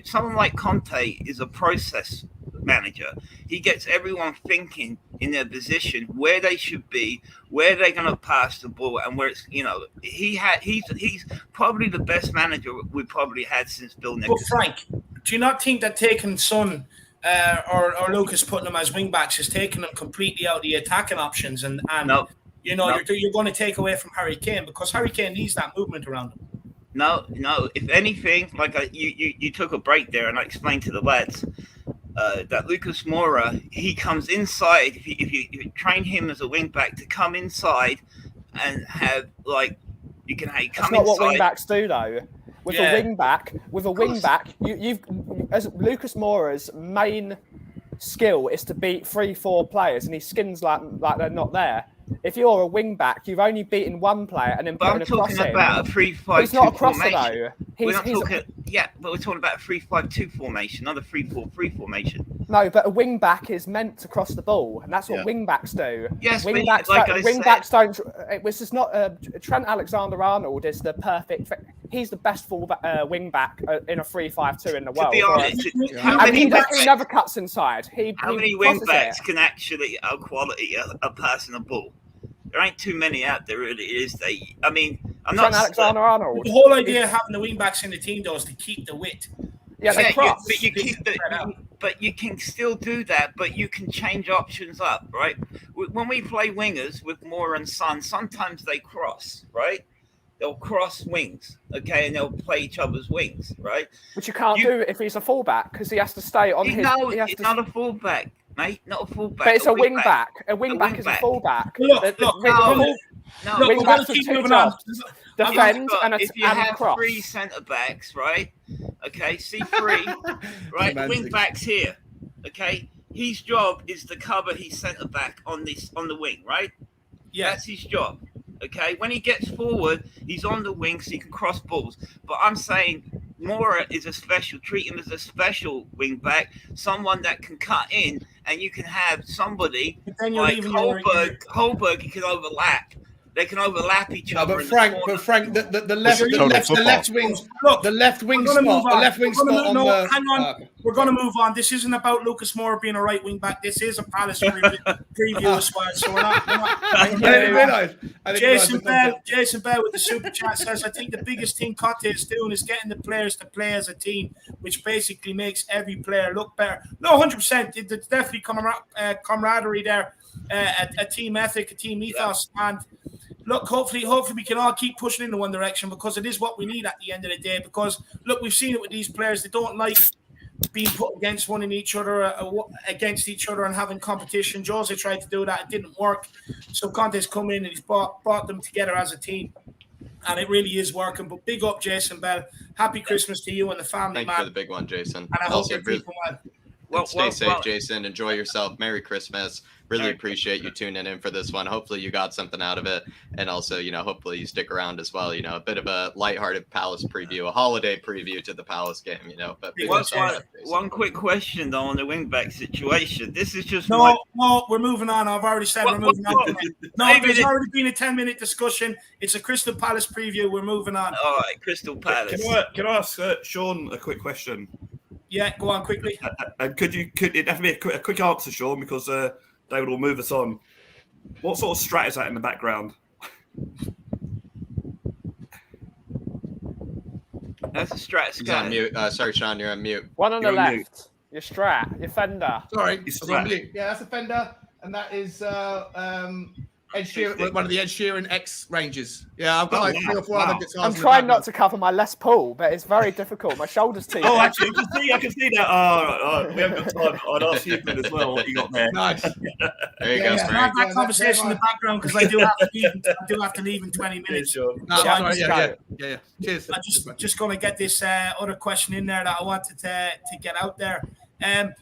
Someone like Conte is a process manager. He gets everyone thinking in their position, where they should be, where they're going to pass the ball, and where it's, he's probably the best manager we've probably had since Bill Nicholson. But Frank, do you not think that taking Son or Lucas putting them as wing backs is taking them completely out of the attacking options, and No. You're going to take away from Harry Kane, because Harry Kane needs that movement around him? No. If anything, you took a break there, and I explained to the lads that Lucas Moura, he comes inside. If you train him as a wing back to come inside and have you can come That's not inside. what wing backs do, though. With a wing back, you've as Lucas Moura's main skill is to beat 3-4 players, and he skins like they're not there. If you're a wing back, you've only beaten one player and then putting a cross in. I'm talking about a 3-5-2 He's not a crosser formation. though. But we're talking about a 3-5-2 formation, not a 3-4-3 formation. No, but a wing back is meant to cross the ball, and that's what wing backs do. Yes, wing backs don't. This is not. Trent Alexander-Arnold is the perfect. He's the best full wing back in a 3-5-2 in the world. To be honest, he never cuts inside. How many wing backs can actually quality a passing the ball? There ain't too many out there, really, is there? I mean, I'm not. Trent Alexander-Arnold. The whole idea of having the wing backs in the team, though, is to keep the width. Yeah, they cross. But you keep but you can still do that. But you can change options up, right? When we play wingers with Moore and Son, sometimes they cross, right? They'll cross wings, okay, and they'll play each other's wings, right? Which you can't do if he's a fullback, because he has to stay on his. No, it's not a fullback, mate. Not a fullback. But it's a wing back. A wing back is a fullback. Look, wing backs with two jobs. Defend and if you have cross. 3 centre backs, right? Okay, C3, right? Wing backs here, okay. His job is to cover his centre back on the wing, right? Yeah, that's his job. Okay, when he gets forward, he's on the wing so he can cross balls. But I'm saying Moura is treat him as a special wing back, someone that can cut in, and you can have somebody like Holberg, he can overlap. They can overlap each other. But Frank, the left wing spot. Hang on. We're going to move on. This isn't about Lucas Moura being a right wing back. This is a Palace preview as well. So we're not I didn't realise. Jason Bell with the super chat says, I think the biggest thing Conte is doing is getting the players to play as a team, which basically makes every player look better. No, 100%. There's definitely camaraderie there, a team ethic, a team ethos, and look, hopefully we can all keep pushing in the one direction, because it is what we need at the end of the day. Because look, we've seen it with these players; they don't like being put against each other and having competition. Jose tried to do that; it didn't work. So Conte's come in and he's brought them together as a team, and it really is working. But big up, Jason Bell! Happy Christmas to you and the family, Thank you for the big one, Jason. And I hope you're keeping well. Stay safe, Jason. Enjoy yourself. Merry Christmas. Really appreciate you tuning in for this one. Hopefully you got something out of it. And also, hopefully you stick around as well. A bit of a lighthearted Palace preview, a holiday preview to the Palace game, But one quick question, though, on the wing-back situation. This is just... No, we're moving on. I've already said we're moving on. No, there's already been a 10-minute discussion. It's a Crystal Palace preview. We're moving on. All right, Crystal Palace. Can I ask Sean a quick question? Yeah, go on quickly. Could it have to be a quick answer, Sean, because David will move us on. What sort of strat is that in the background? That's a strat. He's on mute. Sorry, Sean, you're on mute. One on the left. Your strat, your fender. Sorry, yeah, that's a fender, and that is Ed Sheeran, one of the Ed Sheeran X ranges. Yeah, I've got like 3 or 4 other guitars. I'm trying not to cover my Les Paul, but it's very difficult. My shoulder's too. Oh, actually, I can see that. We haven't got time. I'd ask you as well what you got there. Nice. There you go. Have that conversation in the background, because I do have to leave in 20 minutes. Yeah. Cheers. I'm just going to get this other question in there that I wanted to get out there.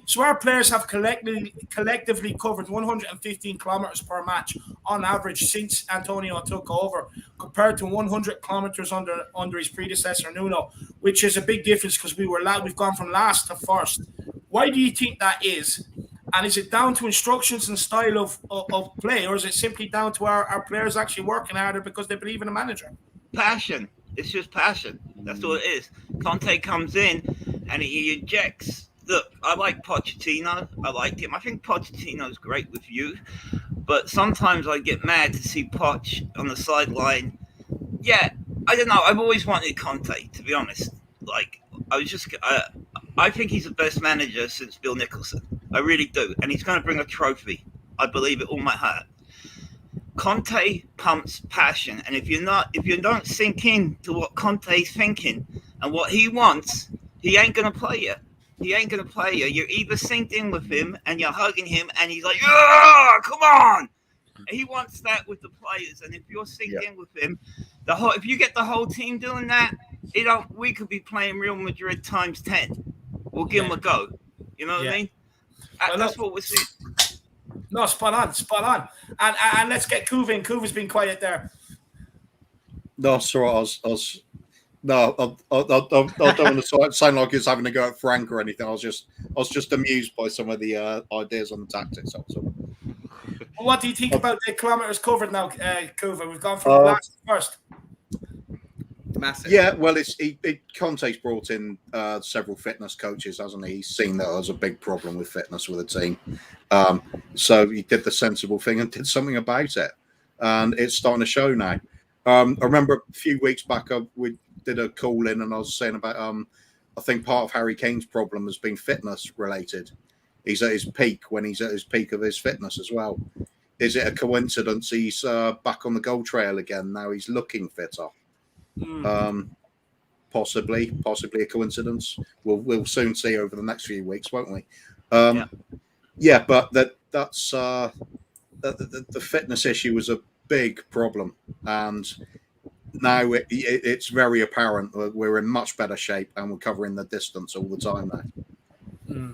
So our players have collectively covered 115 kilometers per match on average since Antonio took over, compared to 100 kilometers under his predecessor Nuno, which is a big difference, because we've gone from last to first. Why do you think that is? And is it down to instructions and style of play, or is it simply down to our players actually working harder because they believe in the manager? Passion. It's just passion. That's all it is. Conte comes in and he injects look, I like Pochettino. I like him. I think Pochettino's great with youth, but sometimes I get mad to see Poch on the sideline. Yeah, I don't know. I've always wanted Conte, to be honest. Like, I think he's the best manager since Bill Nicholson. I really do, and he's going to bring a trophy. I believe it all my heart. Conte pumps passion, and if you don't sink in to what Conte's thinking and what he wants, he ain't gonna play you. He ain't gonna play you. You're either synced in with him and you're hugging him, and he's like, "Yeah, come on!" And he wants that with the players, and if you're synced in with him, if you get the whole team doing that, we could be playing Real Madrid times 10. We'll give them a go. You know what I mean? That's what we're seeing. No, spot on. And let's get Kuva in. Kuva's been quiet there. No, sorry, I don't want to sound like it's having to go at Frank or anything. I was just amused by some of the ideas on the tactics. Also. Well, what do you think about the kilometers covered now, Kuva? We've gone from last to first. Massive. Yeah, well, Conte's brought in several fitness coaches, hasn't he? He's seen that there's a big problem with fitness with the team. So he did the sensible thing and did something about it. And it's starting to show now. I remember a few weeks back, we did a call in and I was saying about, I think part of Harry Kane's problem has been fitness related. He's at his peak when he's at his peak of his fitness as well. Is it a coincidence he's back on the goal trail again? Now he's looking fitter. Possibly a coincidence. We'll soon see over the next few weeks, won't we? Yeah, but that's the fitness issue was a big problem, and now it's very apparent that we're in much better shape and we're covering the distance all the time now.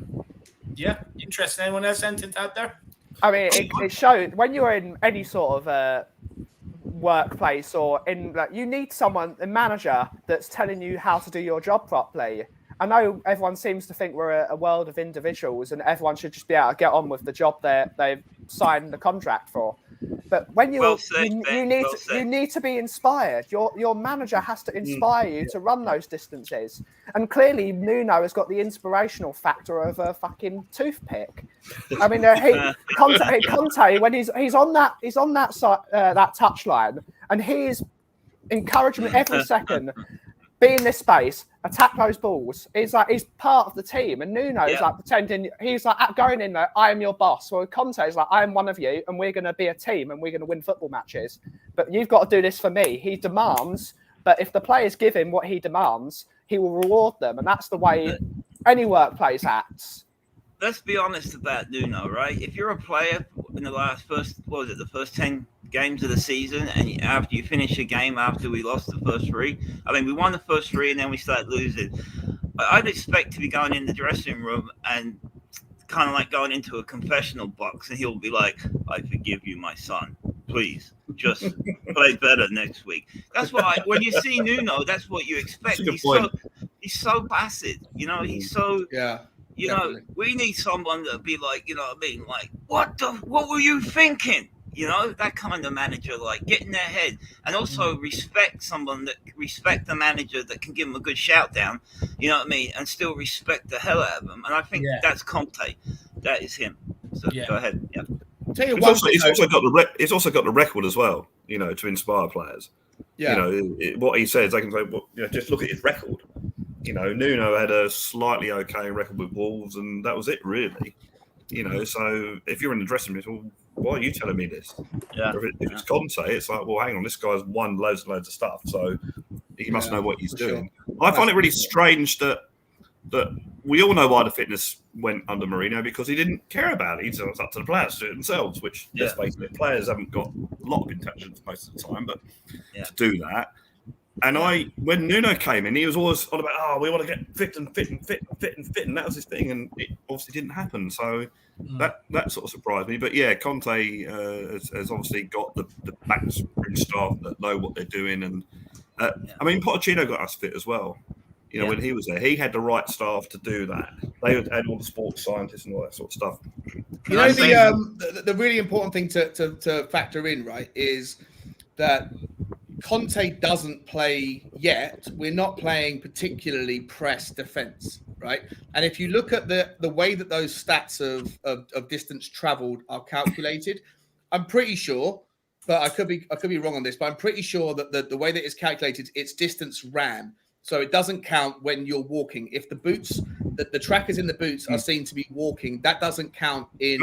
Yeah, interesting. Anyone else anything out there? I mean, it shows when you're in any sort of workplace or in, like, you need someone, a manager, that's telling you how to do your job properly. I know everyone seems to think we're a world of individuals and everyone should just be able to get on with the job they've signed the contract for. But when you need to be inspired. Your manager has to inspire you to run those distances. And clearly, Nuno has got the inspirational factor of a fucking toothpick. I mean, Conte, when he's on that touchline, and he's encouraging me every second. Be in this space, attack those balls. He's part of the team, and Nuno is like pretending he's like going in there. I am your boss. Well, Conte is like, I am one of you, and we're going to be a team, and we're going to win football matches. But you've got to do this for me. He demands, but if the players give him what he demands, he will reward them, and that's the way any workplace acts. Let's be honest about Nuno, right? If you're a player in the first 10 games of the season, and after you finish a game after we lost the first 3, I mean, we won the first 3 and then we started losing. I'd expect to be going in the dressing room and kind of like going into a confessional box, and he'll be like, I forgive you, my son. Please, just play better next week. That's what when you see Nuno, that's what you expect. He's so placid, you know, he's so... You know, we need someone to be like, you know what I mean? Like, what were you thinking? You know, that kind of manager, like, get in their head, and also respect the manager that can give them a good shout down, you know what I mean? And still respect the hell out of them. And I think that's Conte. That is him. So go ahead. Yeah. He's also got the record as well, you know, to inspire players. Yeah. You know, what he says, I can say, well, you know, just look at his record. You know, Nuno had a slightly okay record with Wolves, and that was it, really. You know, so if you're in the dressing room, well, why are you telling me this? Yeah. If it's Conte, it's like, well, hang on, this guy's won loads and loads of stuff, so he must know what he's doing. Sure. I find it really strange that we all know why the fitness went under Mourinho, because he didn't care about it. It's up to the players to do it themselves, which, let's face it, players haven't got a lot of intelligence most of the time, but to do that. And when Nuno came in, he was always on about, we want to get fit, and that was his thing, and it obviously didn't happen. So that sort of surprised me. But yeah, Conte has obviously got the backroom staff that know what they're doing, and I mean, Pochettino got us fit as well. You know, when he was there, he had the right staff to do that. They had all the sports scientists and all that sort of stuff. You know, the really important thing to factor in, right, is that Conte doesn't play yet. We're not playing particularly press defense. right? And if you look at the way that those stats of distance traveled are calculated, I'm pretty sure, but I could be wrong on this, but I'm pretty sure that the way that it's calculated, it's distance ran. So it doesn't count when you're walking. If the boots, the trackers in the boots are seen to be walking, that doesn't count in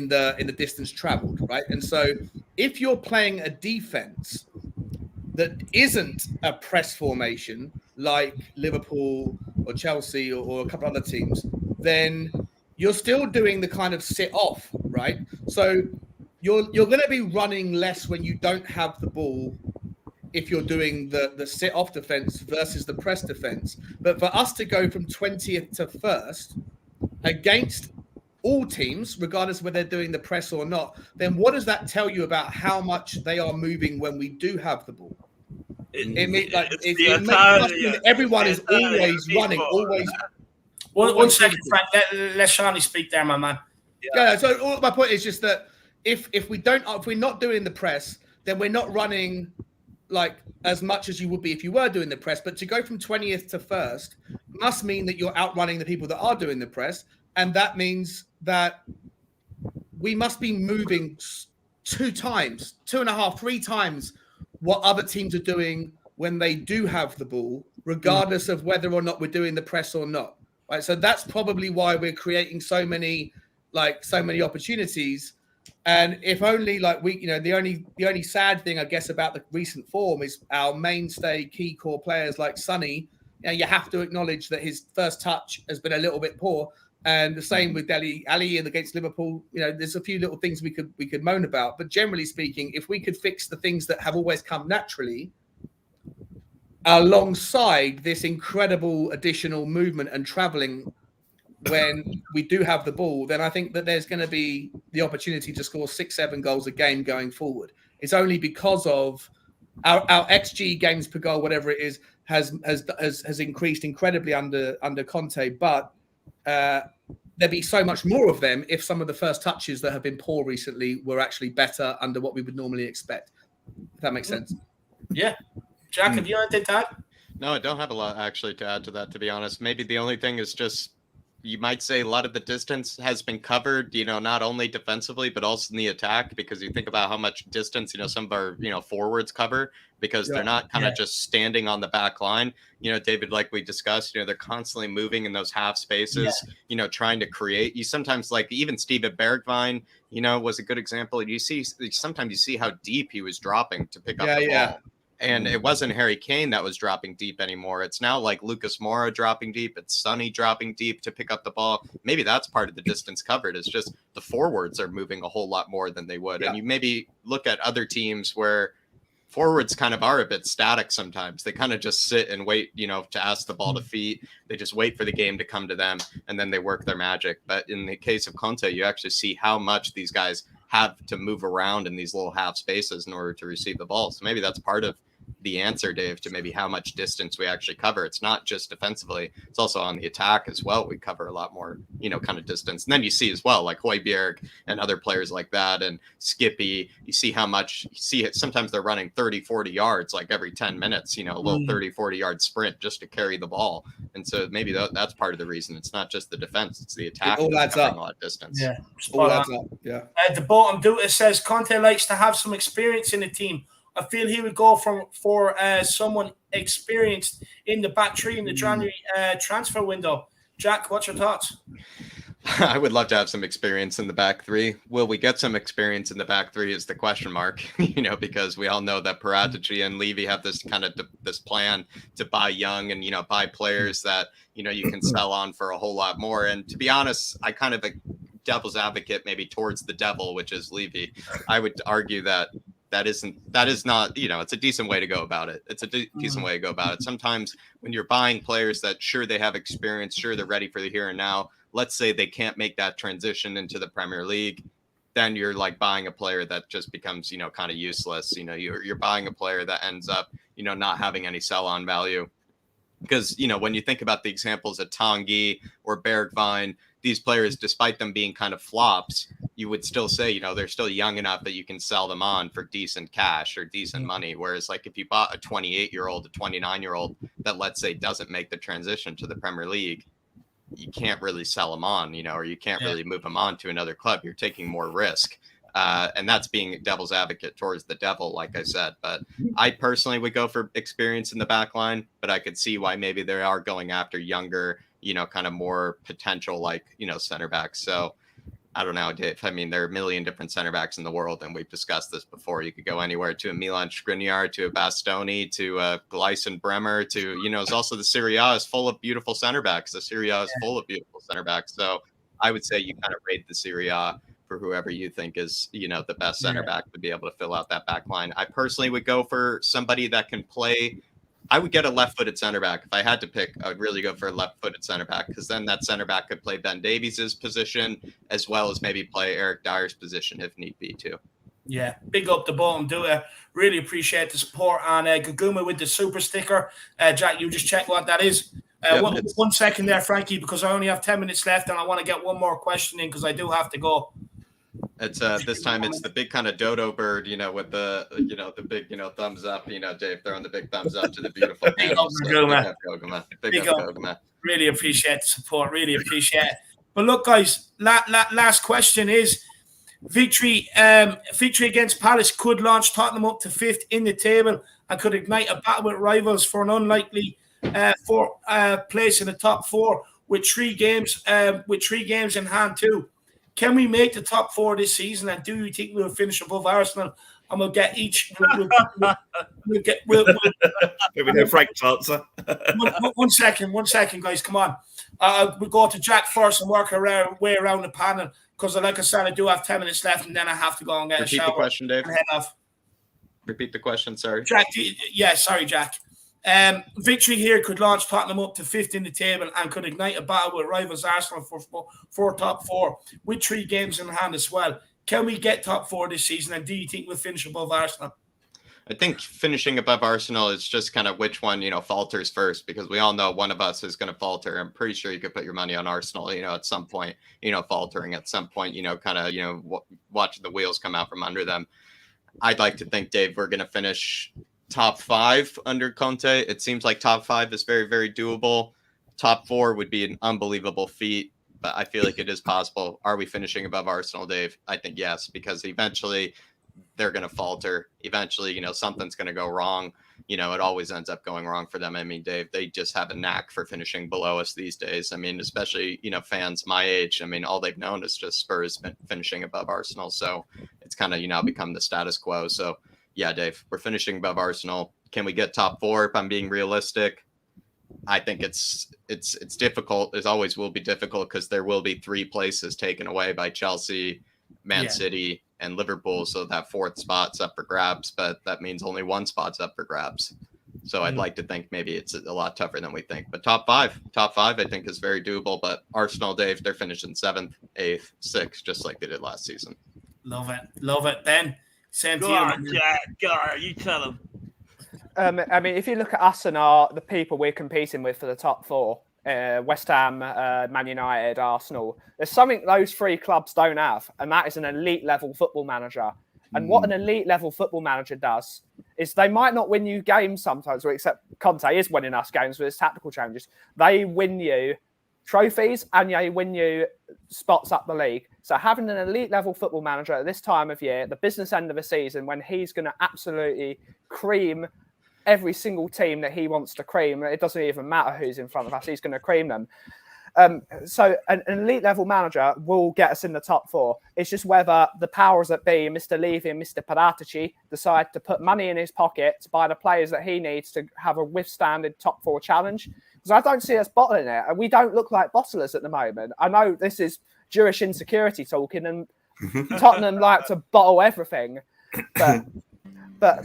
the distance traveled, right? And so if you're playing a defense that isn't a press formation like Liverpool or Chelsea or a couple other teams, then you're still doing the kind of sit off, right? So you're going to be running less when you don't have the ball if you're doing the sit off defense versus the press defense. But for us to go from 20th to 1st against all teams, regardless of whether they're doing the press or not, then what does that tell you about how much they are moving when we do have the ball? Everyone is always running, always. One second, Frank. Let Shawnee speak there, my man. Yeah. So my point is just that if we're not doing the press, then we're not running like as much as you would be if you were doing the press. But to go from 20th to 1st must mean that you're outrunning the people that are doing the press, and that means that we must be moving 2 times, 2.5, 3 times what other teams are doing when they do have the ball, regardless of whether or not we're doing the press or not. Right. So that's probably why we're creating so many opportunities. And if only the only sad thing, I guess, about the recent form is our mainstay key core players like Sonny. You have to acknowledge that his first touch has been a little bit poor. And the same with Ali and against Liverpool. There's a few little things we could moan about. But generally speaking, if we could fix the things that have always come naturally, alongside this incredible additional movement and traveling when we do have the ball, then I think that there's going to be the opportunity to score 6-7 goals a game going forward. It's only because of our XG games per goal, whatever it is, has increased incredibly under Conte, but there'd be so much more of them if some of the first touches that have been poor recently were actually better under what we would normally expect. If that makes sense. Yeah. Jack, have you anything to add? No, I don't have a lot actually to add to that, to be honest. Maybe the only thing is just, you might say a lot of the distance has been covered, not only defensively, but also in the attack, because you think about how much distance, some of our, forwards cover, because they're not kind of just standing on the back line. David, like we discussed, they're constantly moving in those half spaces, trying to create. You sometimes, like even Steven Bergwijn, was a good example. Sometimes you see how deep he was dropping to pick up the ball. And it wasn't Harry Kane that was dropping deep anymore. It's now like Lucas Moura dropping deep. It's Sonny dropping deep to pick up the ball. Maybe that's part of the distance covered. It's just the forwards are moving a whole lot more than they would. Yeah. And you maybe look at other teams where forwards kind of are a bit static sometimes. They kind of just sit and wait, to ask the ball to feet. They just wait for the game to come to them, and then they work their magic. But in the case of Conte, you actually see how much these guys have to move around in these little half spaces in order to receive the ball. So maybe that's part of the answer, Dave, to maybe how much distance we actually cover. It's not just defensively, it's also on the attack as well. We cover a lot more, kind of distance. And then you see as well, like Højbjerg and other players like that, and Skippy, you see how much, sometimes they're running 30, 40 yards, like every 10 minutes, a little 30, 40 yard sprint just to carry the ball. And so maybe that's part of the reason. It's not just the defense, it's the attack. It all adds up. A lot of distance. Yeah. All adds up. Yeah. At the bottom, it says Conte likes to have some experience in the team. I feel he would go for someone experienced in the back three in the January transfer window. Jack, what's your thoughts? I would love to have some experience in the back three. Will we get some experience in the back three is the question mark, because we all know that Paratici and Levy have this kind of this plan to buy young and, buy players that, you can sell on for a whole lot more. And to be honest, I kind of a devil's advocate maybe towards the devil, which is Levy. I would argue that is not, it's a decent way to go about it. It's a decent way to go about it. Sometimes when you're buying players that sure they have experience, sure they're ready for the here and now, let's say they can't make that transition into the Premier League, then you're like buying a player that just becomes, kind of useless. You're buying a player that ends up, not having any sell-on value. Because, when you think about the examples of Tanguy or Bergwijn, these players, despite them being kind of flops, you would still say, they're still young enough that you can sell them on for decent cash or decent money. Whereas like if you bought a 28-year-old, a 29-year-old that, let's say, doesn't make the transition to the Premier League, you can't really sell them on, or you can't really move them on to another club. You're taking more risk. And that's being devil's advocate towards the devil, like I said. But I personally would go for experience in the back line, but I could see why maybe they are going after younger, kind of more potential, like, center backs. So I don't know, Dave. I mean, there are a million different center backs in the world, and we've discussed this before. You could go anywhere to a Milan Skriniar, to a Bastoni, to a Gleison Bremer, to, it's also the Serie A is full of beautiful center backs. The Serie A is full of beautiful center backs. So I would say you kind of rate the Serie A for whoever you think is, the best center back to be able to fill out that back line. I personally would go for somebody that can play. I would get a left-footed center back. If I had to pick, I would really go for a left-footed center back, because then that center back could play Ben Davies' position as well as maybe play Eric Dyer's position if need be too. Yeah, big up the bottom. Really appreciate the support. And Gaguma with the super sticker. Jack, you just check what that is. One second there, Frankie, because I only have 10 minutes left and I want to get one more question in because I do have to go. It's this time it's the big kind of dodo bird, with the the big thumbs up, Dave throwing the big thumbs up to the beautiful big up, Gaguma. Really appreciate the support. Really appreciate it. But look, guys, last question is victory against Palace could launch Tottenham up to 5th in the table and could ignite a battle with rivals for an unlikely place in the top 4 with 3 games in hand too. Can we make the top 4 this season? And do you think we'll finish above Arsenal? And we'll get each. We'll get. Maybe Frank's answer. One second, guys. Come on. We'll go to Jack first and work our way around the panel because, like I said, I do have 10 minutes left, and then I have to go and get a shower. Repeat the question, Dave. And head off. Repeat the question. Sorry, Jack. Sorry, Jack. Victory here could launch Tottenham up to 5th in the table and could ignite a battle with rivals Arsenal for top 4 with 3 games in hand as well. Can we get top 4 this season? And do you think we'll finish above Arsenal? I think finishing above Arsenal is just kind of which one, falters first, because we all know one of us is going to falter. I'm pretty sure you could put your money on Arsenal, at some point, faltering at some point, kind of, watching the wheels come out from under them. I'd like to think, Dave, we're going to finish top 5 under Conte. It seems like top 5 is very, very doable. Top 4 would be an unbelievable feat, but I feel like it is possible. Are we finishing above Arsenal, Dave? I think yes, because eventually they're going to falter. Eventually, something's going to go wrong. It always ends up going wrong for them. I mean, Dave, they just have a knack for finishing below us these days. I mean, especially, fans my age. I mean, all they've known is just Spurs finishing above Arsenal. So it's kind of, become the status quo. So yeah, Dave, we're finishing above Arsenal. Can we get top 4 if I'm being realistic? I think it's difficult. It always will be difficult because there will be 3 places taken away by Chelsea, Man City, and Liverpool. So that 4th spot's up for grabs, but that means only 1 spot's up for grabs. So I'd like to think maybe it's a lot tougher than we think. But top 5, I think is very doable. But Arsenal, Dave, they're finishing 7th, 8th, 6th, just like they did last season. Love it. Ben? Same Go to you. on, Jack. Go on, you tell them. I mean, if you look at us and the people we're competing with for the top 4, West Ham, Man United, Arsenal, there's something those 3 clubs don't have, and that is an elite level football manager. And what an elite level football manager does is they might not win you games sometimes, except Conte is winning us games with his tactical changes. They win you trophies and they win you spots up the league. So having an elite level football manager at this time of year, the business end of the season, when he's going to absolutely cream every single team that he wants to cream, it doesn't even matter who's in front of us, he's going to cream them. So an elite level manager will get us in the top 4. It's just whether the powers that be, Mr. Levy and Mr. Paratici, decide to put money in his pocket to buy the players that he needs to have a withstanding top 4 challenge. Because I don't see us bottling it, and we don't look like bottlers at the moment. I know this is Jewish insecurity talking, and Tottenham like to bottle everything, but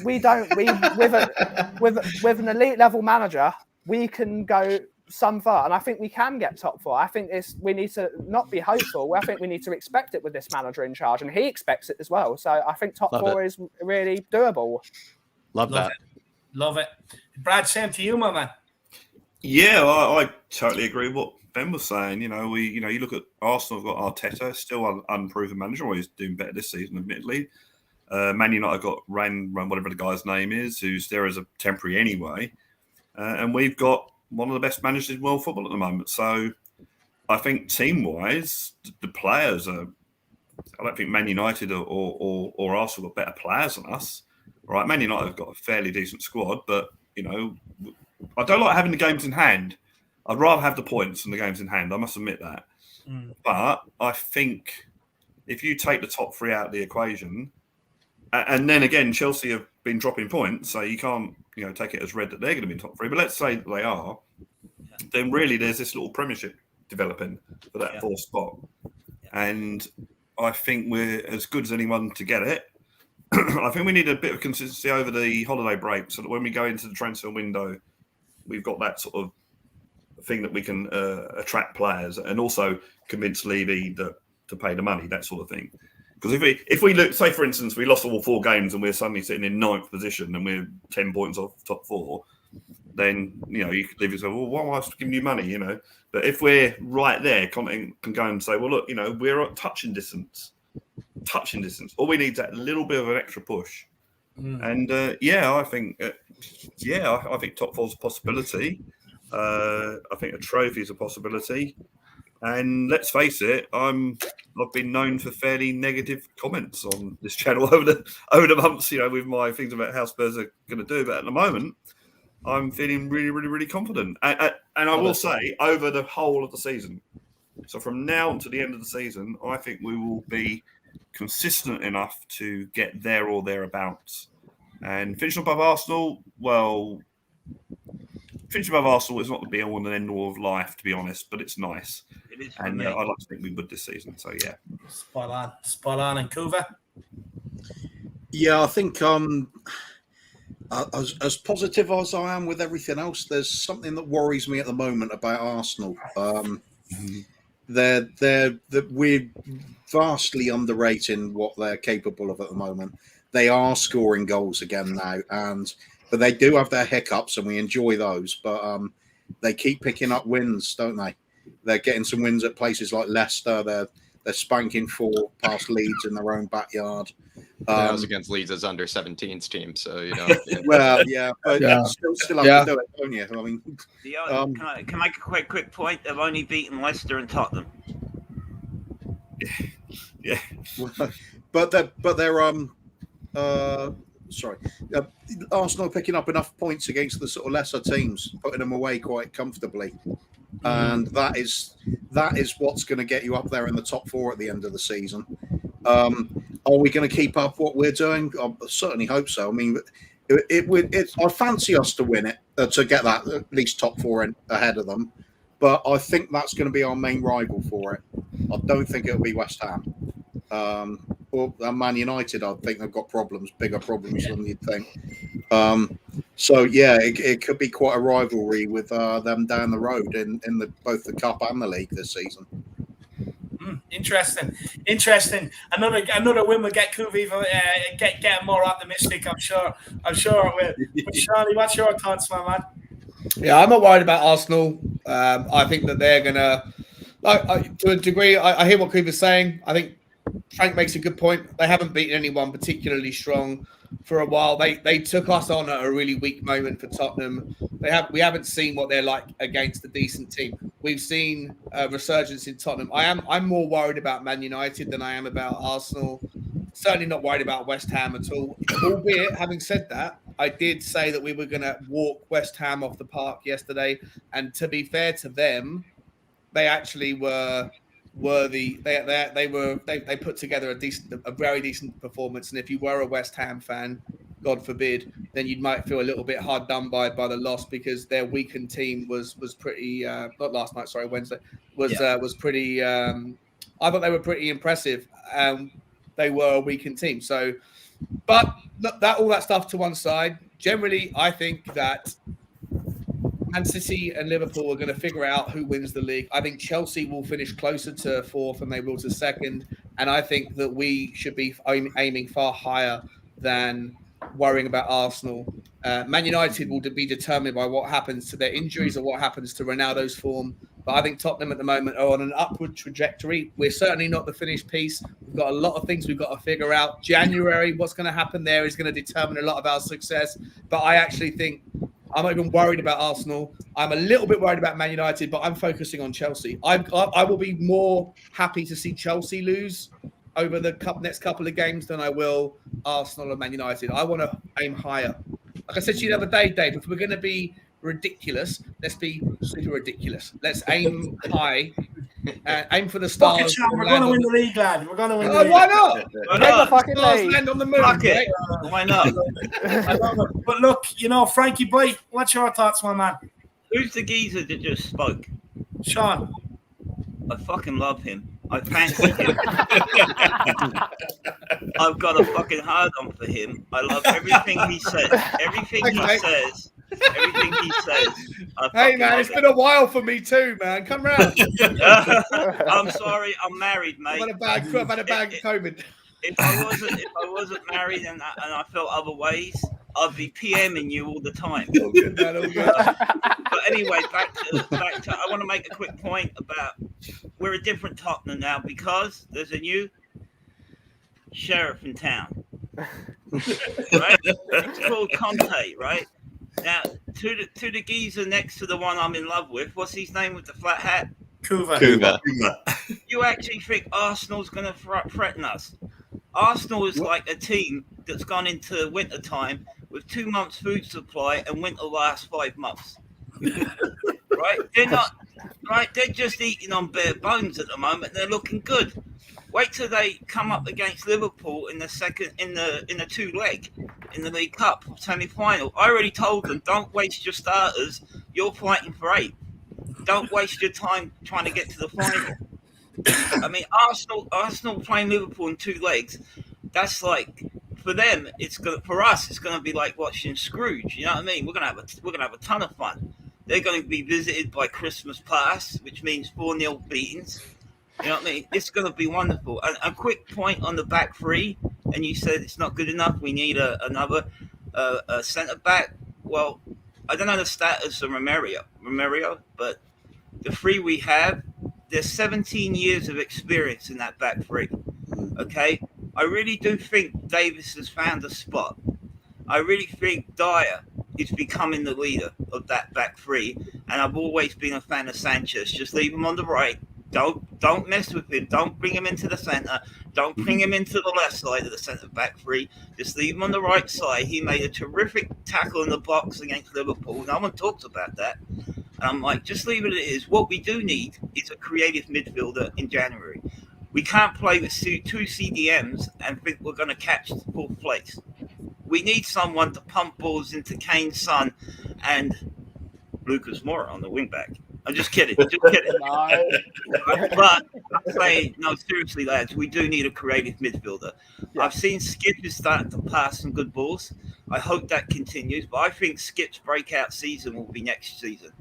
we don't. With an elite level manager, we can go some far, and I think we can get top 4. I think we need to not be hopeful. I think we need to expect it with this manager in charge, and he expects it as well. So I think top 4 is really doable. Love that. Love it. Brad, same to you, my man. Yeah, I totally agree with what Ben was saying. You look at Arsenal, have got Arteta, still an unproven manager. Well, he's doing better this season, admittedly. Man United got Ran, whatever the guy's name is, who's there as a temporary anyway. And we've got one of the best managers in world football at the moment. So, I think team-wise, the players are. I don't think Man United or Arsenal got better players than us. Right, Man United have got a fairly decent squad, but I don't like having the games in hand. I'd rather have the points than the games in hand. I must admit that. But I think if you take the top three out of the equation, and then again, Chelsea have been dropping points, so you can't take it as read that they're going to be in top three. But let's say that they are, then really there's this little Premiership developing for that fourth spot, and I think we're as good as anyone to get it. I think we need a bit of consistency over the holiday break so that when we go into the transfer window, we've got that sort of thing that we can attract players and also convince Levy to pay the money, that sort of thing. Because if we look, say for instance, we lost all 4 games and we're suddenly sitting in 9th position and we're 10 points off top 4, then you could Levy say, well, why am I giving you money? But if we're right there, Conte can go and say, well, look, we're at touching distance. All we need is that little bit of an extra push. And I think I think top 4's a possibility. I think a trophy is a possibility. And let's face it, I've been known for fairly negative comments on this channel over the months, with my things about how Spurs are going to do. But at the moment, I'm feeling really, really, really confident. And I will say, over the whole of the season, so from now to the end of the season, I think we will be consistent enough to get there or thereabouts. And finishing above Arsenal, finishing above Arsenal is not the be-all and end-all of life, to be honest, but it's nice. It is, and I'd like to think we would this season. So, yeah. Spot on. And Kuva? Yeah, I think as positive as I am with everything else, there's something that worries me at the moment about Arsenal. We're vastly underrating what they're capable of at the moment. They are scoring goals again now, but they do have their hiccups, and we enjoy those. But they keep picking up wins, don't they? They're getting some wins at places like Leicester. They're spanking 4 past Leeds in their own backyard. That was against Leeds' under-17s team, so Well, yeah, but still have to do it, don't you? I mean, can I make a quick point? They've only beaten Leicester and Tottenham. Yeah, but they're Arsenal picking up enough points against the sort of lesser teams, putting them away quite comfortably, and that is what's going to get you up there in the top 4 at the end of the season. Are we going to keep up what we're doing? I certainly hope so. I mean, I fancy us to win it, to get that at least top 4 ahead of them. But I think that's going to be our main rival for it. I don't think it'll be West Ham. Or Man United, I think they've got bigger problems than you'd think. It could be quite a rivalry with them down the road in both the Cup and the League this season. Interesting. Another win will get Kuvi get more optimistic. I'm sure it will. But Charlie, what's your thoughts, my man? Yeah, I'm not worried about Arsenal. I think that they're gonna, to a degree. I hear what Kuva's saying. I think Frank makes a good point. They haven't beaten anyone particularly strong for a while. They took us on at a really weak moment for Tottenham. We haven't seen what they're like against a decent team. We've seen a resurgence in Tottenham. I'm more worried about Man United than I am about Arsenal. Certainly not worried about West Ham at all. Albeit, having said that, I did say that we were going to walk West Ham off the park yesterday. And to be fair to them, they actually were worthy. They put together a very decent performance. And if you were a West Ham fan, God forbid, then you might feel a little bit hard done by the loss, because their weakened team was pretty. Not last night, sorry, Wednesday was pretty. I thought they were pretty impressive. They were a weakened team. So, but all that stuff to one side. Generally, I think that Man City and Liverpool are going to figure out who wins the league. I think Chelsea will finish closer to 4th than they will to 2nd. And I think that we should be aiming far higher than worrying about Arsenal. Man United will be determined by what happens to their injuries or what happens to Ronaldo's form. But I think Tottenham at the moment are on an upward trajectory. We're certainly not the finished piece. We've got a lot of things we've got to figure out. January, what's going to happen there is going to determine a lot of our success. But I actually think I'm not even worried about Arsenal. I'm a little bit worried about Man United, but I'm focusing on Chelsea. I will be more happy to see Chelsea lose over the next couple of games than I will Arsenal and Man United. I want to aim higher. Like I said to you the other day, Dave, if we're going to be ridiculous, let's be super ridiculous. Let's aim high. Aim for the stars. We're going to win the league, lad. We're going to win the league. Why not? Why not? Fucking Stars league. land on the moon. Fuck it. Right? Why not? I love it. But look, Frankie Boy, what's your thoughts, my man? Who's the geezer that just spoke? Sean. I fucking love him. I fancy him. I've got a fucking hard on for him. I love everything he says. Everything he says. Hey man, it's been a while for me too, man. Come round. I'm sorry, I'm married, mate. I've had a bag of COVID. If I wasn't married and I felt other ways, I'd be PMing you all the time. But anyway, back to I want to make a quick point about we're a different Tottenham now because there's a new sheriff in town. Right? It's called Conte, right? Now, to the geezer next to the one I'm in love with, what's his name with the flat hat? Kuva. You actually think Arsenal's going to threaten us? Arsenal is like a team that's gone into winter time with 2 months food supply and winter lasts 5 months. Right? They're not right. They're just eating on bare bones at the moment. They're looking good. Wait till they come up against Liverpool in the second in the 2-leg in the League Cup semi-final. I already told them, don't waste your starters. You're fighting for 8. Don't waste your time trying to get to the final. I mean, Arsenal playing Liverpool in 2 legs. That's like for them. For us. It's gonna be like watching Scrooge. You know what I mean? We're gonna have a ton of fun. They're going to be visited by Christmas past, which means 4-0 beatings. You know what I mean? It's going to be wonderful. A quick point on the back three, and you said it's not good enough. We need another centre back. Well, I don't know the status of Romero, but the 3 we have, there's 17 years of experience in that back 3. Okay, I really do think Davis has found a spot. I really think Dyer is becoming the leader of that back 3, and I've always been a fan of Sanchez. Just leave him on the right. Don't mess with him. Don't bring him into the centre. Don't bring him into the left side of the centre back 3. Just leave him on the right side. He made a terrific tackle in the box against Liverpool. No one talks about that. And I'm like, just leave it as it is. What we do need is a creative midfielder in January. We can't play with 2 CDMs and think we're going to catch 4th place. We need someone to pump balls into Kane's son and Lucas Moura on the wing back. I'm just kidding. But I'm saying, no, seriously, lads, we do need a creative midfielder. Yeah. I've seen Skip is starting to pass some good balls. I hope that continues, but I think Skip's breakout season will be next season.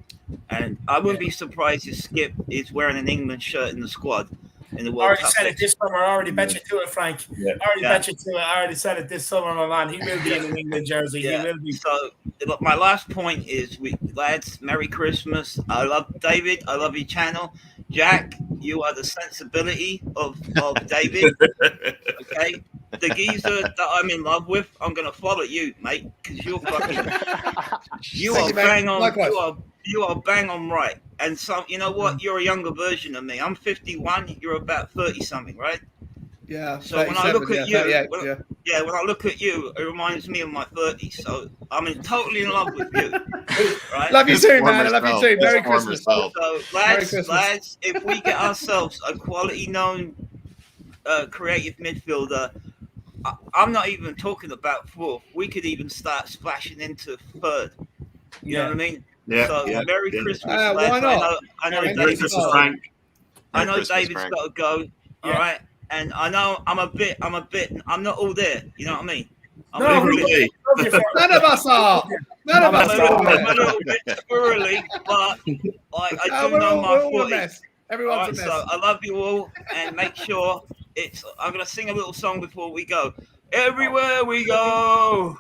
And I wouldn't be surprised if Skip is wearing an England shirt in the squad in the World Cup. I already said it this summer. I already bet you to it, Frank. Yeah. Bet you to it. I already said it this summer, my man. He will be in an England jersey. Yeah. He will be. So, look, my last point is, lads, Merry Christmas. I love David. I love your channel. Jack, you are the sensibility of David. Okay? The geezer that I'm in love with, I'm going to follow you, mate, because you're fucking... You are bang on right. And so, you know what? You're a younger version of me. I'm 51. You're about 30-something, right? Yeah. So when I look at you, when I look at you, it reminds me of my 30s. So I'm totally in love with you. Right? Love you too, man. I love you too. Merry Christmas. So, lads, if we get ourselves a quality known creative midfielder, I'm not even talking about 4th. We could even start splashing into 3rd. You know what I mean? Yeah. So Merry Christmas, lads. Why not? I know David's got to go. All right. And I know I'm not all there. You know what I mean? None of us are. I'm a little bit squirrely, but I do know my footy. Everyone's a mess. So I love you all, and make sure I'm going to sing a little song before we go. Everywhere we go,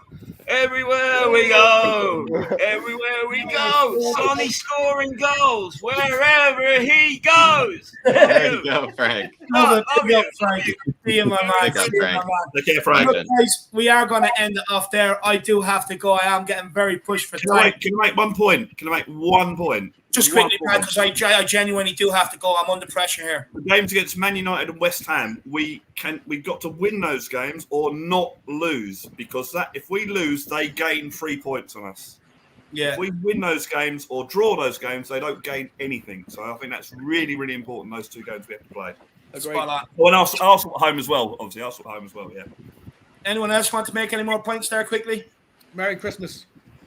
Everywhere we go, everywhere we go, Sonny scoring goals wherever he goes. There you go, Frank. Love it, Frank. See you, my man. Big up, See you, my Frank. man. Take care, Frank. Look, guys, we are going to end it off there. I do have to go. I am getting very pushed for Can I time. make 1 point? Can I make 1 point? Just quickly, man, because I genuinely do have to go. I'm under pressure here. The games against Man United and West Ham, we've got to win those games or not lose, because if we lose, they gain 3 points on us. Yeah. If we win those games or draw those games, they don't gain anything. So I think that's really, really important. Those 2 games we have to play. Agreed. Well, and Arsenal at home as well. Obviously, Arsenal at home as well. Yeah. anyone else want to make any more points there quickly? Merry Christmas.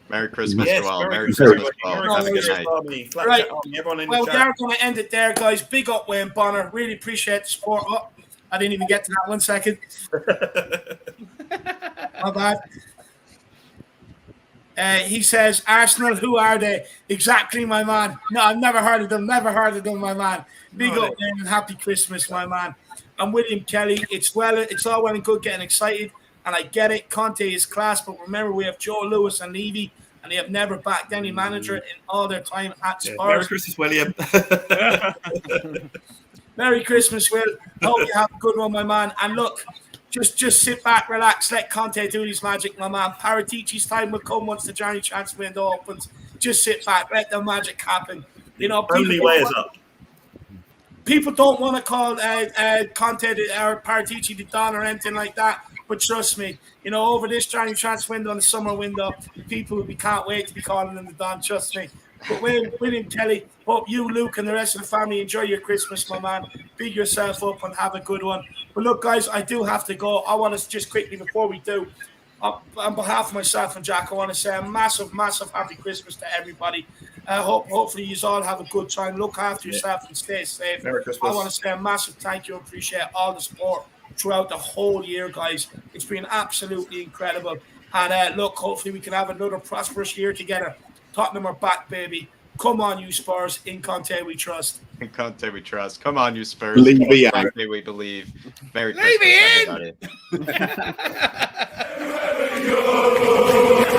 Merry Christmas Yes, to all. Merry Merry Christmas. Christmas to all. Merry Have a good Christmas, night. Army. Flat Right. Chat Army, everyone in Well, the we chat. are going to end it there, guys. Big up, Wayne Bonner. Really appreciate the support. Oh, I didn't even get to that 1 second. My bad. He says, Arsenal, who are they? Exactly, my man. No, I've never heard of them. Never heard of them, my man. Big up, Wayne, and happy Christmas, my man. I'm William Kelly. It's all well and good getting excited, and I get it. Conte is class, but remember, we have Joe Lewis and Levy, and they have never backed any manager in all their time at Spurs. Merry Christmas, William. Merry Christmas, Will. Hope you have a good one, my man. And look, just sit back, relax, let Conte do his magic, my man. Paratici's time will come once the January transfer window opens. Just sit back, let the magic happen. You know, Only way is up. People don't want to call Conte or Paratici the Don or anything like that. But trust me, you know, over this January transfer window and the summer window, people can't wait to be calling him the Don. Trust me. But William Kelly, hope you, Luke, and the rest of the family enjoy your Christmas, my man. Big yourself up and have a good one. But look, guys, I do have to go. I want to just quickly, before we do, on behalf of myself and Jack, I want to say a massive, massive happy Christmas to everybody. Hopefully you all have a good time. Look after yourself and stay safe. Merry Christmas. I want to say a massive thank you and appreciate all the support throughout the whole year, guys. It's been absolutely incredible. And look, hopefully we can have another prosperous year together. Tottenham are back, baby. Come on, you Spurs. In Conte we trust. In Conte we trust. Come on, you Spurs. Leave me In out. Conte we believe. Merry Leave me Christmas, in. everybody.